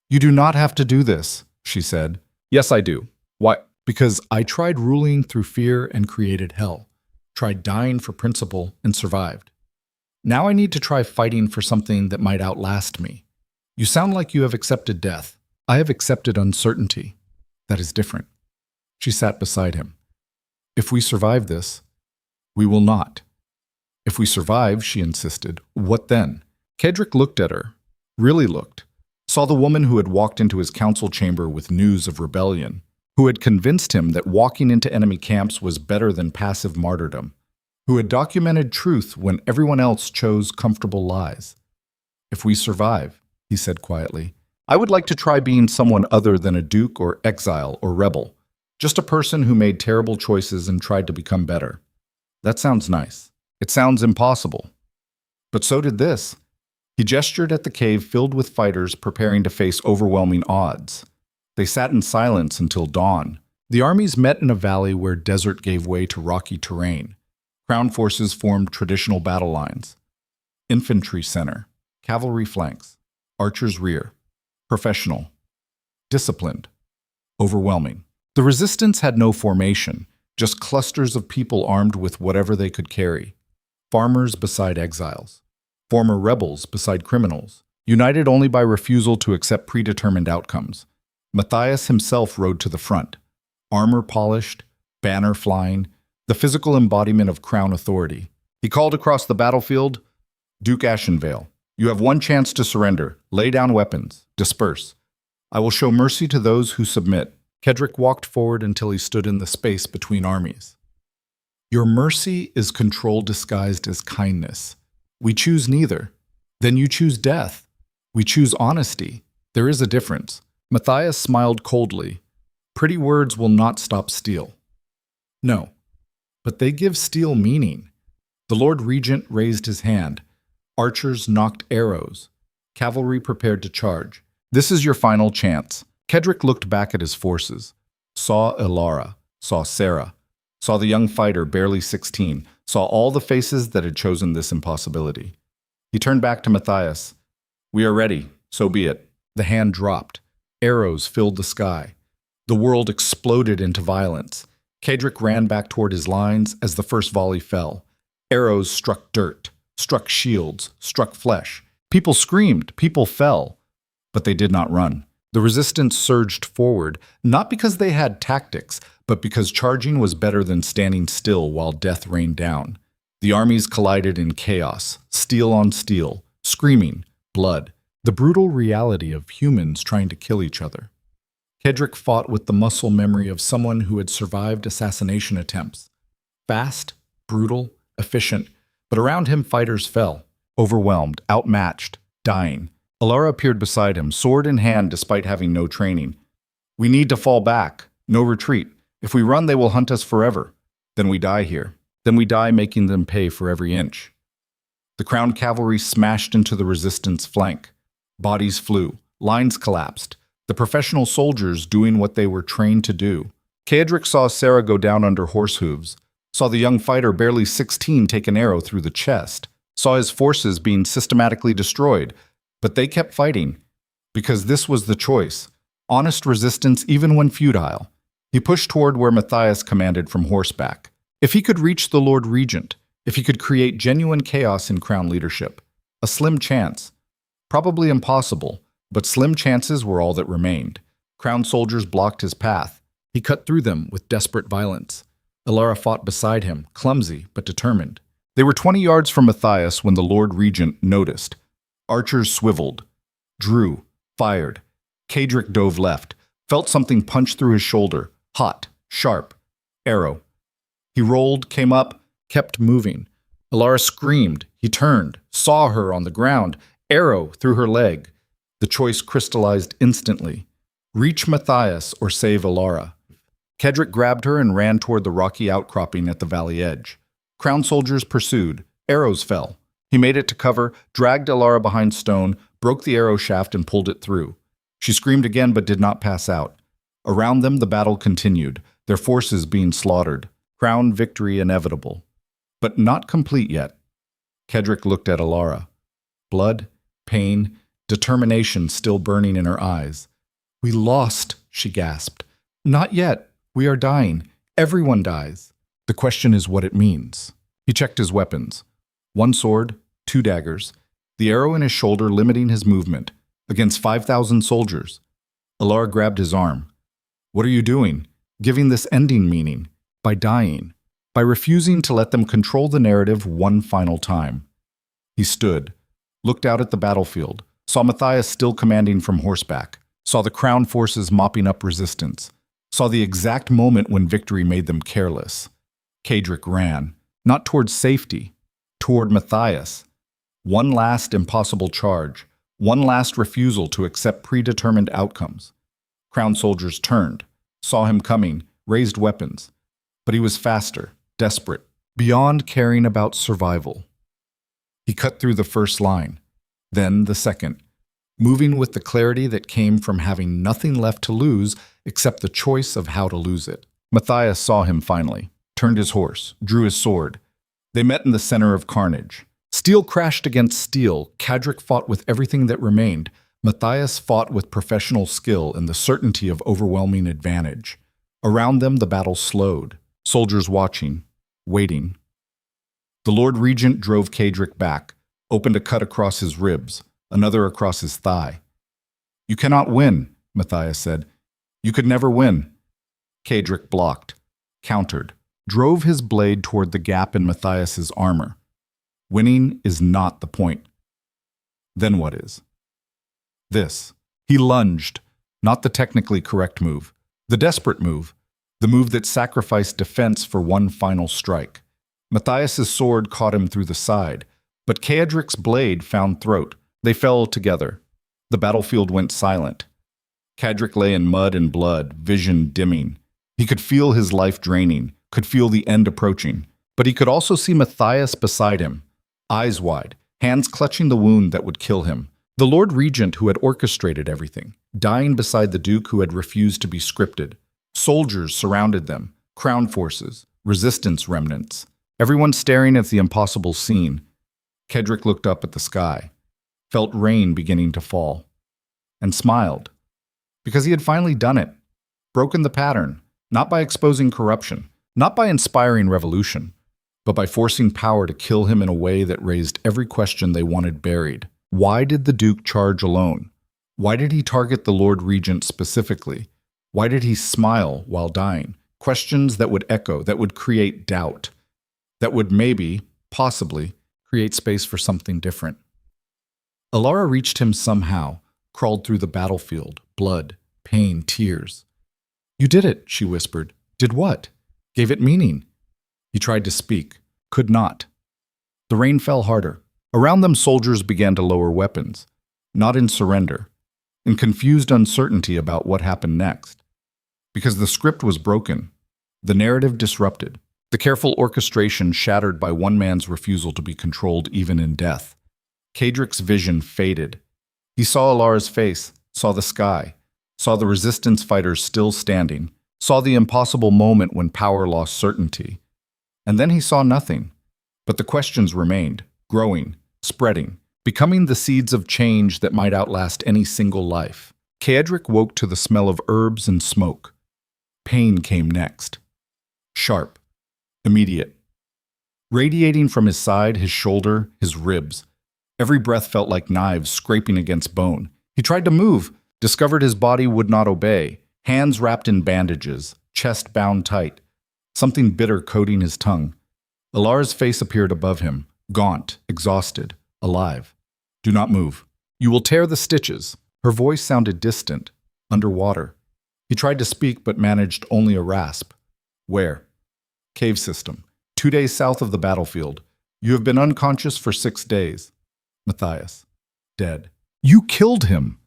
"You do not have to do this," she said. "Yes, I do." "Why?" "Because I tried ruling through fear and created hell. Tried dying for principle and survived. Now I need to try fighting for something that might outlast me. You sound like you have accepted death. I have accepted uncertainty. That is different." She sat beside him. "If we survive this, we will not." "If we survive," she insisted, "what then?" Kedrick looked at her, really looked, saw the woman who had walked into his council chamber with news of rebellion, who had convinced him that walking into enemy camps was better than passive martyrdom, who had documented truth when everyone else chose comfortable lies. "If we survive," he said quietly, "I would like to try being someone other than a duke or exile or rebel, just a person who made terrible choices and tried to become better." That sounds nice. It sounds impossible. But so did this. He gestured at the cave filled with fighters preparing to face overwhelming odds. They sat in silence until dawn. The armies met in a valley where desert gave way to rocky terrain. Crown forces formed traditional battle lines. Infantry center, cavalry flanks, archers rear. Professional. Disciplined. Overwhelming. The resistance had no formation, just clusters of people armed with whatever they could carry. Farmers beside exiles. Former rebels beside criminals, united only by refusal to accept predetermined outcomes. Matthias himself rode to the front, armor polished, banner flying, the physical embodiment of crown authority. He called across the battlefield, "Duke Ashenvale, you have one chance to surrender. Lay down weapons. Disperse. I will show mercy to those who submit." Kedrick walked forward until he stood in the space between armies. "Your mercy is control disguised as kindness. We choose neither. Then you choose death. We choose honesty. There is a difference." Matthias smiled coldly. "Pretty words will not stop steel." "No, but they give steel meaning." The Lord Regent raised his hand. Archers knocked arrows. Cavalry prepared to charge. "This is your final chance." Kedrick looked back at his forces, saw Alara, saw Sarah, saw the young fighter, barely 16, saw all the faces that had chosen this impossibility. He turned back to Matthias. "We are ready, so be it." The hand dropped. Arrows filled the sky. The world exploded into violence. Kedrick ran back toward his lines as the first volley fell. Arrows struck dirt, struck shields, struck flesh. People screamed, people fell, but they did not run. The resistance surged forward, not because they had tactics, but because charging was better than standing still while death rained down. The armies collided in chaos, steel on steel, screaming, blood, the brutal reality of humans trying to kill each other. Kedrick fought with the muscle memory of someone who had survived assassination attempts. Fast, brutal, efficient, but around him fighters fell, overwhelmed, outmatched, dying. Alara appeared beside him, sword in hand despite having no training. "We need to fall back. No retreat. If we run, they will hunt us forever. Then we die here. Then we die making them pay for every inch." The crowned cavalry smashed into the resistance flank. Bodies flew. Lines collapsed. The professional soldiers doing what they were trained to do. Kedrick saw Sarah go down under horse hooves. Saw the young fighter, barely 16, take an arrow through the chest. Saw his forces being systematically destroyed. But they kept fighting, because this was the choice. Honest resistance even when futile. He pushed toward where Matthias commanded from horseback. If he could reach the Lord Regent, if he could create genuine chaos in crown leadership, a slim chance. Probably impossible, but slim chances were all that remained. Crown soldiers blocked his path. He cut through them with desperate violence. Alara fought beside him, clumsy but determined. They were 20 yards from Matthias when the Lord Regent noticed. Archers swiveled, drew, fired. Kedrick dove left, felt something punch through his shoulder, hot, sharp. Arrow. He rolled, came up, kept moving. Alara screamed. He turned, saw her on the ground, arrow through her leg. The choice crystallized instantly. Reach Matthias or save Alara. Kedrick grabbed her and ran toward the rocky outcropping at the valley edge. Crown soldiers pursued. Arrows fell. He made it to cover, dragged Alara behind stone, broke the arrow shaft and pulled it through. She screamed again but did not pass out. Around them the battle continued. their forces being slaughtered, crown victory inevitable. But not complete yet. Kedrick looked at Alara. Blood, pain, determination still burning in her eyes. "We lost," she gasped. "Not yet. We are dying. Everyone dies. The question is what it means." He checked his weapons. 1 sword, 2 daggers, the arrow in his shoulder limiting his movement, against 5,000 soldiers. Alara grabbed his arm. "What are you doing? Giving this ending meaning. By dying. By refusing to let them control the narrative one final time." He stood, looked out at the battlefield, saw Matthias still commanding from horseback, saw the crown forces mopping up resistance, saw the exact moment when victory made them careless. Kedrick ran, not toward safety, toward Matthias. One last impossible charge, one last refusal to accept predetermined outcomes. Crown soldiers turned, saw him coming, raised weapons. But he was faster, desperate, beyond caring about survival. He cut through the first line, then the second, moving with the clarity that came from having nothing left to lose except the choice of how to lose it. Matthias saw him finally, turned his horse, drew his sword. They met in the center of carnage. Steel crashed against steel. Kedrick fought with everything that remained. Matthias fought with professional skill and the certainty of overwhelming advantage. Around them, the battle slowed, soldiers watching, waiting. The Lord Regent drove Kedrick back, opened a cut across his ribs, another across his thigh. "You cannot win," Matthias said. "You could never win." Kedrick blocked, countered, drove his blade toward the gap in Matthias's armor. Winning is not the point. Then what is? This. He lunged, not the technically correct move, the desperate move, the move that sacrificed defense for one final strike. Matthias's sword caught him through the side, but Kedrick's blade found throat. They fell together. The battlefield went silent. Kedrick lay in mud and blood, vision dimming. He could feel his life draining, could feel the end approaching, but he could also see Matthias beside him, eyes wide, hands clutching the wound that would kill him. The Lord Regent who had orchestrated everything, dying beside the Duke who had refused to be scripted. Soldiers surrounded them, crown forces, resistance remnants, everyone staring at the impossible scene. Kedrick looked up at the sky, felt rain beginning to fall, and smiled. Because he had finally done it, broken the pattern, not by exposing corruption, not by inspiring revolution, but by forcing power to kill him in a way that raised every question they wanted buried. Why did the Duke charge alone? Why did he target the Lord Regent specifically? Why did he smile while dying? Questions that would echo, that would create doubt, that would maybe, possibly, create space for something different. Alara reached him somehow, crawled through the battlefield, blood, pain, tears. "You did it," she whispered. "Did what?" "Gave it meaning." He tried to speak, could not. The rain fell harder. Around them, soldiers began to lower weapons, not in surrender, in confused uncertainty about what happened next. Because the script was broken, the narrative disrupted, the careful orchestration shattered by one man's refusal to be controlled even in death. Kedrick's vision faded. He saw Alara's face, saw the sky, saw the resistance fighters still standing, saw the impossible moment when power lost certainty. And then he saw nothing. But the questions remained, growing, spreading, becoming the seeds of change that might outlast any single life. Kedrick woke to the smell of herbs and smoke. Pain came next. Sharp, immediate. Radiating from his side, his shoulder, his ribs. Every breath felt like knives scraping against bone. He tried to move, discovered his body would not obey. Hands wrapped in bandages, chest bound tight. Something bitter coating his tongue. Alara's face appeared above him, gaunt, exhausted, alive. "Do not move. You will tear the stitches." Her voice sounded distant, underwater. He tried to speak but managed only a rasp. "Where?" "Cave system. 2 days south of the battlefield. You have been unconscious for 6 days. Matthias. Dead." "You killed him!"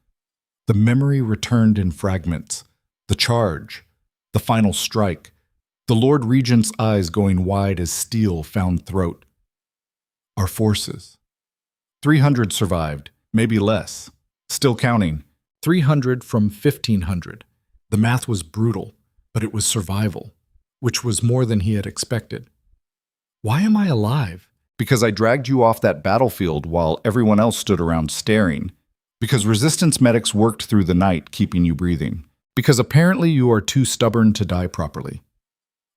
The memory returned in fragments. The charge. The final strike. The Lord Regent's eyes going wide as steel found throat. "Our forces." 300 survived, maybe less. Still counting. 300 from 1,500. The math was brutal. But it was survival, which was more than he had expected. Why am I alive? Because I dragged you off that battlefield while everyone else stood around staring. Because resistance medics worked through the night, keeping you breathing. Because apparently you are too stubborn to die properly.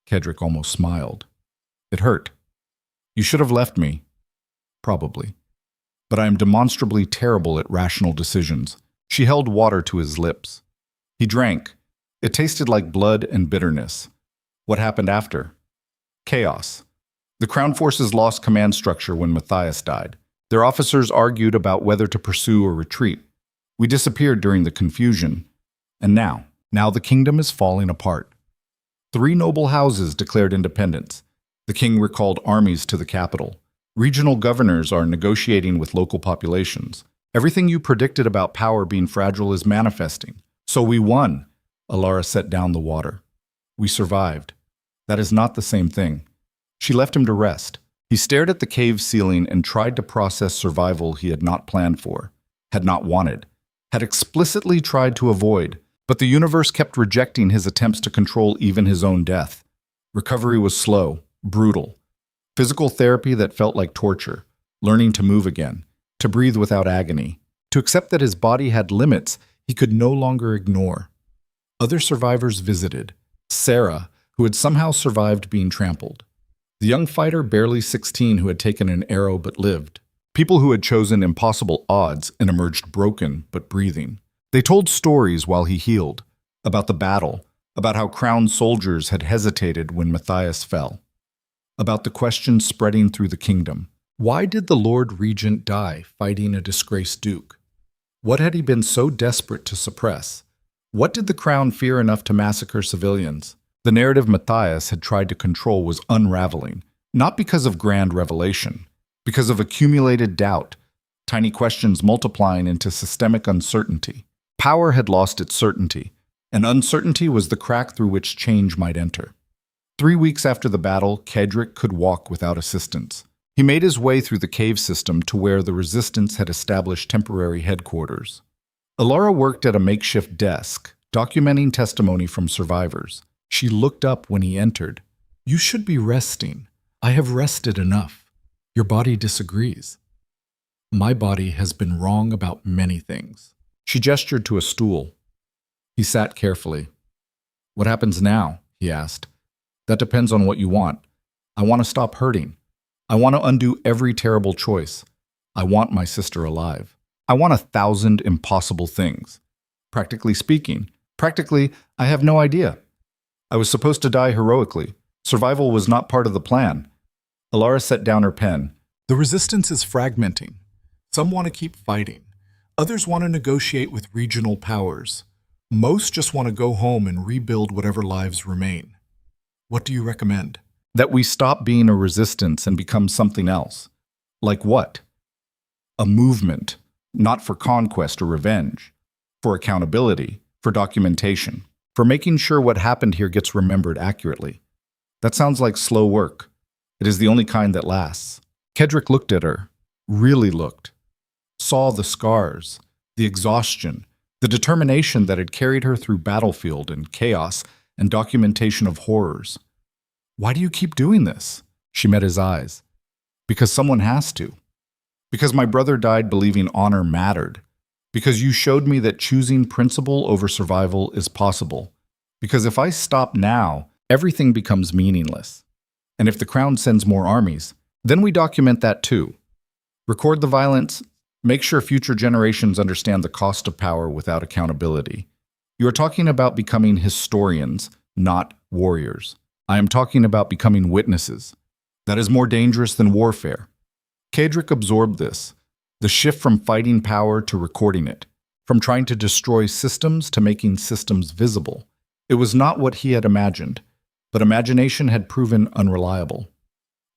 Kedrick almost smiled. It hurt. You should have left me. Probably. But I am demonstrably terrible at rational decisions. She held water to his lips. He drank. It tasted like blood and bitterness. What happened after? Chaos. The Crown Forces lost command structure when Matthias died. Their officers argued about whether to pursue or retreat. We disappeared during the confusion. And now the kingdom is falling apart. 3 noble houses declared independence. The king recalled armies to the capital. Regional governors are negotiating with local populations. Everything you predicted about power being fragile is manifesting. So we won. Alara set down the water. We survived. That is not the same thing. She left him to rest. He stared at the cave ceiling and tried to process survival he had not planned for, had not wanted, had explicitly tried to avoid, but the universe kept rejecting his attempts to control even his own death. Recovery was slow, brutal. Physical therapy that felt like torture, learning to move again, to breathe without agony, to accept that his body had limits he could no longer ignore. Other survivors visited. Sarah, who had somehow survived being trampled. The young fighter, barely 16, who had taken an arrow but lived. People who had chosen impossible odds and emerged broken but breathing. They told stories while he healed, about the battle, about how crowned soldiers had hesitated when Matthias fell, about the questions spreading through the kingdom. Why did the Lord Regent die fighting a disgraced duke? What had he been so desperate to suppress? What did the crown fear enough to massacre civilians? The narrative Matthias had tried to control was unraveling, not because of grand revelation, because of accumulated doubt, tiny questions multiplying into systemic uncertainty. Power had lost its certainty, and uncertainty was the crack through which change might enter. 3 weeks after the battle, Kedrick could walk without assistance. He made his way through the cave system to where the resistance had established temporary headquarters. Alara worked at a makeshift desk, documenting testimony from survivors. She looked up when he entered. You should be resting. I have rested enough. Your body disagrees. My body has been wrong about many things. She gestured to a stool. He sat carefully. What happens now? He asked. That depends on what you want. I want to stop hurting. I want to undo every terrible choice. I want my sister alive. I want 1,000 impossible things. Practically speaking, I have no idea. I was supposed to die heroically. Survival was not part of the plan. Alara set down her pen. The resistance is fragmenting. Some want to keep fighting. Others want to negotiate with regional powers. Most just want to go home and rebuild whatever lives remain. What do you recommend? That we stop being a resistance and become something else. Like what? A movement, not for conquest or revenge, for accountability, for documentation, for making sure what happened here gets remembered accurately. That sounds like slow work. It is the only kind that lasts. Kedrick looked at her, really looked, saw the scars, the exhaustion, the determination that had carried her through battlefield and chaos and documentation of horrors. Why do you keep doing this? She met his eyes. Because someone has to. Because my brother died believing honor mattered. Because you showed me that choosing principle over survival is possible. Because if I stop now, everything becomes meaningless. And if the crown sends more armies, then we document that too. Record the violence, make sure future generations understand the cost of power without accountability. You are talking about becoming historians, not warriors. I am talking about becoming witnesses. That is more dangerous than warfare. Kedrick absorbed this, the shift from fighting power to recording it, from trying to destroy systems to making systems visible. It was not what he had imagined, but imagination had proven unreliable.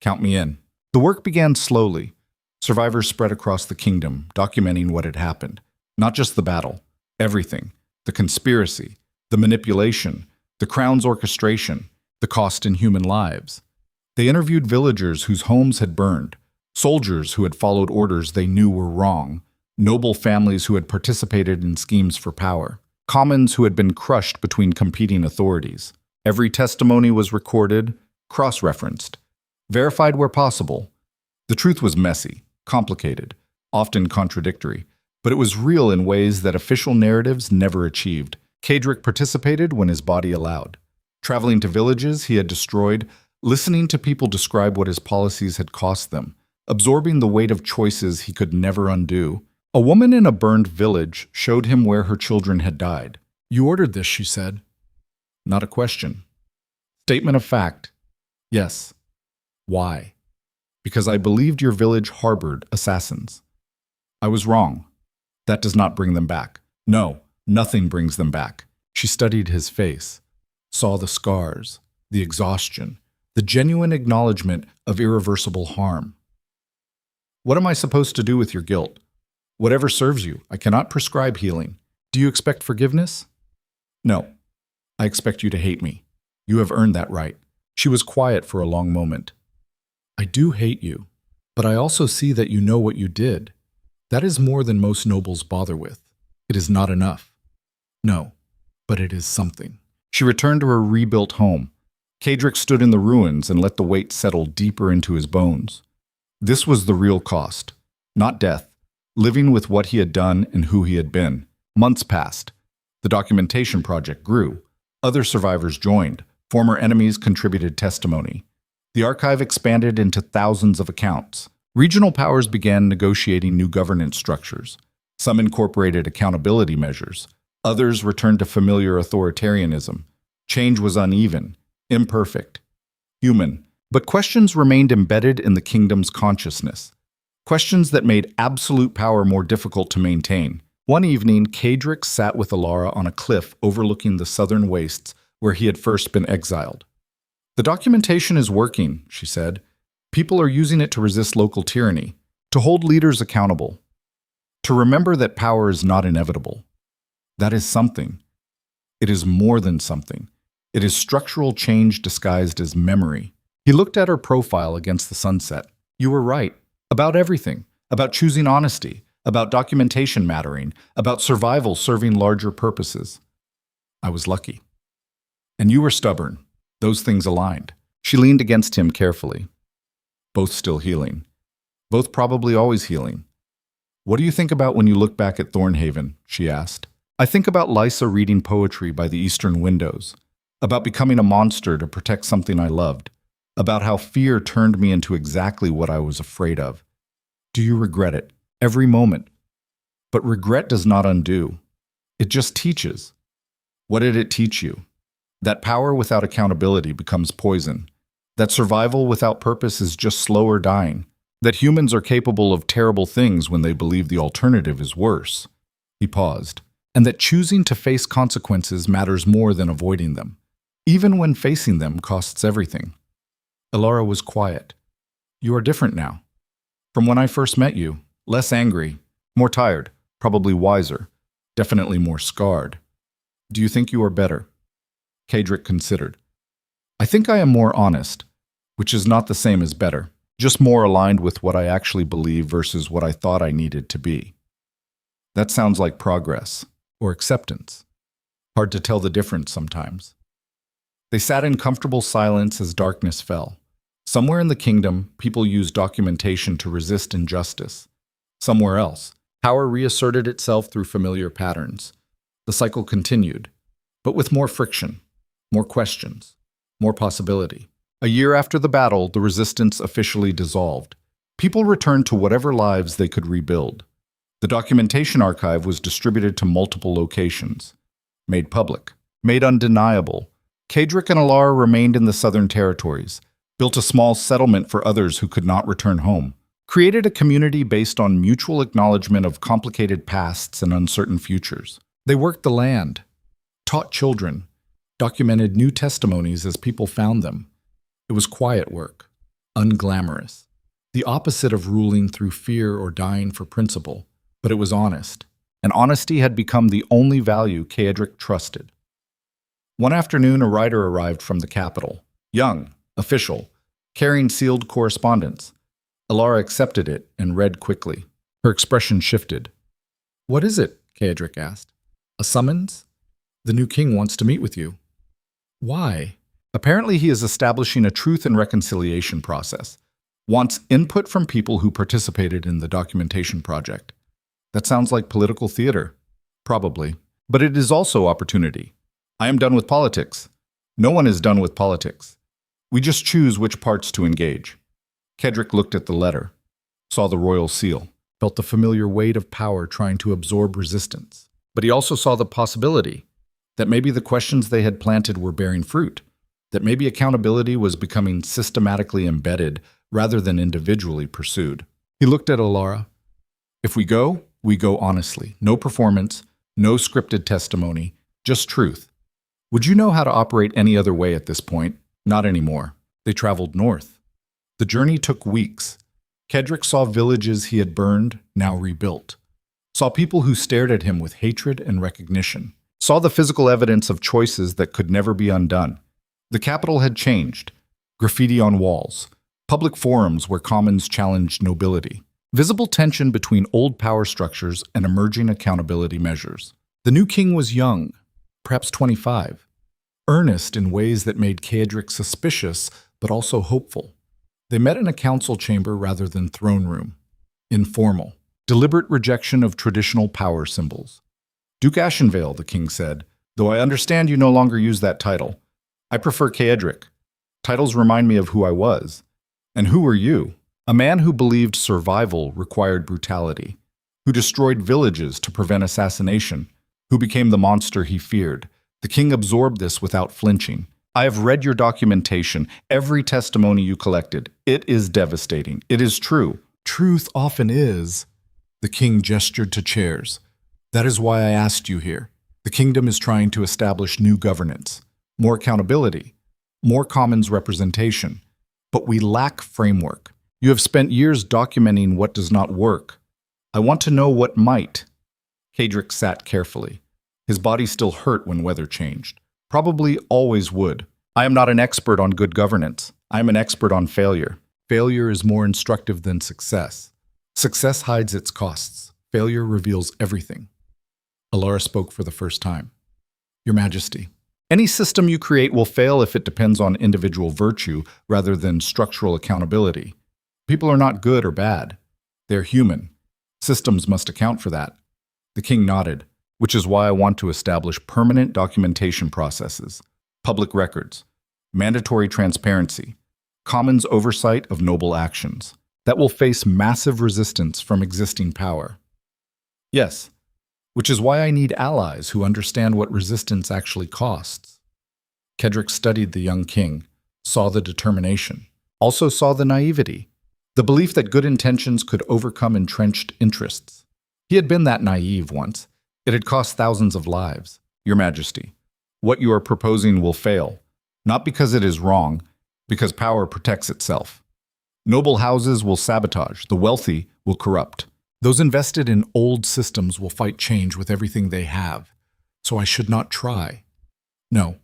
Count me in. The work began slowly. Survivors spread across the kingdom, documenting what had happened. Not just the battle, everything. The conspiracy, the manipulation, the crown's orchestration, the cost in human lives. They interviewed villagers whose homes had burned, soldiers who had followed orders they knew were wrong, noble families who had participated in schemes for power, commons who had been crushed between competing authorities. Every testimony was recorded, cross-referenced, verified where possible. The truth was messy, complicated, often contradictory, but it was real in ways that official narratives never achieved. Kadrick participated when his body allowed, traveling to villages he had destroyed, listening to people describe what his policies had cost them, absorbing the weight of choices he could never undo. A woman in a burned village showed him where her children had died. You ordered this, she said. Not a question. Statement of fact. Yes. Why? Because I believed your village harbored assassins. I was wrong. That does not bring them back. No, nothing brings them back. She studied his face, saw the scars, the exhaustion, the genuine acknowledgement of irreversible harm. What am I supposed to do with your guilt? Whatever serves you. I cannot prescribe healing. Do you expect forgiveness? No. I expect you to hate me. You have earned that right. She was quiet for a long moment. I do hate you, but I also see that you know what you did. That is more than most nobles bother with. It is not enough. No, but it is something. She returned to her rebuilt home. Kadrick stood in the ruins and let the weight settle deeper into his bones. This was the real cost, not death, living with what he had done and who he had been. Months passed. The documentation project grew. Other survivors joined. Former enemies contributed testimony. The archive expanded into thousands of accounts. Regional powers began negotiating new governance structures. Some incorporated accountability measures. Others returned to familiar authoritarianism. Change was uneven, imperfect, human. But questions remained embedded in the kingdom's consciousness. Questions that made absolute power more difficult to maintain. One evening, Kadrick sat with Alara on a cliff overlooking the southern wastes where he had first been exiled. The documentation is working, she said. People are using it to resist local tyranny, to hold leaders accountable, to remember that power is not inevitable. That is something. It is more than something. It is structural change disguised as memory. He looked at her profile against the sunset. You were right. About everything. About choosing honesty. About documentation mattering. About survival serving larger purposes. I was lucky. And you were stubborn. Those things aligned. She leaned against him carefully. Both still healing. Both probably always healing. What do you think about when you look back at Thornhaven? She asked. I think about Lysa reading poetry by the eastern windows. About becoming a monster to protect something I loved. About how fear turned me into exactly what I was afraid of. Do you regret it? Every moment. But regret does not undo. It just teaches. What did it teach you? That power without accountability becomes poison. That survival without purpose is just slower dying. That humans are capable of terrible things when they believe the alternative is worse. He paused. And that choosing to face consequences matters more than avoiding them, even when facing them costs everything. Alara was quiet. You are different now. From when I first met you, less angry, more tired, probably wiser, definitely more scarred. Do you think you are better? Kadrick considered. I think I am more honest, which is not the same as better, just more aligned with what I actually believe versus what I thought I needed to be. That sounds like progress, or acceptance. Hard to tell the difference sometimes. They sat in comfortable silence as darkness fell. Somewhere in the kingdom, people used documentation to resist injustice. Somewhere else, power reasserted itself through familiar patterns. The cycle continued, but with more friction, more questions, more possibility. A year after the battle, the resistance officially dissolved. People returned to whatever lives they could rebuild. The documentation archive was distributed to multiple locations. Made public, made undeniable. Kadrick and Alara remained in the southern territories, built a small settlement for others who could not return home, created a community based on mutual acknowledgement of complicated pasts and uncertain futures. They worked the land, taught children, documented new testimonies as people found them. It was quiet work, unglamorous, the opposite of ruling through fear or dying for principle, but it was honest, and honesty had become the only value Kadrick trusted. One afternoon, a writer arrived from the capital, young, official, carrying sealed correspondence. Alara accepted it and read quickly. Her expression shifted. What is it? Kadrick asked. A summons? The new king wants to meet with you. Why? Apparently, he is establishing a truth and reconciliation process. Wants input from people who participated in the documentation project. That sounds like political theater. Probably. But it is also opportunity. I am done with politics. No one is done with politics. We just choose which parts to engage. Kedrick looked at the letter, saw the royal seal, felt the familiar weight of power trying to absorb resistance. But he also saw the possibility that maybe the questions they had planted were bearing fruit, that maybe accountability was becoming systematically embedded rather than individually pursued. He looked at Alara. If we go honestly. No performance, no scripted testimony, just truth. Would you know how to operate any other way at this point? Not anymore. They traveled north. The journey took weeks. Kedrick saw villages he had burned, now rebuilt. Saw people who stared at him with hatred and recognition. Saw the physical evidence of choices that could never be undone. The capital had changed. Graffiti on walls. Public forums where commons challenged nobility. Visible tension between old power structures and emerging accountability measures. The new king was young, perhaps 25. Earnest in ways that made Kedrick suspicious, but also hopeful. They met in a council chamber rather than throne room. Informal. Deliberate rejection of traditional power symbols. Duke Ashenvale, the king said, though I understand you no longer use that title. I prefer Kedrick. Titles remind me of who I was. And who were you? A man who believed survival required brutality, who destroyed villages to prevent assassination, who became the monster he feared. The king absorbed this without flinching. I have read your documentation, every testimony you collected. It is devastating. It is true. Truth often is. The king gestured to chairs. That is why I asked you here. The kingdom is trying to establish new governance, more accountability, more commons representation. But we lack framework. You have spent years documenting what does not work. I want to know what might. Kedrick sat carefully. His body still hurt when weather changed. Probably always would. I am not an expert on good governance. I am an expert on failure. Failure is more instructive than success. Success hides its costs. Failure reveals everything. Alara spoke for the first time. Your Majesty, any system you create will fail if it depends on individual virtue rather than structural accountability. People are not good or bad. They're human. Systems must account for that. The king nodded, which is why I want to establish permanent documentation processes, public records, mandatory transparency, commons oversight of noble actions that will face massive resistance from existing power. Yes, which is why I need allies who understand what resistance actually costs. Kedrick studied the young king, saw the determination, also saw the naivety. The belief that good intentions could overcome entrenched interests. He had been that naive once. It had cost thousands of lives. Your Majesty, what you are proposing will fail, not because it is wrong, because power protects itself. Noble houses will sabotage, the wealthy will corrupt. Those invested in old systems will fight change with everything they have. So I should not try. No,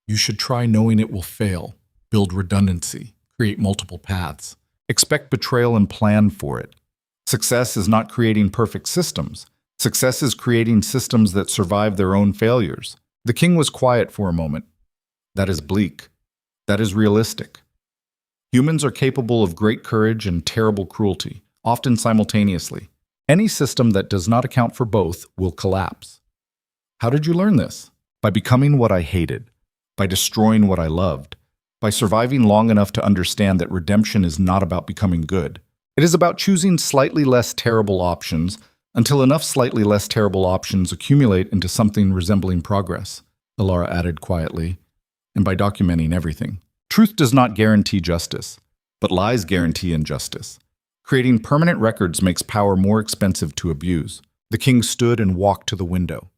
you should try knowing it will fail, build redundancy, create multiple paths. Expect betrayal and plan for it. Success is not creating perfect systems. Success is creating systems that survive their own failures. The king was quiet for a moment. That is bleak. That is realistic. Humans are capable of great courage and terrible cruelty, often simultaneously. Any system that does not account for both will collapse. How did you learn this? By becoming what I hated, by destroying what I loved, by surviving long enough to understand that redemption is not about becoming good. It is about choosing slightly less terrible options until enough slightly less terrible options accumulate into something resembling progress, Alara added quietly, and by documenting everything. Truth does not guarantee justice, but lies guarantee injustice. Creating permanent records makes power more expensive to abuse. The king stood and walked to the window.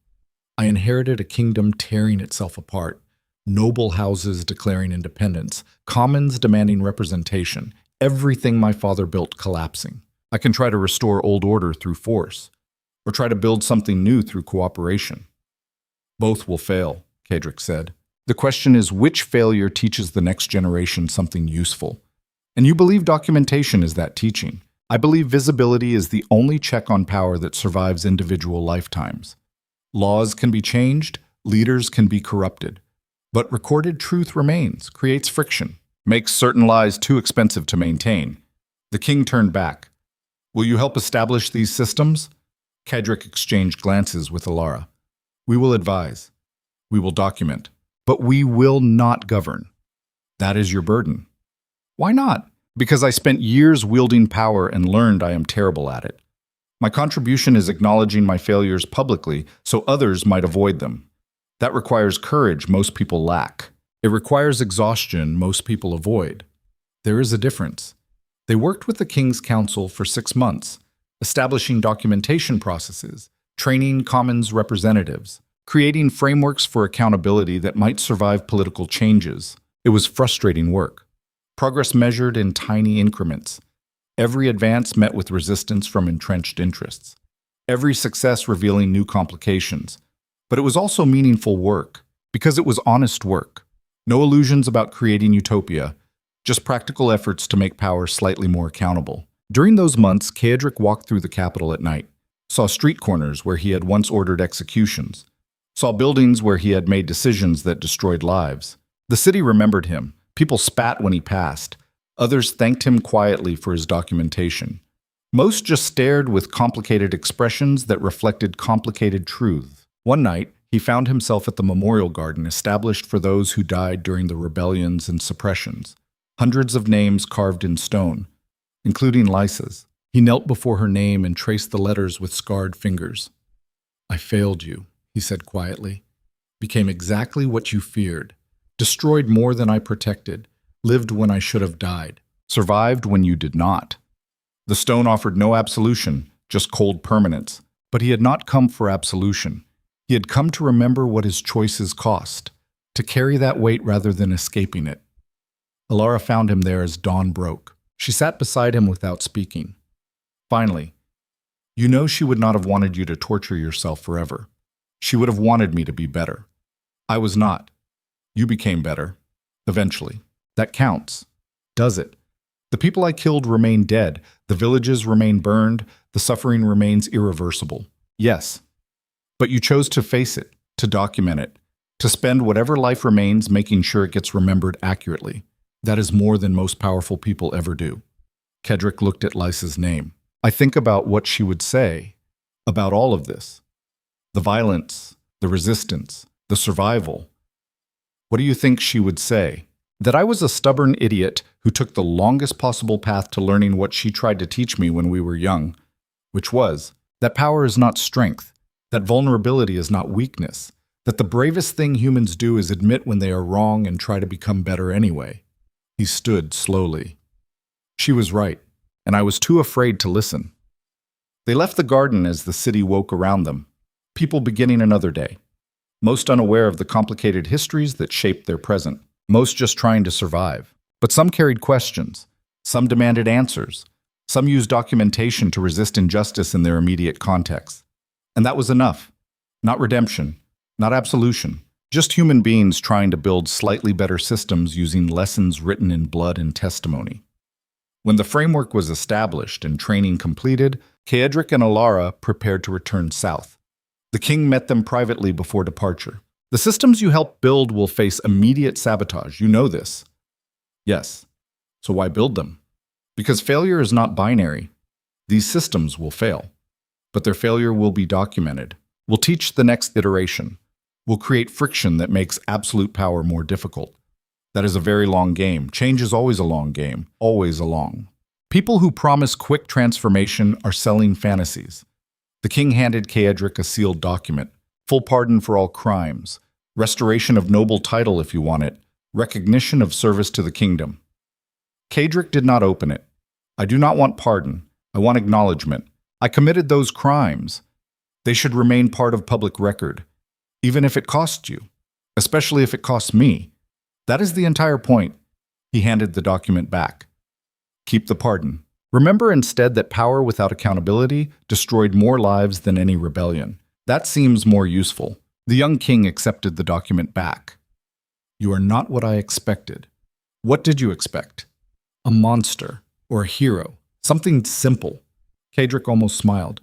I inherited a kingdom tearing itself apart. Noble houses declaring independence, commons demanding representation, everything my father built collapsing. I can try to restore old order through force, or try to build something new through cooperation. Both will fail, Kedrick said. The question is which failure teaches the next generation something useful. And you believe documentation is that teaching. I believe visibility is the only check on power that survives individual lifetimes. Laws can be changed, leaders can be corrupted. But recorded truth remains, creates friction, makes certain lies too expensive to maintain. The king turned back. Will you help establish these systems? Kedrick exchanged glances with Alara. We will advise. We will document. But we will not govern. That is your burden. Why not? Because I spent years wielding power and learned I am terrible at it. My contribution is acknowledging my failures publicly so others might avoid them. That requires courage most people lack. It requires exhaustion most people avoid. There is a difference. They worked with the King's Council for 6 months, establishing documentation processes, training commons representatives, creating frameworks for accountability that might survive political changes. It was frustrating work. Progress measured in tiny increments. Every advance met with resistance from entrenched interests. Every success revealing new complications. But it was also meaningful work, because it was honest work. No illusions about creating utopia, just practical efforts to make power slightly more accountable. During those months, Kedrick walked through the capital at night, saw street corners where he had once ordered executions, saw buildings where he had made decisions that destroyed lives. The city remembered him. People spat when he passed. Others thanked him quietly for his documentation. Most just stared with complicated expressions that reflected complicated truth. One night, he found himself at the memorial garden established for those who died during the rebellions and suppressions. Hundreds of names carved in stone, including Lysa's. He knelt before her name and traced the letters with scarred fingers. I failed you, he said quietly. Became exactly what you feared. Destroyed more than I protected. Lived when I should have died. Survived when you did not. The stone offered no absolution, just cold permanence. But he had not come for absolution. He had come to remember what his choices cost, to carry that weight rather than escaping it. Alara found him there as dawn broke. She sat beside him without speaking. Finally, you know she would not have wanted you to torture yourself forever. She would have wanted me to be better. I was not. You became better. Eventually. That counts. Does it? The people I killed remain dead. The villages remain burned. The suffering remains irreversible. Yes. But you chose to face it, to document it, to spend whatever life remains making sure it gets remembered accurately. That is more than most powerful people ever do. Kedrick looked at Lysa's name. I think about what she would say about all of this. The violence, the resistance, the survival. What do you think she would say? That I was a stubborn idiot who took the longest possible path to learning what she tried to teach me when we were young, which was that power is not strength, that vulnerability is not weakness, that the bravest thing humans do is admit when they are wrong and try to become better anyway. He stood slowly. She was right, and I was too afraid to listen. They left the garden as the city woke around them, people beginning another day, most unaware of the complicated histories that shaped their present, most just trying to survive. But some carried questions, some demanded answers, some used documentation to resist injustice in their immediate context. And that was enough. Not redemption, not absolution, just human beings trying to build slightly better systems using lessons written in blood and testimony. When the framework was established and training completed, Kedrick and Alara prepared to return south. The king met them privately before departure. The systems you help build will face immediate sabotage. You know this. Yes. So why build them? Because failure is not binary. These systems will fail. But their failure will be documented. We'll teach the next iteration. We'll create friction that makes absolute power more difficult. That is a very long game. Change is always a long game, always a long. People who promise quick transformation are selling fantasies. The king handed Kedrick a sealed document. Full pardon for all crimes. Restoration of noble title if you want it. Recognition of service to the kingdom. Kedrick did not open it. I do not want pardon. I want acknowledgement. I committed those crimes. They should remain part of public record, even if it costs you, especially if it costs me. That is the entire point. He handed the document back. Keep the pardon. Remember instead that power without accountability destroyed more lives than any rebellion. That seems more useful. The young king accepted the document back. You are not what I expected. What did you expect? A monster or a hero, something simple. Kedrick almost smiled.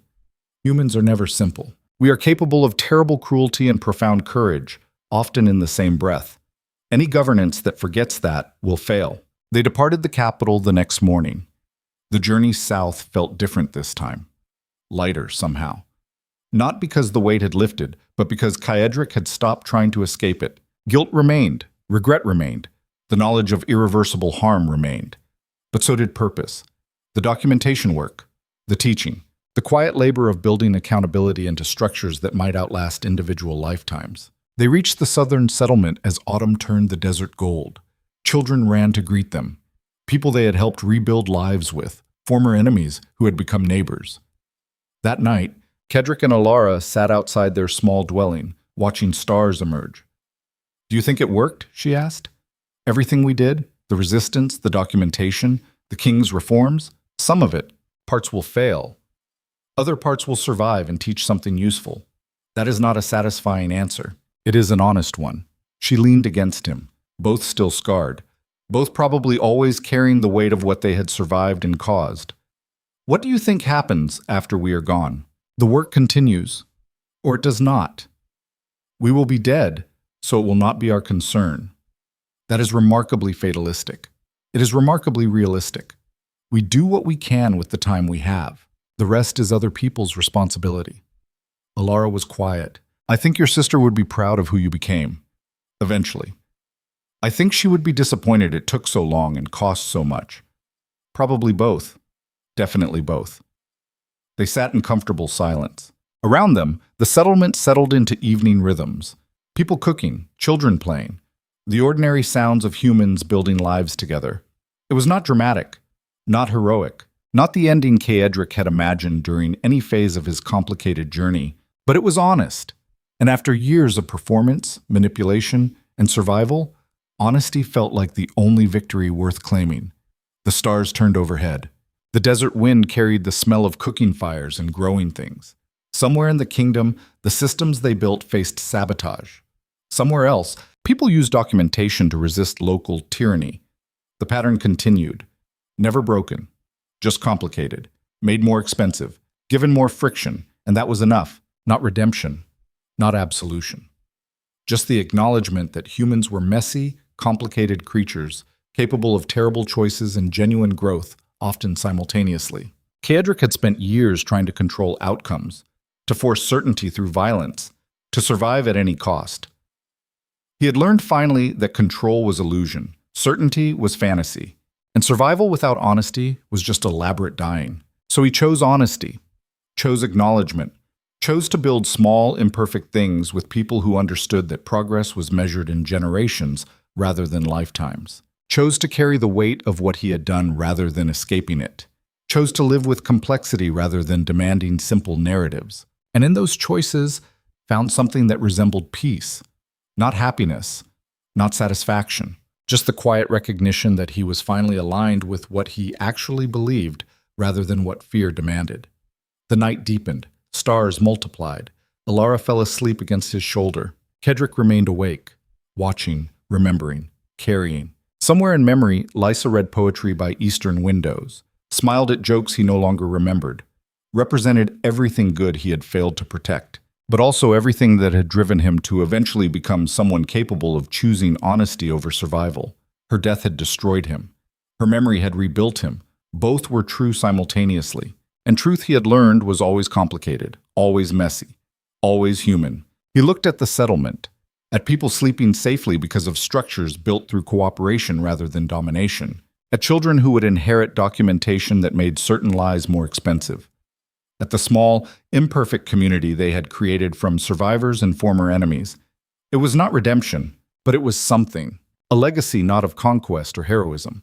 Humans are never simple. We are capable of terrible cruelty and profound courage, often in the same breath. Any governance that forgets that will fail. They departed the capital the next morning. The journey south felt different this time. Lighter, somehow. Not because the weight had lifted, but because Kaedric had stopped trying to escape it. Guilt remained. Regret remained. The knowledge of irreversible harm remained. But so did purpose. The documentation work. The teaching. The quiet labor of building accountability into structures that might outlast individual lifetimes. They reached the southern settlement as autumn turned the desert gold. Children ran to greet them. People they had helped rebuild lives with. Former enemies who had become neighbors. That night, Kedrick and Alara sat outside their small dwelling, watching stars emerge. "Do you think it worked?" she asked. "Everything we did? The resistance, the documentation, the king's reforms? Some of it. Parts will fail. Other parts will survive and teach something useful. That is not a satisfying answer. It is an honest one." She leaned against him, both still scarred, both probably always carrying the weight of what they had survived and caused. "What do you think happens after we are gone? The work continues, or it does not. We will be dead, so it will not be our concern." That is remarkably fatalistic. It is remarkably realistic. We do what we can with the time we have. The rest is other people's responsibility. Alara was quiet. "I think your sister would be proud of who you became. Eventually. I think she would be disappointed it took so long and cost so much. Probably both. Definitely both." They sat in comfortable silence. Around them, the settlement settled into evening rhythms. People cooking, children playing, the ordinary sounds of humans building lives together. It was not dramatic, not heroic, not the ending Kaedric had imagined during any phase of his complicated journey, but it was honest. And after years of performance, manipulation, and survival, honesty felt like the only victory worth claiming. The stars turned overhead. The desert wind carried the smell of cooking fires and growing things. Somewhere in the kingdom, the systems they built faced sabotage. Somewhere else, people used documentation to resist local tyranny. The pattern continued. Never broken. Just complicated. Made more expensive. Given more friction. And that was enough. Not redemption. Not absolution. Just the acknowledgement that humans were messy, complicated creatures, capable of terrible choices and genuine growth, often simultaneously. Kaedric had spent years trying to control outcomes, to force certainty through violence, to survive at any cost. He had learned finally that control was illusion, certainty was fantasy, and survival without honesty was just elaborate dying. So he chose honesty, chose acknowledgement, chose to build small, imperfect things with people who understood that progress was measured in generations rather than lifetimes. Chose to carry the weight of what he had done rather than escaping it. Chose to live with complexity rather than demanding simple narratives. And in those choices, found something that resembled peace. Not happiness, not satisfaction. Just the quiet recognition that he was finally aligned with what he actually believed rather than what fear demanded. The night deepened. Stars multiplied. Alara fell asleep against his shoulder. Kedrick remained awake, watching, remembering, carrying. Somewhere in memory, Lysa read poetry by Eastern windows, smiled at jokes he no longer remembered, represented everything good he had failed to protect, but also everything that had driven him to eventually become someone capable of choosing honesty over survival. Her death had destroyed him. Her memory had rebuilt him. Both were true simultaneously. And truth he had learned was always complicated, always messy, always human. He looked at the settlement, at people sleeping safely because of structures built through cooperation rather than domination, at children who would inherit documentation that made certain lies more expensive, at the small, imperfect community they had created from survivors and former enemies. It was not redemption, but it was something, a legacy not of conquest or heroism,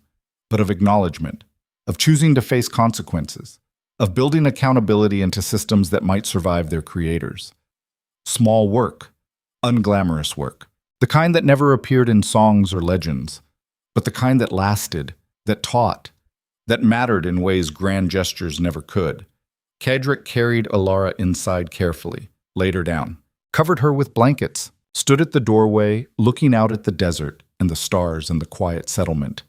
but of acknowledgement, of choosing to face consequences, of building accountability into systems that might survive their creators. Small work, unglamorous work, the kind that never appeared in songs or legends, but the kind that lasted, that taught, that mattered in ways grand gestures never could. Kedrick carried Alara inside carefully, laid her down, covered her with blankets, stood at the doorway, looking out at the desert and the stars and the quiet settlement.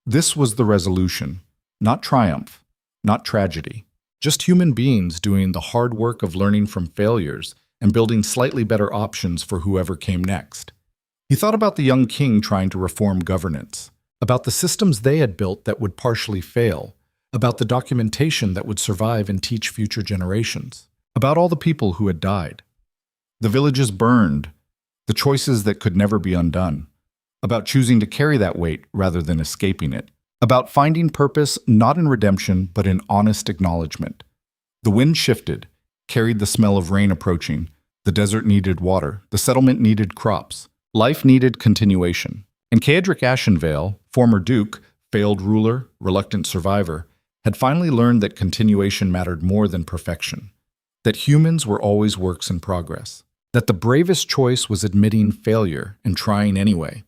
This was the resolution, not triumph, not tragedy, just human beings doing the hard work of learning from failures and building slightly better options for whoever came next. He thought about the young king trying to reform governance, About the systems they had built that would partially fail, about the documentation that would survive and teach future generations, about all the people who had died. The villages burned, the choices that could never be undone, about choosing to carry that weight rather than escaping it, about finding purpose not in redemption but in honest acknowledgement. The wind shifted, carried the smell of rain approaching. The desert needed water, the settlement needed crops, life needed continuation. And Caedric Ashenvale, former duke, failed ruler, reluctant survivor, had finally learned that continuation mattered more than perfection, that humans were always works in progress, that the bravest choice was admitting failure and trying anyway,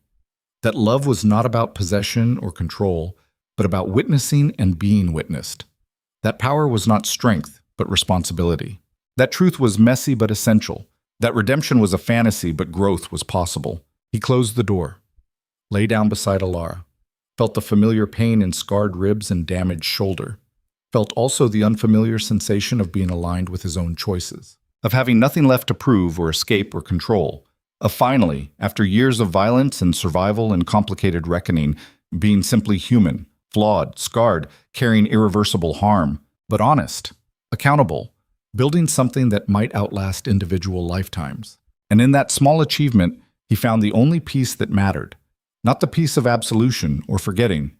that love was not about possession or control, but about witnessing and being witnessed, that power was not strength, but responsibility, that truth was messy but essential, that redemption was a fantasy but growth was possible. He closed the door, lay down beside Alara, felt the familiar pain in scarred ribs and damaged shoulder, felt also the unfamiliar sensation of being aligned with his own choices, of having nothing left to prove or escape or control, of finally, after years of violence and survival and complicated reckoning, being simply human, flawed, scarred, carrying irreversible harm, but honest, accountable, building something that might outlast individual lifetimes. And in that small achievement, he found the only peace that mattered, not the peace of absolution or forgetting,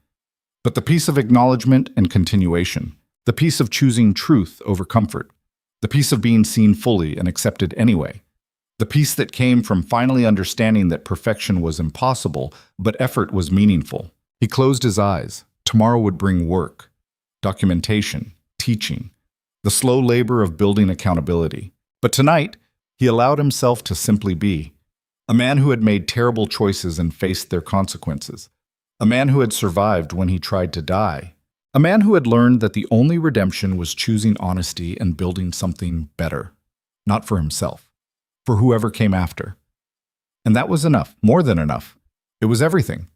but the peace of acknowledgement and continuation, the peace of choosing truth over comfort, the peace of being seen fully and accepted anyway, the peace that came from finally understanding that perfection was impossible, but effort was meaningful. He closed his eyes. Tomorrow would bring work, documentation, teaching, the slow labor of building accountability. But tonight, he allowed himself to simply be. A man who had made terrible choices and faced their consequences. A man who had survived when he tried to die. A man who had learned that the only redemption was choosing honesty and building something better. Not for himself, for whoever came after. And that was enough, more than enough. It was everything.